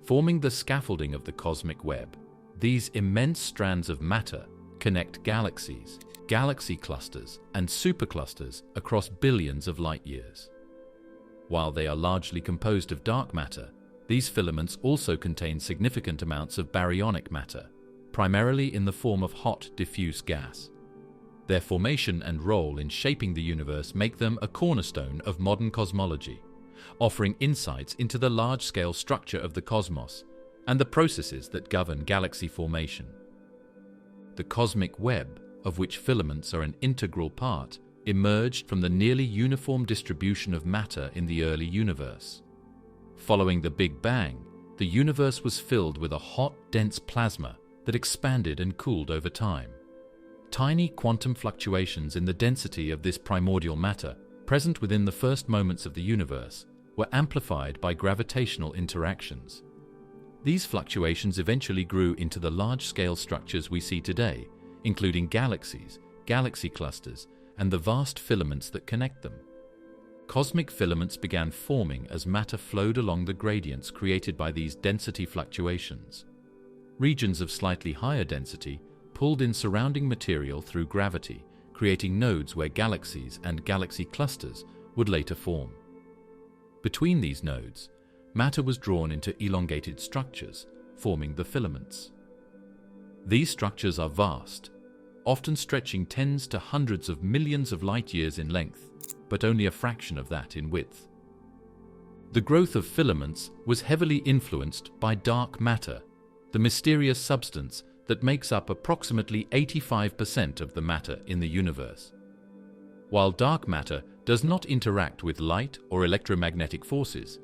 Forming the scaffolding of the cosmic web, these immense strands of matter connect galaxies, galaxy clusters, and superclusters across billions of light years. While they are largely composed of dark matter, these filaments also contain significant amounts of baryonic matter, primarily in the form of hot, diffuse gas. Their formation and role in shaping the universe make them a cornerstone of modern cosmology, offering insights into the large-scale structure of the cosmos and the processes that govern galaxy formation. The cosmic web of which filaments are an integral part, emerged from the nearly uniform distribution of matter in the early universe. Following the Big Bang, the universe was filled with a hot, dense plasma that expanded and cooled over time. Tiny quantum fluctuations in the density of this primordial matter, present within the first moments of the universe, were amplified by gravitational interactions. These fluctuations eventually grew into the large-scale structures we see today, including galaxies, galaxy clusters, and the vast filaments that connect them. Cosmic filaments began forming as matter flowed along the gradients created by these density fluctuations. Regions of slightly higher density pulled in surrounding material through gravity, creating nodes where galaxies and galaxy clusters would later form. Between these nodes, matter was drawn into elongated structures, forming the filaments. These structures are vast, often stretching tens to hundreds of millions of light-years in length, but only a fraction of that in width. The growth of filaments was heavily influenced by dark matter, the mysterious substance that makes up approximately 85% of the matter in the universe. While dark matter does not interact with light or electromagnetic forces,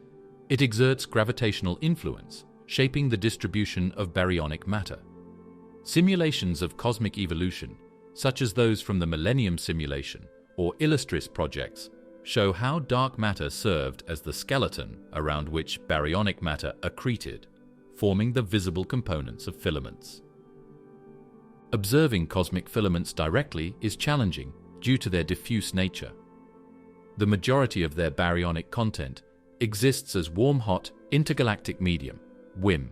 it exerts gravitational influence, shaping the distribution of baryonic matter. Simulations of cosmic evolution, such as those from the Millennium Simulation or Illustris projects, show how dark matter served as the skeleton around which baryonic matter accreted, forming the visible components of filaments. Observing cosmic filaments directly is challenging due to their diffuse nature. The majority of their baryonic content exists as warm-hot intergalactic medium, WIM,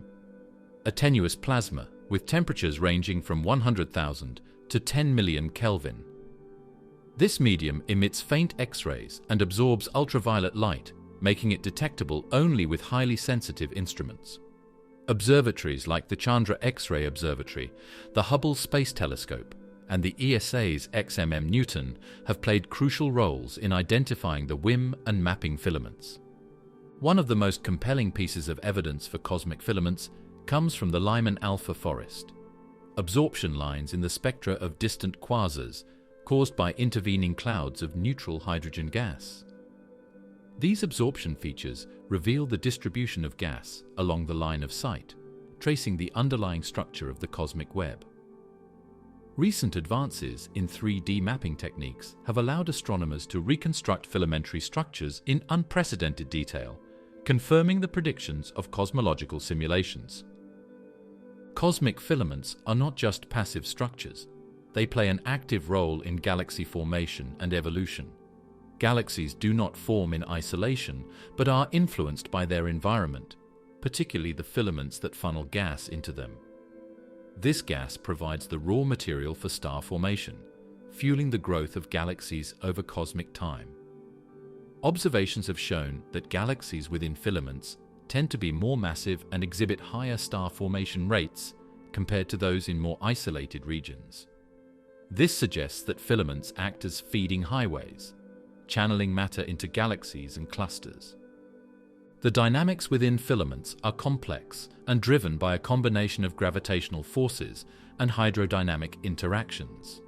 a tenuous plasma with temperatures ranging from 100,000 to 10 million Kelvin. This medium emits faint X-rays and absorbs ultraviolet light, making it detectable only with highly sensitive instruments. Observatories like the Chandra X-ray Observatory, the Hubble Space Telescope, and the ESA's XMM Newton have played crucial roles in identifying the WIM and mapping filaments. One of the most compelling pieces of evidence for cosmic filaments comes from the Lyman alpha forest, absorption lines in the spectra of distant quasars caused by intervening clouds of neutral hydrogen gas. These absorption features reveal the distribution of gas along the line of sight, tracing the underlying structure of the cosmic web. Recent advances in 3D mapping techniques have allowed astronomers to reconstruct filamentary structures in unprecedented detail, confirming the predictions of cosmological simulations. Cosmic filaments are not just passive structures. They play an active role in galaxy formation and evolution. Galaxies do not form in isolation, but are influenced by their environment, particularly the filaments that funnel gas into them. This gas provides the raw material for star formation, fueling the growth of galaxies over cosmic time. Observations have shown that galaxies within filaments tend to be more massive and exhibit higher star formation rates compared to those in more isolated regions. This suggests that filaments act as feeding highways, channeling matter into galaxies and clusters. The dynamics within filaments are complex and driven by a combination of gravitational forces and hydrodynamic interactions.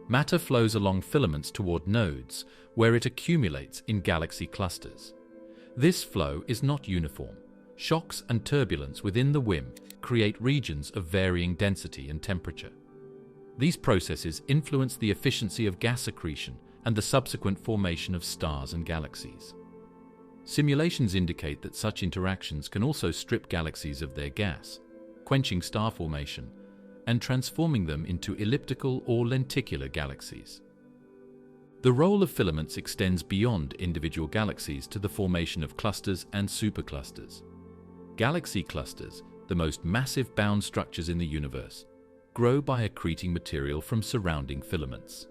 Matter flows along filaments toward nodes, where it accumulates in galaxy clusters. This flow is not uniform. Shocks and turbulence within the WIM create regions of varying density and temperature. These processes influence the efficiency of gas accretion and the subsequent formation of stars and galaxies. Simulations indicate that such interactions can also strip galaxies of their gas, quenching star formation and transforming them into elliptical or lenticular galaxies. The role of filaments extends beyond individual galaxies to the formation of clusters and superclusters. Galaxy clusters, the most massive bound structures in the universe, grow by accreting material from surrounding filaments.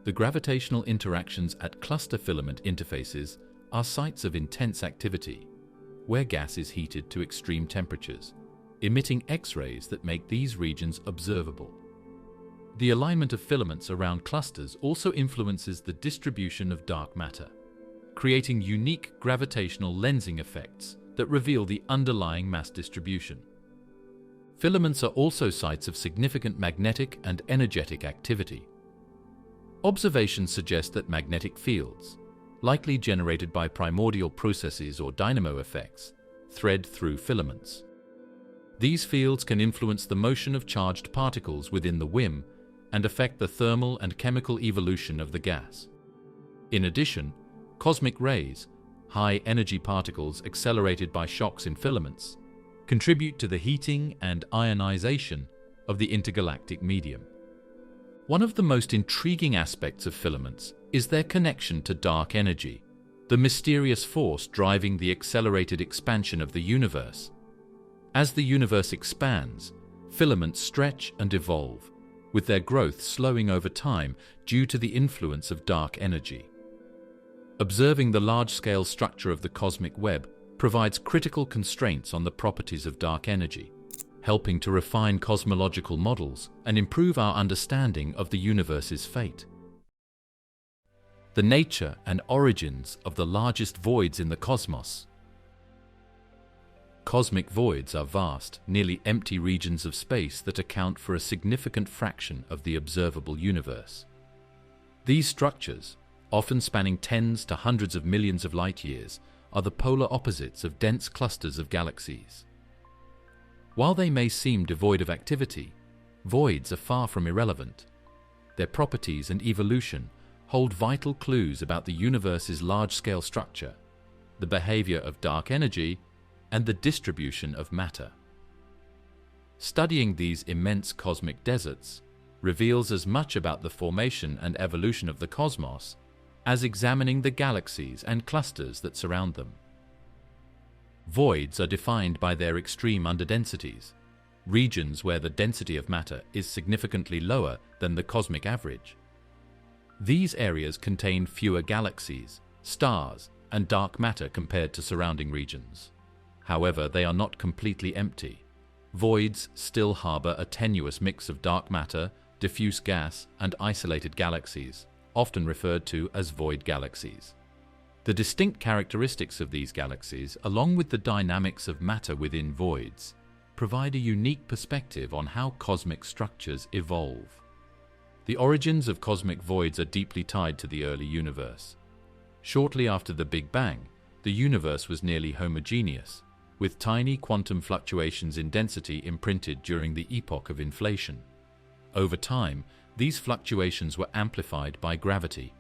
The gravitational interactions at cluster filament interfaces are sites of intense activity, where gas is heated to extreme temperatures, emitting X-rays that make these regions observable. The alignment of filaments around clusters also influences the distribution of dark matter, creating unique gravitational lensing effects that reveal the underlying mass distribution. Filaments are also sites of significant magnetic and energetic activity. Observations suggest that magnetic fields, likely generated by primordial processes or dynamo effects, thread through filaments. These fields can influence the motion of charged particles within the WIM and affect the thermal and chemical evolution of the gas. In addition, cosmic rays, high-energy particles accelerated by shocks in filaments, contribute to the heating and ionization of the intergalactic medium. One of the most intriguing aspects of filaments is their connection to dark energy, the mysterious force driving the accelerated expansion of the universe. As the universe expands, filaments stretch and evolve, with their growth slowing over time due to the influence of dark energy. Observing the large-scale structure of the cosmic web provides critical constraints on the properties of dark energy, helping to refine cosmological models and improve our understanding of the universe's fate. The nature and origins of the largest voids in the cosmos. Cosmic voids are vast, nearly empty regions of space that account for a significant fraction of the observable universe. These structures, often spanning tens to hundreds of millions of light-years, are the polar opposites of dense clusters of galaxies. While they may seem devoid of activity, voids are far from irrelevant. Their properties and evolution hold vital clues about the universe's large-scale structure, the behavior of dark energy, and the distribution of matter. Studying these immense cosmic deserts reveals as much about the formation and evolution of the cosmos as examining the galaxies and clusters that surround them. Voids are defined by their extreme underdensities, regions where the density of matter is significantly lower than the cosmic average. These areas contain fewer galaxies, stars, and dark matter compared to surrounding regions. However, they are not completely empty. Voids still harbor a tenuous mix of dark matter, diffuse gas, and isolated galaxies, often referred to as void galaxies. The distinct characteristics of these galaxies, along with the dynamics of matter within voids, provide a unique perspective on how cosmic structures evolve. The origins of cosmic voids are deeply tied to the early universe. Shortly after the Big Bang, the universe was nearly homogeneous, with tiny quantum fluctuations in density imprinted during the epoch of inflation. Over time, these fluctuations were amplified by gravity,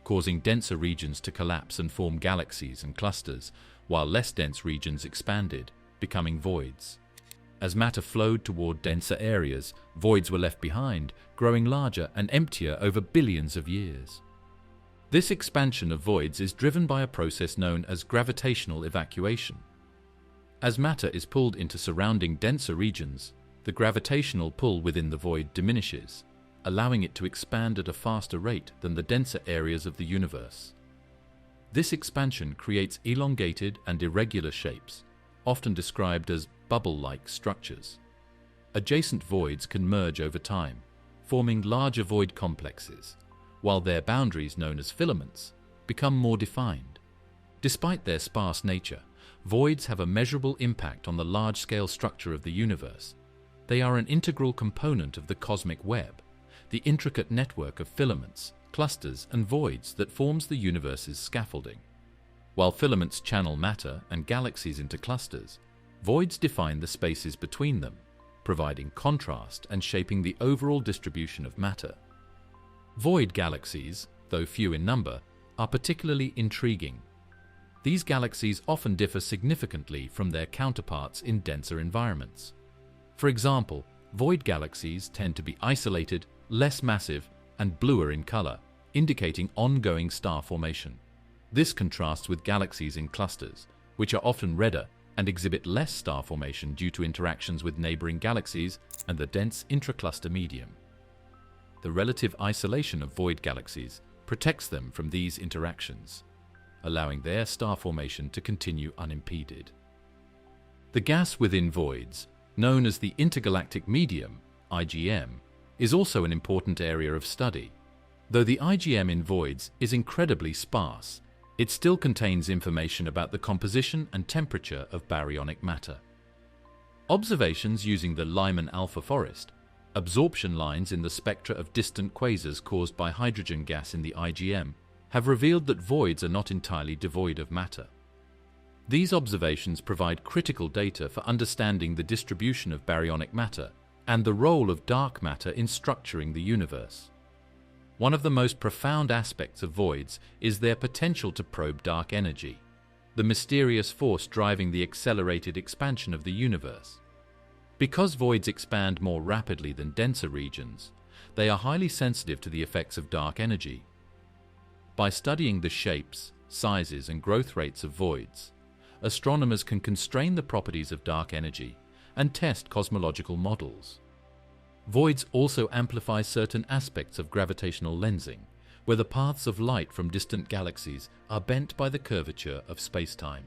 causing denser regions to collapse and form galaxies and clusters, while less dense regions expanded, becoming voids. As matter flowed toward denser areas, voids were left behind, growing larger and emptier over billions of years. This expansion of voids is driven by a process known as gravitational evacuation. As matter is pulled into surrounding denser regions, the gravitational pull within the void diminishes, allowing it to expand at a faster rate than the denser areas of the universe. This expansion creates elongated and irregular shapes, often described as bubble-like structures. Adjacent voids can merge over time, forming larger void complexes, while their boundaries, known as filaments, become more defined. Despite their sparse nature, voids have a measurable impact on the large-scale structure of the universe. They are an integral component of the cosmic web, the intricate network of filaments, clusters, and voids that forms the universe's scaffolding. While filaments channel matter and galaxies into clusters, voids define the spaces between them, providing contrast and shaping the overall distribution of matter. Void galaxies, though few in number, are particularly intriguing. These galaxies often differ significantly from their counterparts in denser environments. For example, void galaxies tend to be isolated, less massive, and bluer in color, indicating ongoing star formation. This contrasts with galaxies in clusters, which are often redder and exhibit less star formation due to interactions with neighboring galaxies and the dense intracluster medium. The relative isolation of void galaxies protects them from these interactions, allowing their star formation to continue unimpeded. The gas within voids, known as the intergalactic medium, IgM, is also an important area of study. Though the IgM in voids is incredibly sparse, it still contains information about the composition and temperature of baryonic matter. Observations using the Lyman alpha forest, absorption lines in the spectra of distant quasars caused by hydrogen gas in the IGM, have revealed that voids are not entirely devoid of matter. These observations provide critical data for understanding the distribution of baryonic matter and the role of dark matter in structuring the universe. One of the most profound aspects of voids is their potential to probe dark energy, the mysterious force driving the accelerated expansion of the universe. Because voids expand more rapidly than denser regions, they are highly sensitive to the effects of dark energy. By studying the shapes, sizes, and growth rates of voids, astronomers can constrain the properties of dark energy and test cosmological models. Voids also amplify certain aspects of gravitational lensing, where the paths of light from distant galaxies are bent by the curvature of spacetime.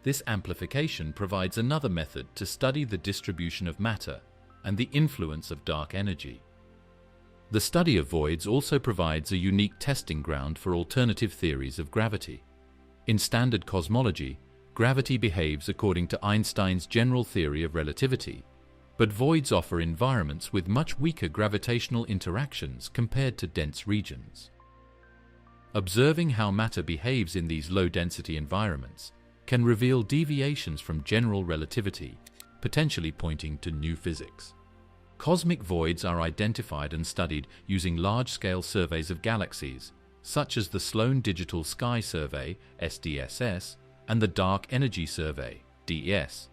This amplification provides another method to study the distribution of matter and the influence of dark energy. The study of voids also provides a unique testing ground for alternative theories of gravity. In standard cosmology, gravity behaves according to Einstein's general theory of relativity, but voids offer environments with much weaker gravitational interactions compared to dense regions. Observing how matter behaves in these low-density environments can reveal deviations from general relativity, potentially pointing to new physics. Cosmic voids are identified and studied using large-scale surveys of galaxies, such as the Sloan Digital Sky Survey, SDSS, and the Dark Energy Survey, DES.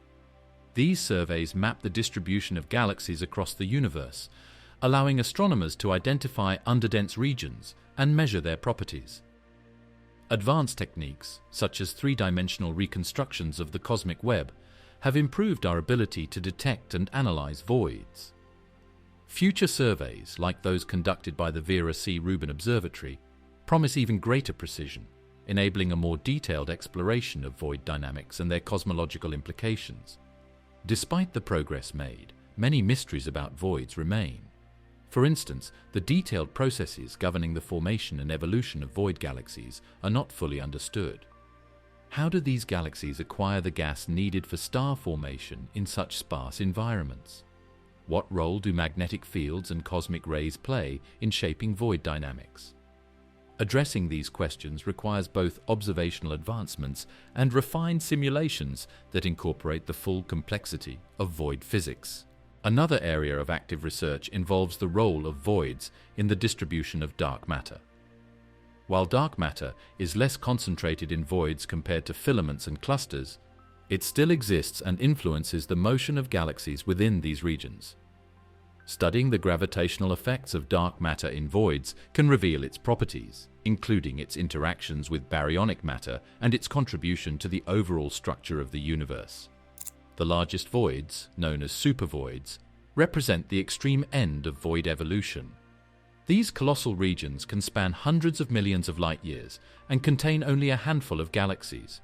These surveys map the distribution of galaxies across the universe, allowing astronomers to identify underdense regions and measure their properties. Advanced techniques, such as three-dimensional reconstructions of the cosmic web, have improved our ability to detect and analyze voids. Future surveys, like those conducted by the Vera C. Rubin Observatory, promise even greater precision, enabling a more detailed exploration of void dynamics and their cosmological implications. Despite the progress made, many mysteries about voids remain. For instance, the detailed processes governing the formation and evolution of void galaxies are not fully understood. How do these galaxies acquire the gas needed for star formation in such sparse environments? What role do magnetic fields and cosmic rays play in shaping void dynamics? Addressing these questions requires both observational advancements and refined simulations that incorporate the full complexity of void physics. Another area of active research involves the role of voids in the distribution of dark matter. While dark matter is less concentrated in voids compared to filaments and clusters, it still exists and influences the motion of galaxies within these regions. Studying the gravitational effects of dark matter in voids can reveal its properties, including its interactions with baryonic matter and its contribution to the overall structure of the universe. The largest voids, known as supervoids, represent the extreme end of void evolution. These colossal regions can span hundreds of millions of light-years and contain only a handful of galaxies.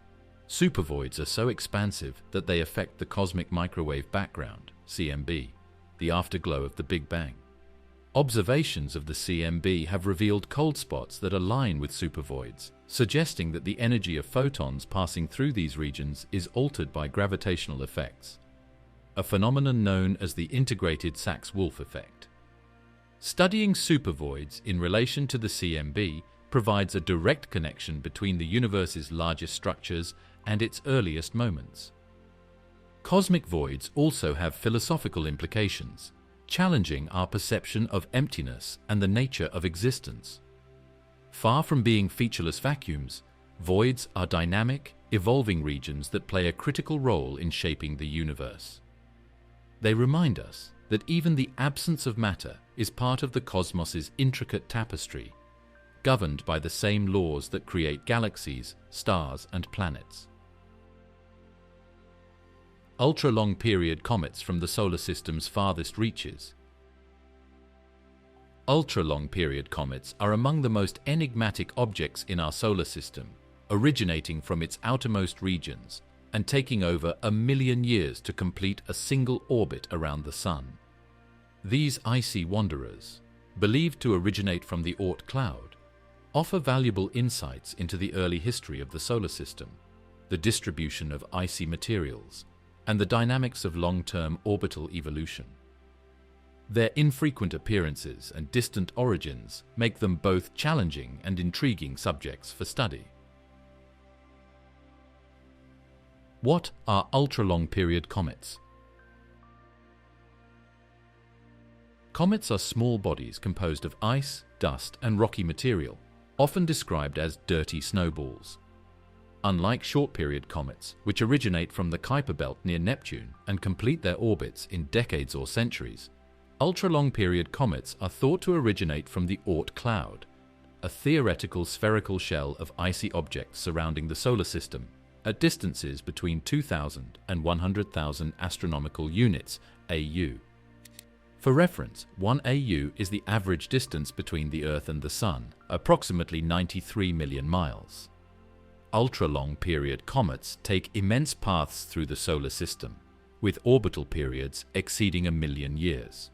Supervoids are so expansive that they affect the cosmic microwave background, CMB, the afterglow of the Big Bang. Observations of the CMB have revealed cold spots that align with supervoids, suggesting that the energy of photons passing through these regions is altered by gravitational effects, a phenomenon known as the integrated Sachs-Wolf effect. Studying supervoids in relation to the CMB provides a direct connection between the universe's largest structures and its earliest moments. Cosmic voids also have philosophical implications, challenging our perception of emptiness and the nature of existence. Far from being featureless vacuums, voids are dynamic, evolving regions that play a critical role in shaping the universe. They remind us that even the absence of matter is part of the cosmos's intricate tapestry, governed by the same laws that create galaxies, stars, and planets. Ultra-long period comets from the solar system's farthest reaches. Ultra-long period comets are among the most enigmatic objects in our solar system, originating from its outermost regions and taking over 1 million years to complete a single orbit around the Sun. These icy wanderers, believed to originate from the Oort cloud, offer valuable insights into the early history of the solar system, the distribution of icy materials, and the dynamics of long-term orbital evolution. Their infrequent appearances and distant origins make them both challenging and intriguing subjects for study. What are ultra-long-period comets? Comets are small bodies composed of ice, dust, and rocky material, often described as dirty snowballs. Unlike short-period comets, which originate from the Kuiper belt near Neptune and complete their orbits in decades or centuries, ultra-long-period comets are thought to originate from the Oort cloud, a theoretical spherical shell of icy objects surrounding the solar system at distances between 2,000 and 100,000 astronomical units, AU. For reference, 1 AU is the average distance between the Earth and the Sun, approximately 93 million miles. Ultra-long-period comets take immense paths through the solar system, with orbital periods exceeding 1 million years.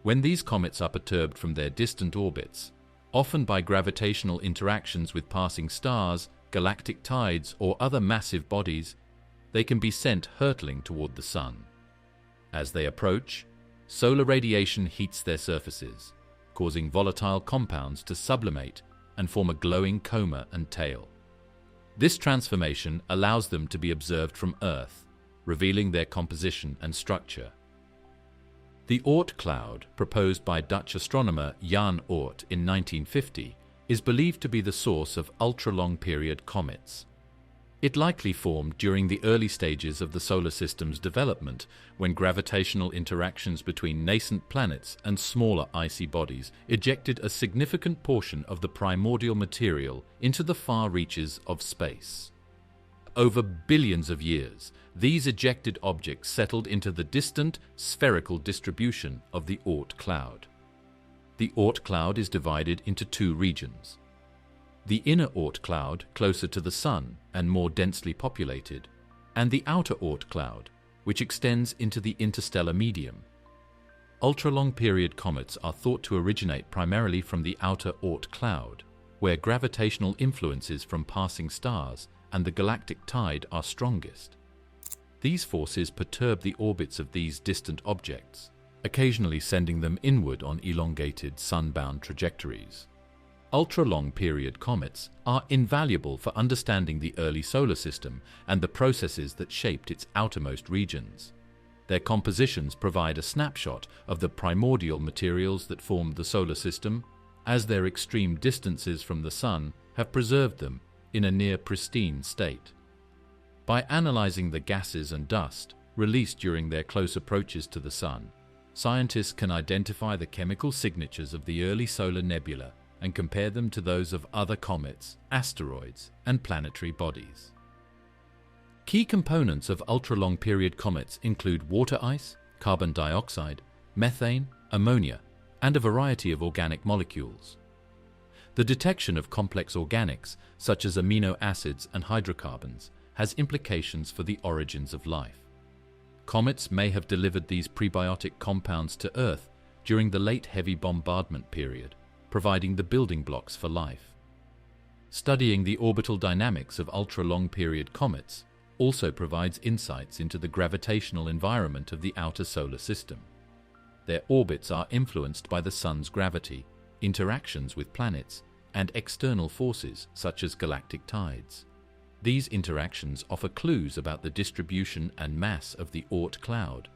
When these comets are perturbed from their distant orbits, often by gravitational interactions with passing stars, galactic tides, or other massive bodies, they can be sent hurtling toward the Sun. As they approach, solar radiation heats their surfaces, causing volatile compounds to sublimate and form a glowing coma and tail. This transformation allows them to be observed from Earth, revealing their composition and structure. The Oort cloud, proposed by Dutch astronomer Jan Oort in 1950, is believed to be the source of ultra-long-period comets. It likely formed during the early stages of the solar system's development, when gravitational interactions between nascent planets and smaller icy bodies ejected a significant portion of the primordial material into the far reaches of space. Over billions of years, these ejected objects settled into the distant, spherical distribution of the Oort cloud. The Oort cloud is divided into two regions. The inner Oort cloud, closer to the Sun and more densely populated, and the outer Oort cloud, which extends into the interstellar medium. Ultra-long-period comets are thought to originate primarily from the outer Oort cloud, where gravitational influences from passing stars and the galactic tide are strongest. These forces perturb the orbits of these distant objects, occasionally sending them inward on elongated sun-bound trajectories. Ultra-long-period comets are invaluable for understanding the early solar system and the processes that shaped its outermost regions. Their compositions provide a snapshot of the primordial materials that formed the solar system, as their extreme distances from the Sun have preserved them in a near-pristine state. By analyzing the gases and dust released during their close approaches to the Sun, scientists can identify the chemical signatures of the early solar nebula and compare them to those of other comets, asteroids, and planetary bodies. Key components of ultra-long-period comets include water ice, carbon dioxide, methane, ammonia, and a variety of organic molecules. The detection of complex organics, such as amino acids and hydrocarbons, has implications for the origins of life. Comets may have delivered these prebiotic compounds to Earth during the late heavy bombardment period, providing the building blocks for life. Studying the orbital dynamics of ultra-long-period comets also provides insights into the gravitational environment of the outer solar system. Their orbits are influenced by the Sun's gravity, interactions with planets, and external forces such as galactic tides. These interactions offer clues about the distribution and mass of the Oort cloud,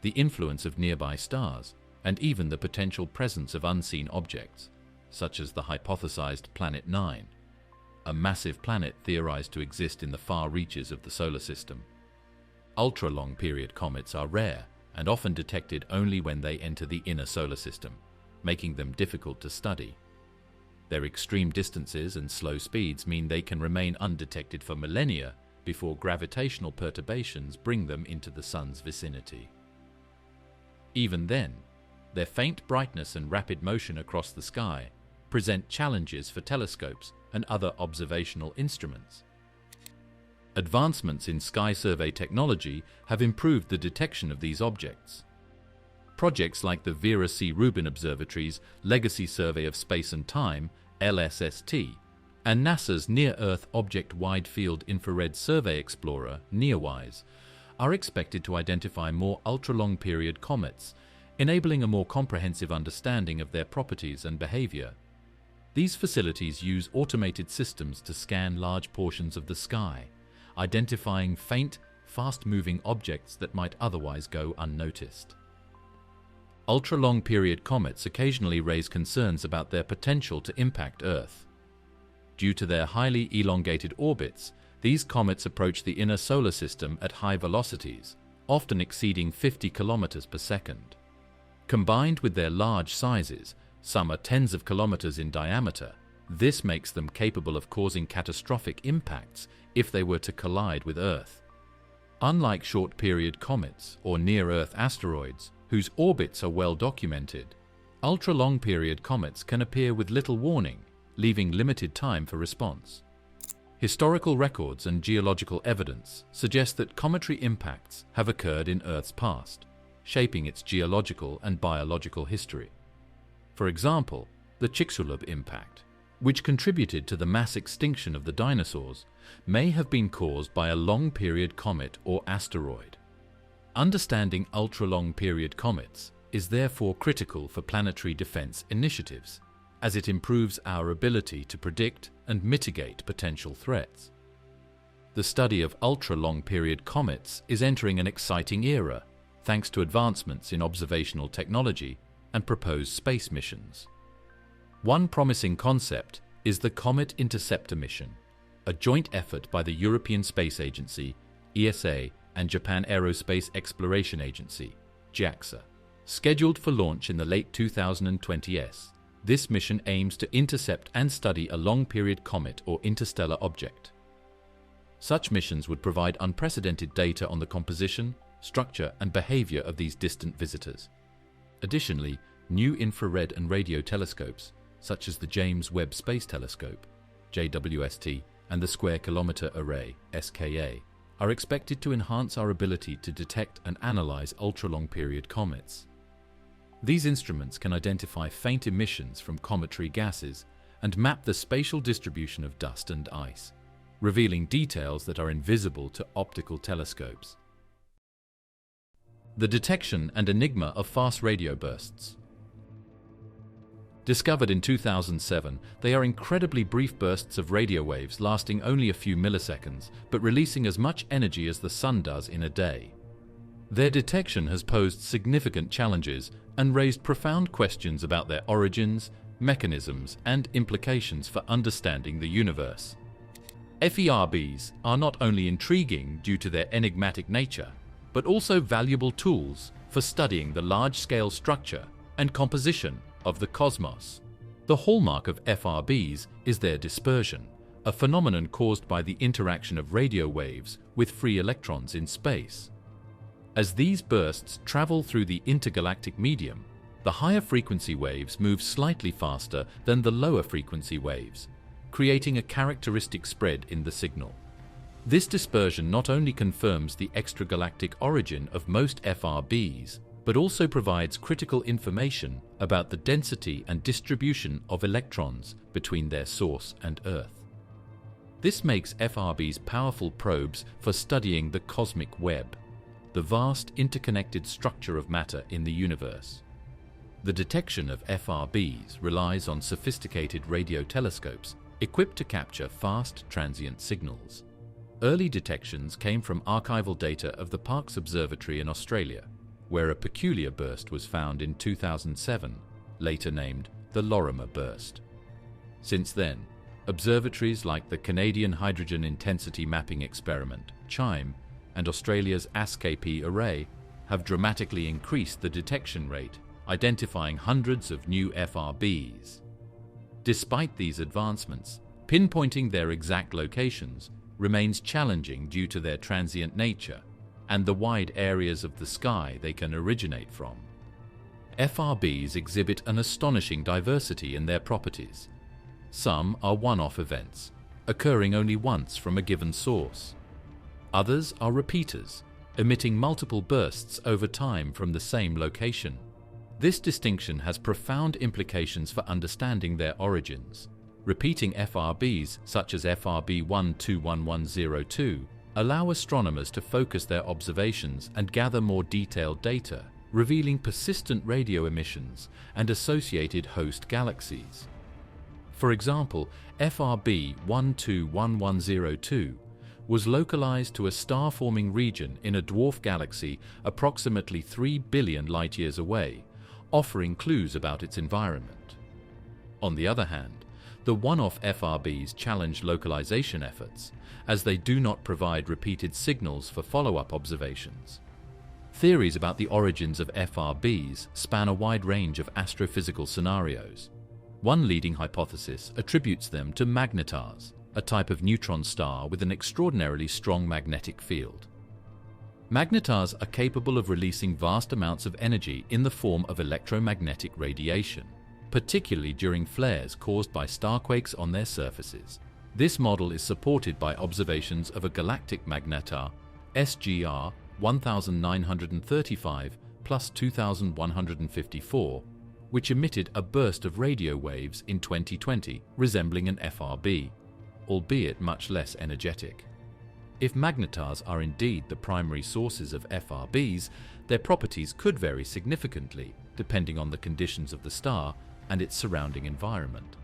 the influence of nearby stars, and even the potential presence of unseen objects, such as the hypothesized Planet 9, a massive planet theorized to exist in the far reaches of the solar system. Ultra-long-period comets are rare and often detected only when they enter the inner solar system, making them difficult to study. Their extreme distances and slow speeds mean they can remain undetected for millennia before gravitational perturbations bring them into the Sun's vicinity. Even then, their faint brightness and rapid motion across the sky present challenges for telescopes and other observational instruments. Advancements in sky survey technology have improved the detection of these objects. Projects like the Vera C. Rubin Observatory's Legacy Survey of Space and Time, LSST, and NASA's Near-Earth Object Wide Field Infrared Survey Explorer, NEOWISE, are expected to identify more ultra-long period comets, enabling a more comprehensive understanding of their properties and behavior. These facilities use automated systems to scan large portions of the sky, identifying faint, fast-moving objects that might otherwise go unnoticed. Ultra-long period comets occasionally raise concerns about their potential to impact Earth. Due to their highly elongated orbits, these comets approach the inner solar system at high velocities, often exceeding 50 kilometers per second. Combined with their large sizes, some are tens of kilometers in diameter, this makes them capable of causing catastrophic impacts if they were to collide with Earth. Unlike short-period comets or near-Earth asteroids, whose orbits are well documented, ultra-long-period comets can appear with little warning, leaving limited time for response. Historical records and geological evidence suggest that cometary impacts have occurred in Earth's past, shaping its geological and biological history. For example, the Chicxulub impact, which contributed to the mass extinction of the dinosaurs, may have been caused by a long-period comet or asteroid. Understanding ultra-long-period comets is therefore critical for planetary defense initiatives, as it improves our ability to predict and mitigate potential threats. The study of ultra-long-period comets is entering an exciting era, thanks to advancements in observational technology and proposed space missions. One promising concept is the Comet Interceptor mission, a joint effort by the European Space Agency, ESA, and Japan Aerospace Exploration Agency, JAXA. Scheduled for launch in the late 2020s, this mission aims to intercept and study a long-period comet or interstellar object. Such missions would provide unprecedented data on the composition, structure, and behavior of these distant visitors. Additionally, new infrared and radio telescopes, such as the James Webb Space Telescope, JWST, and the Square Kilometre Array, SKA, are expected to enhance our ability to detect and analyze ultra-long-period comets. These instruments can identify faint emissions from cometary gases and map the spatial distribution of dust and ice, revealing details that are invisible to optical telescopes. The detection and enigma of fast radio bursts. Discovered in 2007, they are incredibly brief bursts of radio waves lasting only a few milliseconds, but releasing as much energy as the sun does in a day. Their detection has posed significant challenges and raised profound questions about their origins, mechanisms, and implications for understanding the universe. FERBs are not only intriguing due to their enigmatic nature, but also valuable tools for studying the large-scale structure and composition of the cosmos. The hallmark of FRBs is their dispersion, a phenomenon caused by the interaction of radio waves with free electrons in space. As these bursts travel through the intergalactic medium, the higher frequency waves move slightly faster than the lower frequency waves, creating a characteristic spread in the signal. This dispersion not only confirms the extragalactic origin of most FRBs, but also provides critical information about the density and distribution of electrons between their source and Earth. This makes FRBs powerful probes for studying the cosmic web, the vast interconnected structure of matter in the universe. The detection of FRBs relies on sophisticated radio telescopes equipped to capture fast transient signals. Early detections came from archival data of the Parkes Observatory in Australia, where a peculiar burst was found in 2007, later named the Lorimer Burst. Since then, observatories like the Canadian Hydrogen Intensity Mapping Experiment, CHIME, and Australia's ASKP array have dramatically increased the detection rate, identifying hundreds of new FRBs. Despite these advancements, pinpointing their exact locations remains challenging due to their transient nature and the wide areas of the sky they can originate from. FRBs exhibit an astonishing diversity in their properties. Some are one-off events, occurring only once from a given source. Others are repeaters, emitting multiple bursts over time from the same location. This distinction has profound implications for understanding their origins. Repeating FRBs, such as FRB 121102, allow astronomers to focus their observations and gather more detailed data, revealing persistent radio emissions and associated host galaxies. For example, FRB 121102 was localized to a star-forming region in a dwarf galaxy approximately 3 billion light-years away, offering clues about its environment. On the other hand, the one-off FRBs challenge localization efforts, as they do not provide repeated signals for follow-up observations. Theories about the origins of FRBs span a wide range of astrophysical scenarios. One leading hypothesis attributes them to magnetars, a type of neutron star with an extraordinarily strong magnetic field. Magnetars are capable of releasing vast amounts of energy in the form of electromagnetic radiation, particularly during flares caused by star quakes on their surfaces. This model is supported by observations of a galactic magnetar, SGR 1935 plus 2154, which emitted a burst of radio waves in 2020 resembling an FRB, albeit much less energetic. If magnetars are indeed the primary sources of FRBs, their properties could vary significantly depending on the conditions of the star and its surrounding environment.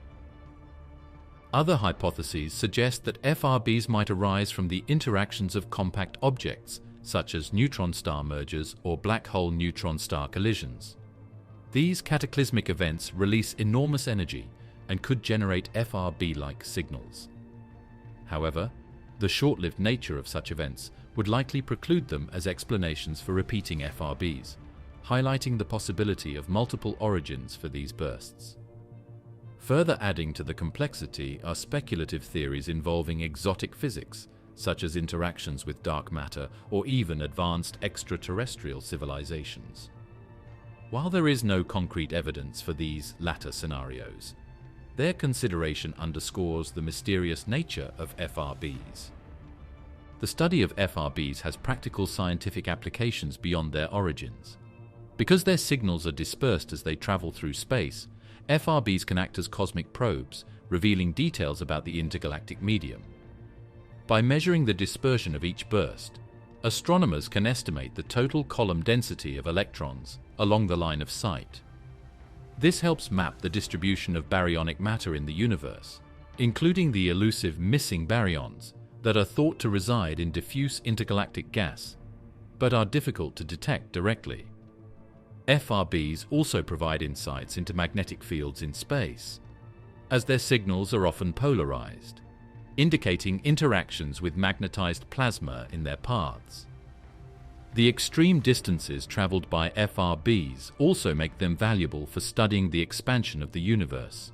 Other hypotheses suggest that FRBs might arise from the interactions of compact objects, such as neutron star mergers or black hole neutron star collisions. These cataclysmic events release enormous energy and could generate FRB-like signals. However, the short-lived nature of such events would likely preclude them as explanations for repeating FRBs, highlighting the possibility of multiple origins for these bursts. Further adding to the complexity are speculative theories involving exotic physics, such as interactions with dark matter or even advanced extraterrestrial civilizations. While there is no concrete evidence for these latter scenarios, their consideration underscores the mysterious nature of FRBs. The study of FRBs has practical scientific applications beyond their origins. Because their signals are dispersed as they travel through space, FRBs can act as cosmic probes, revealing details about the intergalactic medium. By measuring the dispersion of each burst, astronomers can estimate the total column density of electrons along the line of sight. This helps map the distribution of baryonic matter in the universe, including the elusive missing baryons that are thought to reside in diffuse intergalactic gas, but are difficult to detect directly. FRBs also provide insights into magnetic fields in space, as their signals are often polarized, indicating interactions with magnetized plasma in their paths. The extreme distances traveled by FRBs also make them valuable for studying the expansion of the universe.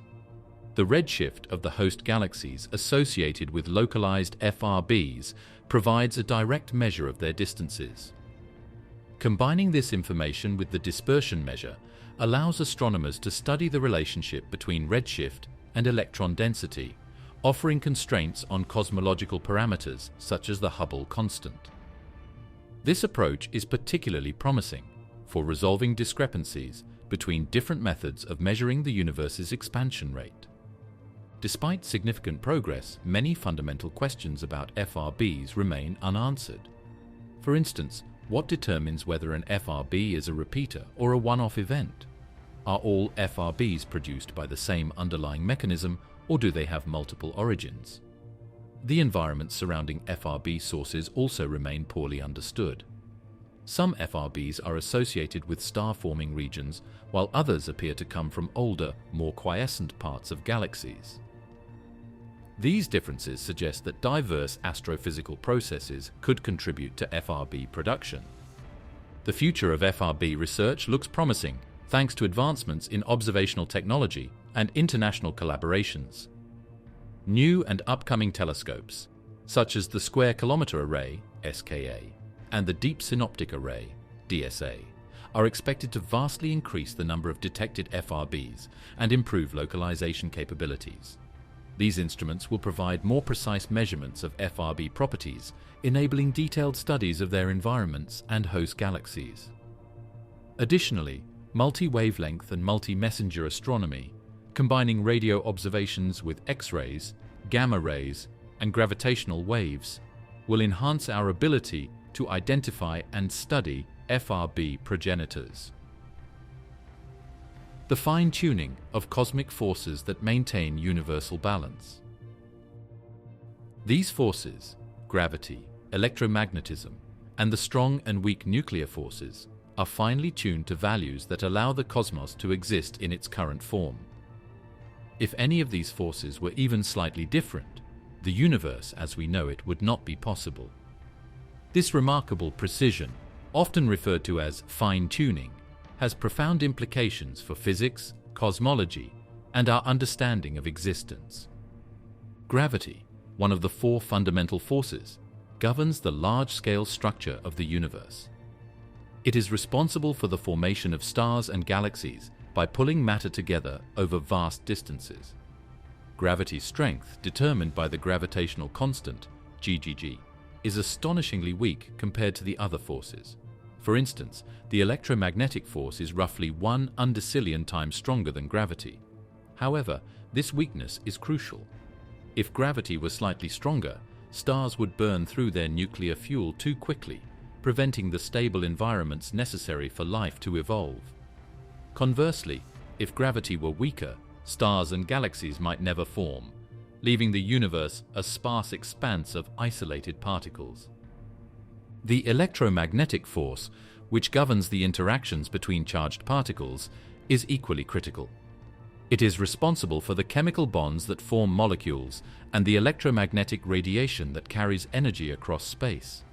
The redshift of the host galaxies associated with localized FRBs provides a direct measure of their distances. Combining this information with the dispersion measure allows astronomers to study the relationship between redshift and electron density, offering constraints on cosmological parameters such as the Hubble constant. This approach is particularly promising for resolving discrepancies between different methods of measuring the universe's expansion rate. Despite significant progress, many fundamental questions about FRBs remain unanswered. For instance, what determines whether an FRB is a repeater or a one-off event? Are all FRBs produced by the same underlying mechanism, or do they have multiple origins? The environments surrounding FRB sources also remain poorly understood. Some FRBs are associated with star-forming regions, while others appear to come from older, more quiescent parts of galaxies. These differences suggest that diverse astrophysical processes could contribute to FRB production. The future of FRB research looks promising, thanks to advancements in observational technology and international collaborations. New and upcoming telescopes, such as the Square Kilometre Array, SKA, and the Deep Synoptic Array, DSA, are expected to vastly increase the number of detected FRBs and improve localization capabilities. These instruments will provide more precise measurements of FRB properties, enabling detailed studies of their environments and host galaxies. Additionally, multi-wavelength and multi-messenger astronomy, combining radio observations with X-rays, gamma rays, and gravitational waves, will enhance our ability to identify and study FRB progenitors. The fine-tuning of cosmic forces that maintain universal balance. These forces, gravity, electromagnetism, and the strong and weak nuclear forces, are finely tuned to values that allow the cosmos to exist in its current form. If any of these forces were even slightly different, the universe as we know it would not be possible. This remarkable precision, often referred to as fine-tuning, has profound implications for physics, cosmology, and our understanding of existence. Gravity, one of the four fundamental forces, governs the large-scale structure of the universe. It is responsible for the formation of stars and galaxies by pulling matter together over vast distances. Gravity's strength, determined by the gravitational constant, GGG, is astonishingly weak compared to the other forces. For instance, the electromagnetic force is roughly 1 undecillion times stronger than gravity. However, this weakness is crucial. If gravity were slightly stronger, stars would burn through their nuclear fuel too quickly, preventing the stable environments necessary for life to evolve. Conversely, if gravity were weaker, stars and galaxies might never form, leaving the universe a sparse expanse of isolated particles. The electromagnetic force, which governs the interactions between charged particles, is equally critical. It is responsible for the chemical bonds that form molecules and the electromagnetic radiation that carries energy across space.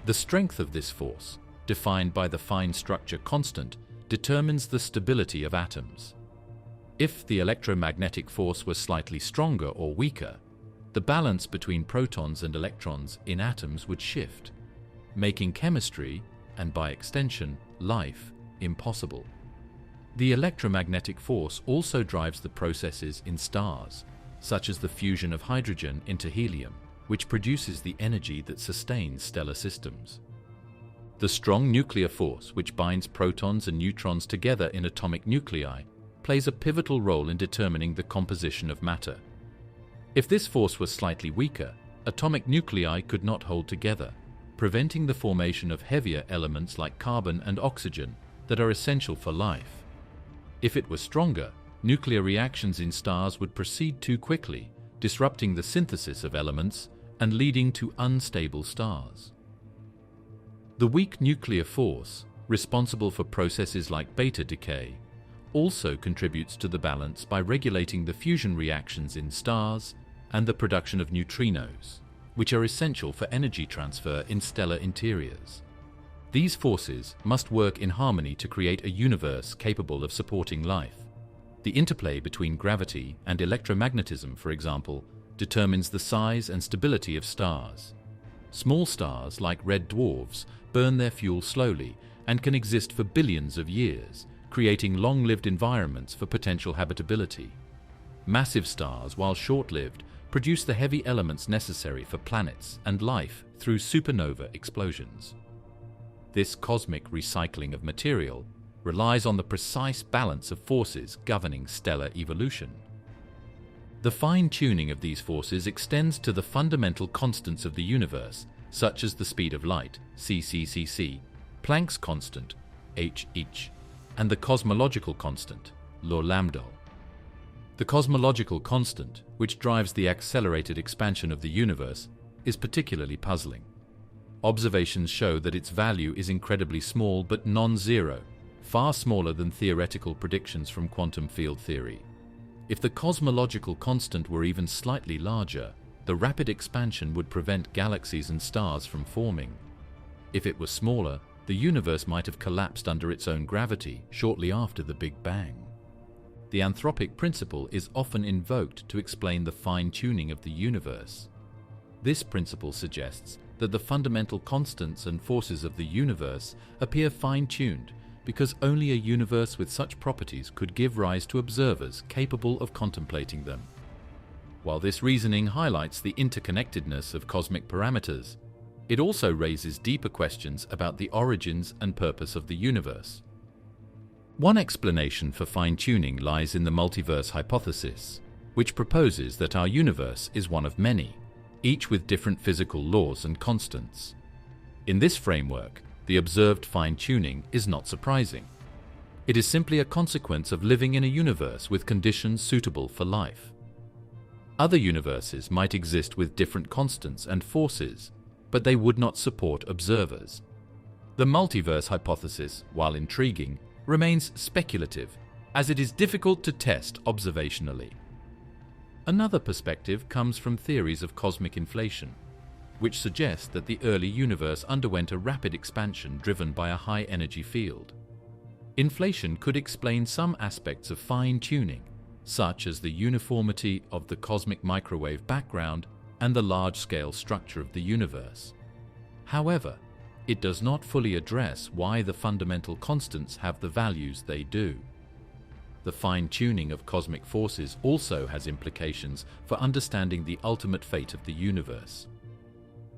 The strength of this force, defined by the fine structure constant, determines the stability of atoms. If the electromagnetic force were slightly stronger or weaker, the balance between protons and electrons in atoms would shift, making chemistry, and by extension, life, impossible. The electromagnetic force also drives the processes in stars, such as the fusion of hydrogen into helium, which produces the energy that sustains stellar systems. The strong nuclear force, which binds protons and neutrons together in atomic nuclei, plays a pivotal role in determining the composition of matter. If this force was slightly weaker, atomic nuclei could not hold together, preventing the formation of heavier elements like carbon and oxygen that are essential for life. If it was stronger, nuclear reactions in stars would proceed too quickly, disrupting the synthesis of elements and leading to unstable stars. The weak nuclear force, responsible for processes like beta decay, also contributes to the balance by regulating the fusion reactions in stars and the production of neutrinos, which are essential for energy transfer in stellar interiors. These forces must work in harmony to create a universe capable of supporting life. The interplay between gravity and electromagnetism, for example, determines the size and stability of stars. Small stars, like red dwarfs, burn their fuel slowly and can exist for billions of years, creating long-lived environments for potential habitability. Massive stars, while short-lived, produce the heavy elements necessary for planets and life through supernova explosions. This cosmic recycling of material relies on the precise balance of forces governing stellar evolution. The fine-tuning of these forces extends to the fundamental constants of the universe, such as the speed of light, c, Planck's constant, h, and the cosmological constant, λ. The cosmological constant, which drives the accelerated expansion of the universe, is particularly puzzling. Observations show that its value is incredibly small but non-zero, far smaller than theoretical predictions from quantum field theory. If the cosmological constant were even slightly larger, the rapid expansion would prevent galaxies and stars from forming. If it were smaller, the universe might have collapsed under its own gravity shortly after the Big Bang. The anthropic principle is often invoked to explain the fine-tuning of the universe. This principle suggests that the fundamental constants and forces of the universe appear fine-tuned because only a universe with such properties could give rise to observers capable of contemplating them. While this reasoning highlights the interconnectedness of cosmic parameters, it also raises deeper questions about the origins and purpose of the universe. One explanation for fine-tuning lies in the multiverse hypothesis, which proposes that our universe is one of many. each with different physical laws and constants. In this framework, the observed fine-tuning is not surprising. It is simply a consequence of living in a universe with conditions suitable for life. Other universes might exist with different constants and forces, but they would not support observers. The multiverse hypothesis, while intriguing, remains speculative, as it is difficult to test observationally. Another perspective comes from theories of cosmic inflation, which suggest that the early universe underwent a rapid expansion driven by a high-energy field. Inflation could explain some aspects of fine-tuning, such as the uniformity of the cosmic microwave background and the large-scale structure of the universe. However, it does not fully address why the fundamental constants have the values they do. The fine-tuning of cosmic forces also has implications for understanding the ultimate fate of the universe.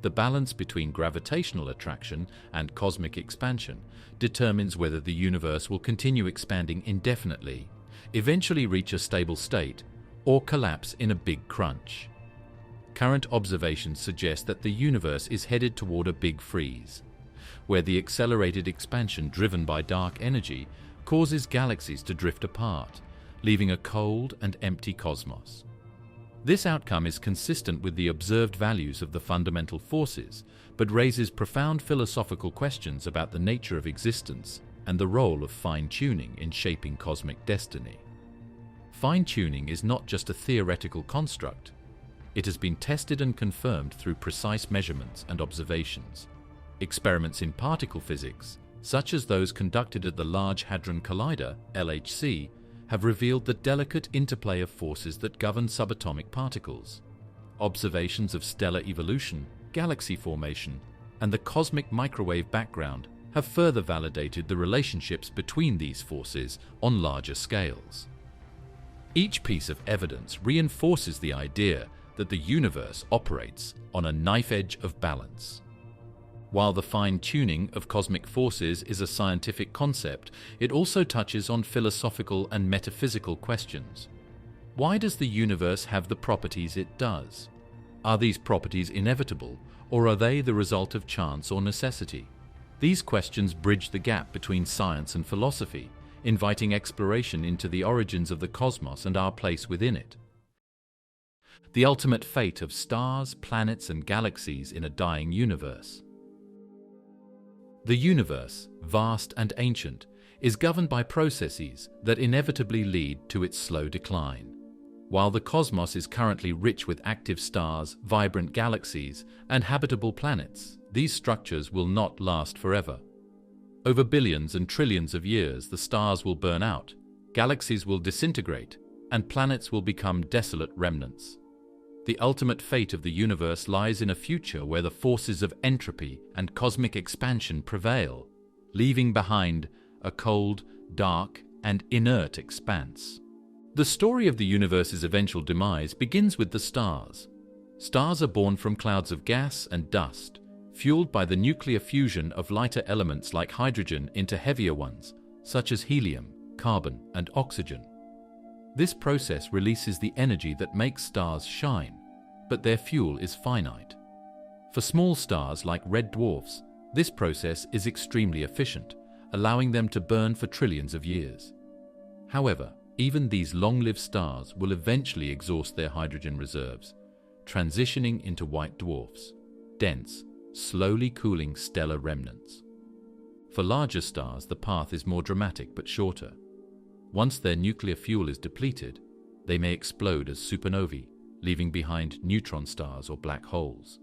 The balance between gravitational attraction and cosmic expansion determines whether the universe will continue expanding indefinitely, eventually reach a stable state, or collapse in a big crunch. Current observations suggest that the universe is headed toward a big freeze, where the accelerated expansion driven by dark energy causes galaxies to drift apart, leaving a cold and empty cosmos. This outcome is consistent with the observed values of the fundamental forces, but raises profound philosophical questions about the nature of existence and the role of fine-tuning in shaping cosmic destiny. Fine-tuning is not just a theoretical construct. It has been tested and confirmed through precise measurements and observations. Experiments in particle physics, such as those conducted at the Large Hadron Collider, LHC, have revealed the delicate interplay of forces that govern subatomic particles. Observations of stellar evolution, galaxy formation, and the cosmic microwave background have further validated the relationships between these forces on larger scales. Each piece of evidence reinforces the idea that the universe operates on a knife edge of balance. While the fine-tuning of cosmic forces is a scientific concept, it also touches on philosophical and metaphysical questions. Why does the universe have the properties it does? Are these properties inevitable, or are they the result of chance or necessity? These questions bridge the gap between science and philosophy, inviting exploration into the origins of the cosmos and our place within it. The ultimate fate of stars, planets, and galaxies in a dying universe. The universe, vast and ancient, is governed by processes that inevitably lead to its slow decline. While the cosmos is currently rich with active stars, vibrant galaxies, and habitable planets, these structures will not last forever. Over billions and trillions of years, the stars will burn out, galaxies will disintegrate, and planets will become desolate remnants. The ultimate fate of the universe lies in a future where the forces of entropy and cosmic expansion prevail, leaving behind a cold, dark, and inert expanse. The story of the universe's eventual demise begins with the stars. Stars are born from clouds of gas and dust, fueled by the nuclear fusion of lighter elements like hydrogen into heavier ones, such as helium, carbon, and oxygen. This process releases the energy that makes stars shine, but their fuel is finite. For small stars like red dwarfs, this process is extremely efficient, allowing them to burn for trillions of years. However, even these long-lived stars will eventually exhaust their hydrogen reserves, transitioning into white dwarfs, dense, slowly cooling stellar remnants. For larger stars, the path is more dramatic but shorter. Once their nuclear fuel is depleted, they may explode as supernovae, leaving behind neutron stars or black holes.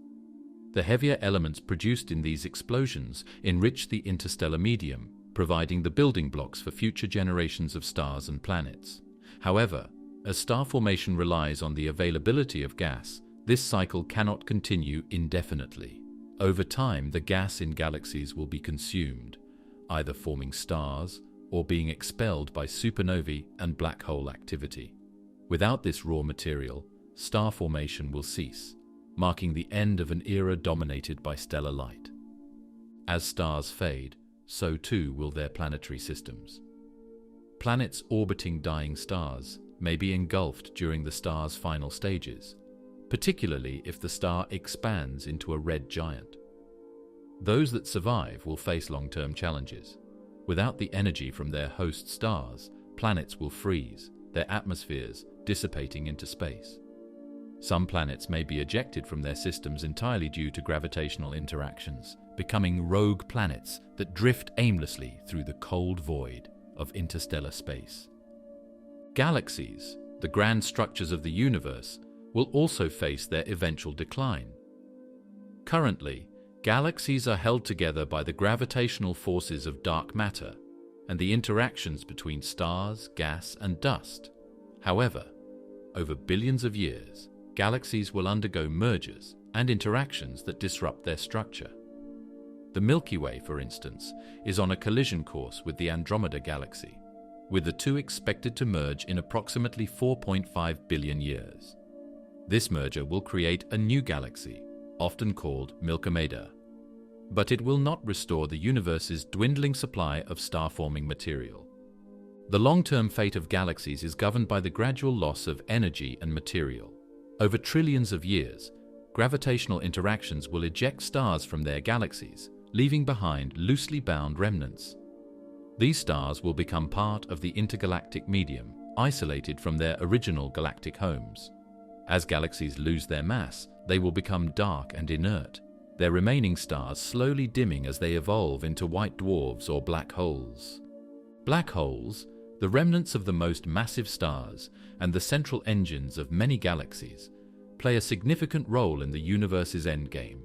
The heavier elements produced in these explosions enrich the interstellar medium, providing the building blocks for future generations of stars and planets. However, as star formation relies on the availability of gas, this cycle cannot continue indefinitely. Over time, the gas in galaxies will be consumed, either forming stars or being expelled by supernovae and black hole activity. Without this raw material, star formation will cease, marking the end of an era dominated by stellar light. As stars fade, so too will their planetary systems. Planets orbiting dying stars may be engulfed during the star's final stages, particularly if the star expands into a red giant. Those that survive will face long-term challenges. Without the energy from their host stars, planets will freeze, their atmospheres dissipating into space. Some planets may be ejected from their systems entirely due to gravitational interactions, becoming rogue planets that drift aimlessly through the cold void of interstellar space. Galaxies, the grand structures of the universe, will also face their eventual decline. Currently, galaxies are held together by the gravitational forces of dark matter and the interactions between stars, gas, and dust. However, over billions of years, galaxies will undergo mergers and interactions that disrupt their structure. The Milky Way, for instance, is on a collision course with the Andromeda Galaxy, with the two expected to merge in approximately 4.5 billion years. This merger will create a new galaxy, often called Milkomeda. But it will not restore the universe's dwindling supply of star-forming material. The long-term fate of galaxies is governed by the gradual loss of energy and material. Over trillions of years, gravitational interactions will eject stars from their galaxies, leaving behind loosely bound remnants. These stars will become part of the intergalactic medium, isolated from their original galactic homes. As galaxies lose their mass, they will become dark and inert, their remaining stars slowly dimming as they evolve into white dwarfs or black holes. Black holes, the remnants of the most massive stars and the central engines of many galaxies, play a significant role in the universe's endgame.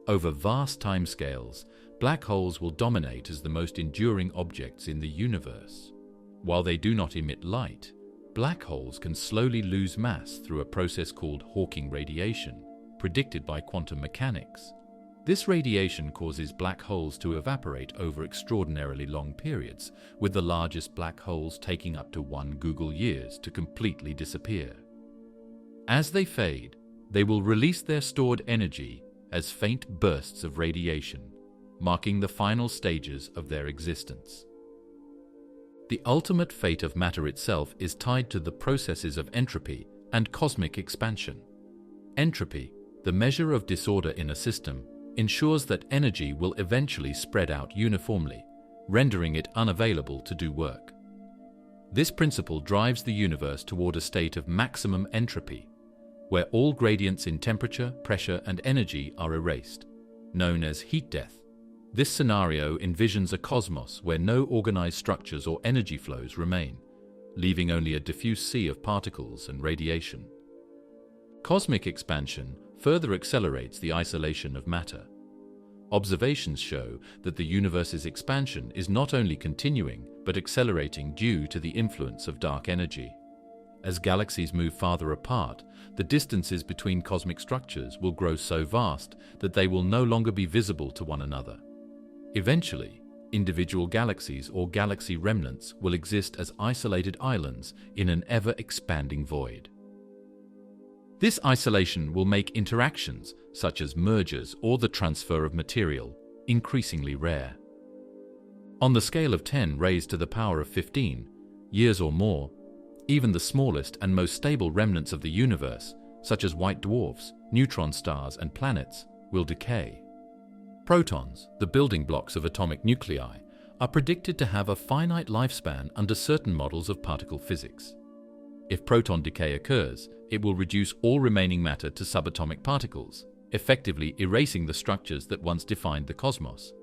Over vast timescales, black holes will dominate as the most enduring objects in the universe. While they do not emit light, black holes can slowly lose mass through a process called Hawking radiation, predicted by quantum mechanics. This radiation causes black holes to evaporate over extraordinarily long periods, with the largest black holes taking up to 1 Google years to completely disappear. As they fade, they will release their stored energy as faint bursts of radiation, marking the final stages of their existence. The ultimate fate of matter itself is tied to the processes of entropy and cosmic expansion. Entropy, the measure of disorder in a system, ensures that energy will eventually spread out uniformly, rendering it unavailable to do work. This principle drives the universe toward a state of maximum entropy, where all gradients in temperature, pressure, and energy are erased, known as heat death. This scenario envisions a cosmos where no organized structures or energy flows remain, leaving only a diffuse sea of particles and radiation. Cosmic expansion further accelerates the isolation of matter. Observations show that the universe's expansion is not only continuing but accelerating due to the influence of dark energy. As galaxies move farther apart, the distances between cosmic structures will grow so vast that they will no longer be visible to one another. Eventually, individual galaxies or galaxy remnants will exist as isolated islands in an ever-expanding void. This isolation will make interactions, such as mergers or the transfer of material, increasingly rare. On the scale of 10 raised to the power of 15 years or more, even the smallest and most stable remnants of the universe, such as white dwarfs, neutron stars, and planets, will decay. Protons, the building blocks of atomic nuclei, are predicted to have a finite lifespan under certain models of particle physics. If proton decay occurs, it will reduce all remaining matter to subatomic particles, effectively erasing the structures that once defined the cosmos.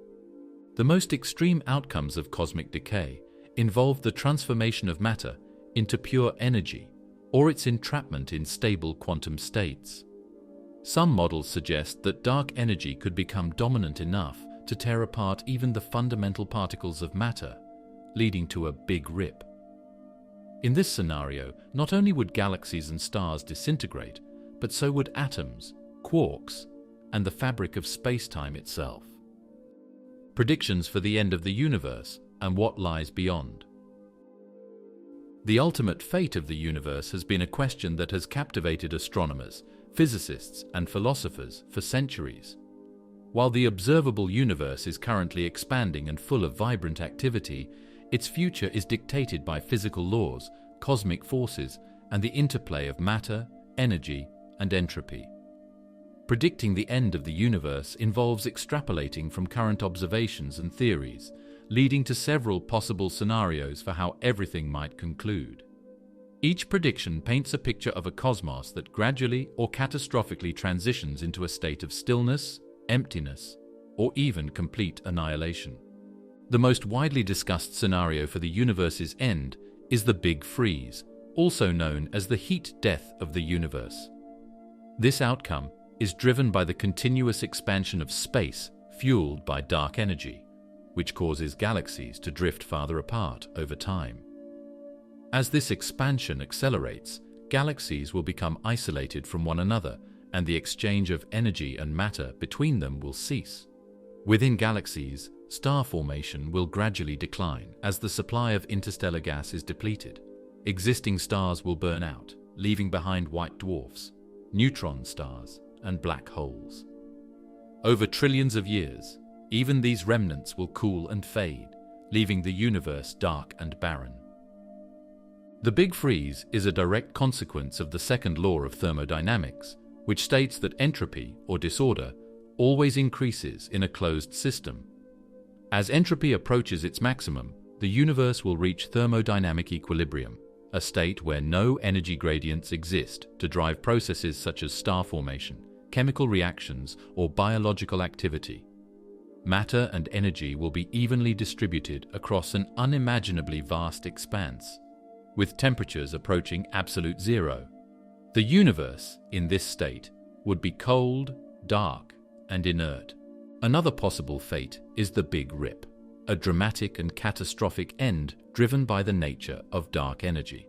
The most extreme outcomes of cosmic decay involve the transformation of matter into pure energy, or its entrapment in stable quantum states. Some models suggest that dark energy could become dominant enough to tear apart even the fundamental particles of matter, leading to a big rip. In this scenario, not only would galaxies and stars disintegrate, but so would atoms, quarks, and the fabric of space-time itself. Predictions for the end of the universe and what lies beyond. The ultimate fate of the universe has been a question that has captivated astronomers, physicists, and philosophers for centuries. While the observable universe is currently expanding and full of vibrant activity, its future is dictated by physical laws, cosmic forces, and the interplay of matter, energy, and entropy. Predicting the end of the universe involves extrapolating from current observations and theories, leading to several possible scenarios for how everything might conclude. Each prediction paints a picture of a cosmos that gradually or catastrophically transitions into a state of stillness, emptiness, or even complete annihilation. The most widely discussed scenario for the universe's end is the Big Freeze, also known as the heat death of the universe. This outcome is driven by the continuous expansion of space fueled by dark energy, which causes galaxies to drift farther apart over time. As this expansion accelerates, galaxies will become isolated from one another, and the exchange of energy and matter between them will cease. Within galaxies, star formation will gradually decline as the supply of interstellar gas is depleted. Existing stars will burn out, leaving behind white dwarfs, neutron stars, and black holes. Over trillions of years, even these remnants will cool and fade, leaving the universe dark and barren. The Big Freeze is a direct consequence of the second law of thermodynamics, which states that entropy, or disorder, always increases in a closed system. As entropy approaches its maximum, the universe will reach thermodynamic equilibrium, a state where no energy gradients exist to drive processes such as star formation, chemical reactions, or biological activity. Matter and energy will be evenly distributed across an unimaginably vast expanse, with temperatures approaching absolute zero. The universe, in this state, would be cold, dark, and inert. Another possible fate is the Big Rip, a dramatic and catastrophic end driven by the nature of dark energy.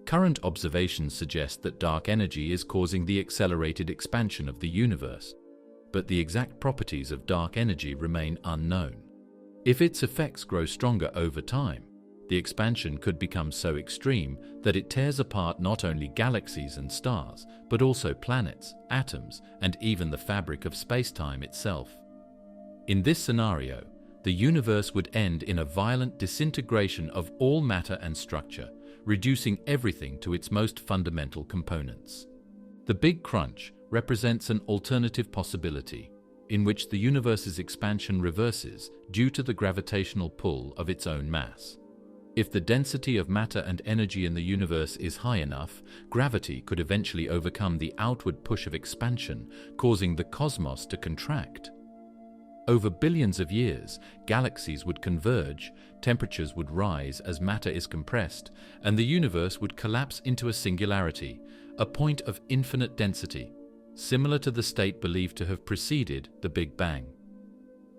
Current observations suggest that dark energy is causing the accelerated expansion of the universe, but the exact properties of dark energy remain unknown. If its effects grow stronger over time, the expansion could become so extreme that it tears apart not only galaxies and stars, but also planets, atoms, and even the fabric of space-time itself. In this scenario, the universe would end in a violent disintegration of all matter and structure, reducing everything to its most fundamental components. The Big Crunch represents an alternative possibility, in which the universe's expansion reverses due to the gravitational pull of its own mass. If the density of matter and energy in the universe is high enough, gravity could eventually overcome the outward push of expansion, causing the cosmos to contract. Over billions of years, galaxies would converge, temperatures would rise as matter is compressed, and the universe would collapse into a singularity, a point of infinite density, similar to the state believed to have preceded the Big Bang.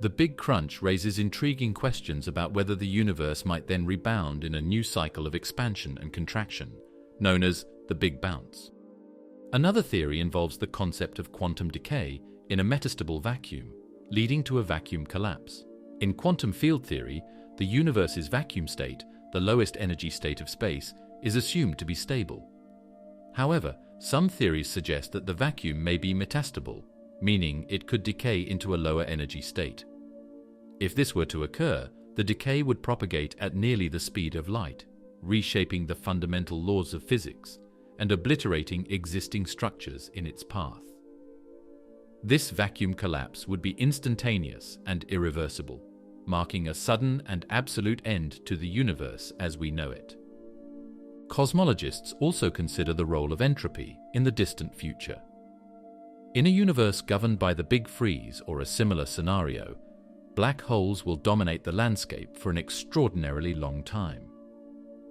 The Big Crunch raises intriguing questions about whether the universe might then rebound in a new cycle of expansion and contraction, known as the Big Bounce. Another theory involves the concept of quantum decay in a metastable vacuum, leading to a vacuum collapse. In quantum field theory, the universe's vacuum state, the lowest energy state of space, is assumed to be stable. However, some theories suggest that the vacuum may be metastable, meaning it could decay into a lower energy state. If this were to occur, the decay would propagate at nearly the speed of light, reshaping the fundamental laws of physics and obliterating existing structures in its path. This vacuum collapse would be instantaneous and irreversible, marking a sudden and absolute end to the universe as we know it. Cosmologists also consider the role of entropy in the distant future. In a universe governed by the Big Freeze or a similar scenario, black holes will dominate the landscape for an extraordinarily long time.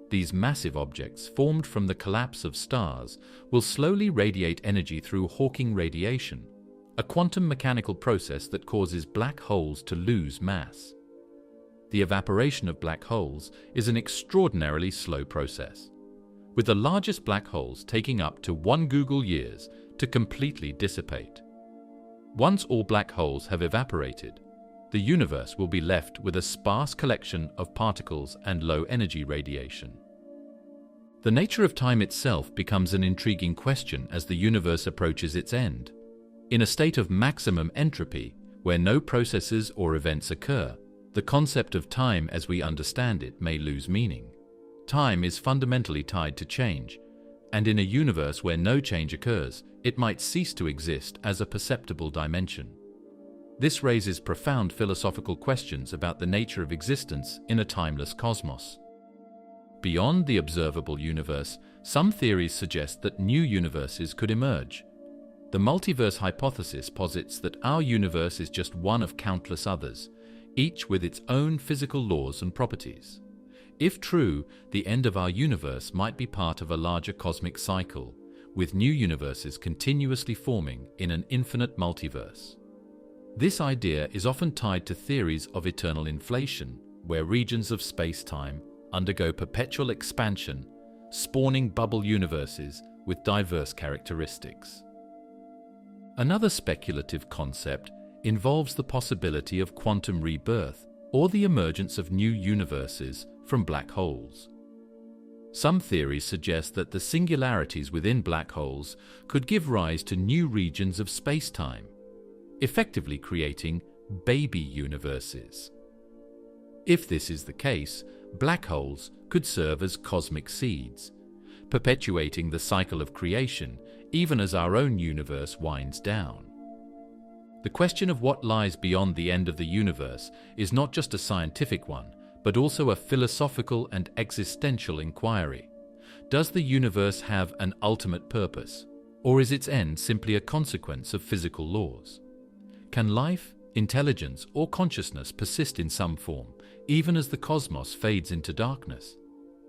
These massive objects, formed from the collapse of stars, will slowly radiate energy through Hawking radiation, a quantum mechanical process that causes black holes to lose mass. The evaporation of black holes is an extraordinarily slow process, with the largest black holes taking up to 1 Google years to completely dissipate. Once all black holes have evaporated, the universe will be left with a sparse collection of particles and low-energy radiation. The nature of time itself becomes an intriguing question as the universe approaches its end. In a state of maximum entropy, where no processes or events occur, the concept of time as we understand it may lose meaning. Time is fundamentally tied to change, And in a universe where no change occurs, it might cease to exist as a perceptible dimension. This raises profound philosophical questions about the nature of existence in a timeless cosmos. Beyond the observable universe, some theories suggest that new universes could emerge. The multiverse hypothesis posits that our universe is just one of countless others, each with its own physical laws and properties. If true, the end of our universe might be part of a larger cosmic cycle, with new universes continuously forming in an infinite multiverse. This idea is often tied to theories of eternal inflation, where regions of space-time undergo perpetual expansion, spawning bubble universes with diverse characteristics. Another speculative concept involves the possibility of quantum rebirth or the emergence of new universes from black holes. Some theories suggest that the singularities within black holes could give rise to new regions of space-time, effectively creating baby universes. If this is the case, black holes could serve as cosmic seeds, perpetuating the cycle of creation even as our own universe winds down. The question of what lies beyond the end of the universe is not just a scientific one, but also a philosophical and existential inquiry. Does the universe have an ultimate purpose, or is its end simply a consequence of physical laws? Can life, intelligence, or consciousness persist in some form, even as the cosmos fades into darkness?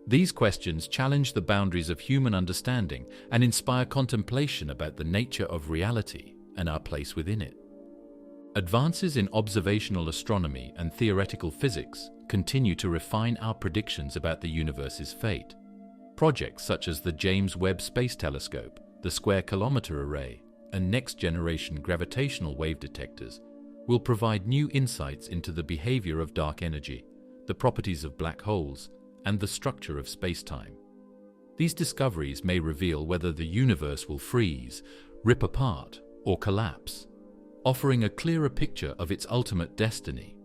These questions challenge the boundaries of human understanding and inspire contemplation about the nature of reality and our place within it. Advances in observational astronomy and theoretical physics continue to refine our predictions about the universe's fate. Projects such as the James Webb Space Telescope, the Square Kilometre Array, and next-generation gravitational wave detectors will provide new insights into the behavior of dark energy, the properties of black holes, and the structure of space-time. These discoveries may reveal whether the universe will freeze, rip apart, or collapse, offering a clearer picture of its ultimate destiny.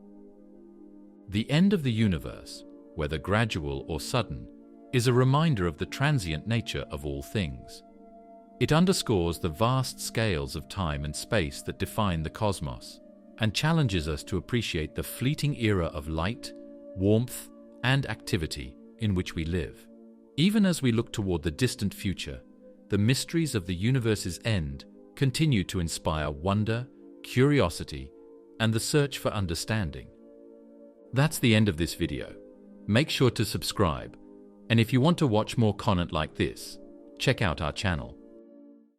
The end of the universe, whether gradual or sudden, is a reminder of the transient nature of all things. It underscores the vast scales of time and space that define the cosmos, and challenges us to appreciate the fleeting era of light, warmth, and activity in which we live. Even as we look toward the distant future, the mysteries of the universe's end continue to inspire wonder, curiosity, and the search for understanding. That's the end of this video. Make sure to subscribe, and if you want to watch more content like this, check out our channel.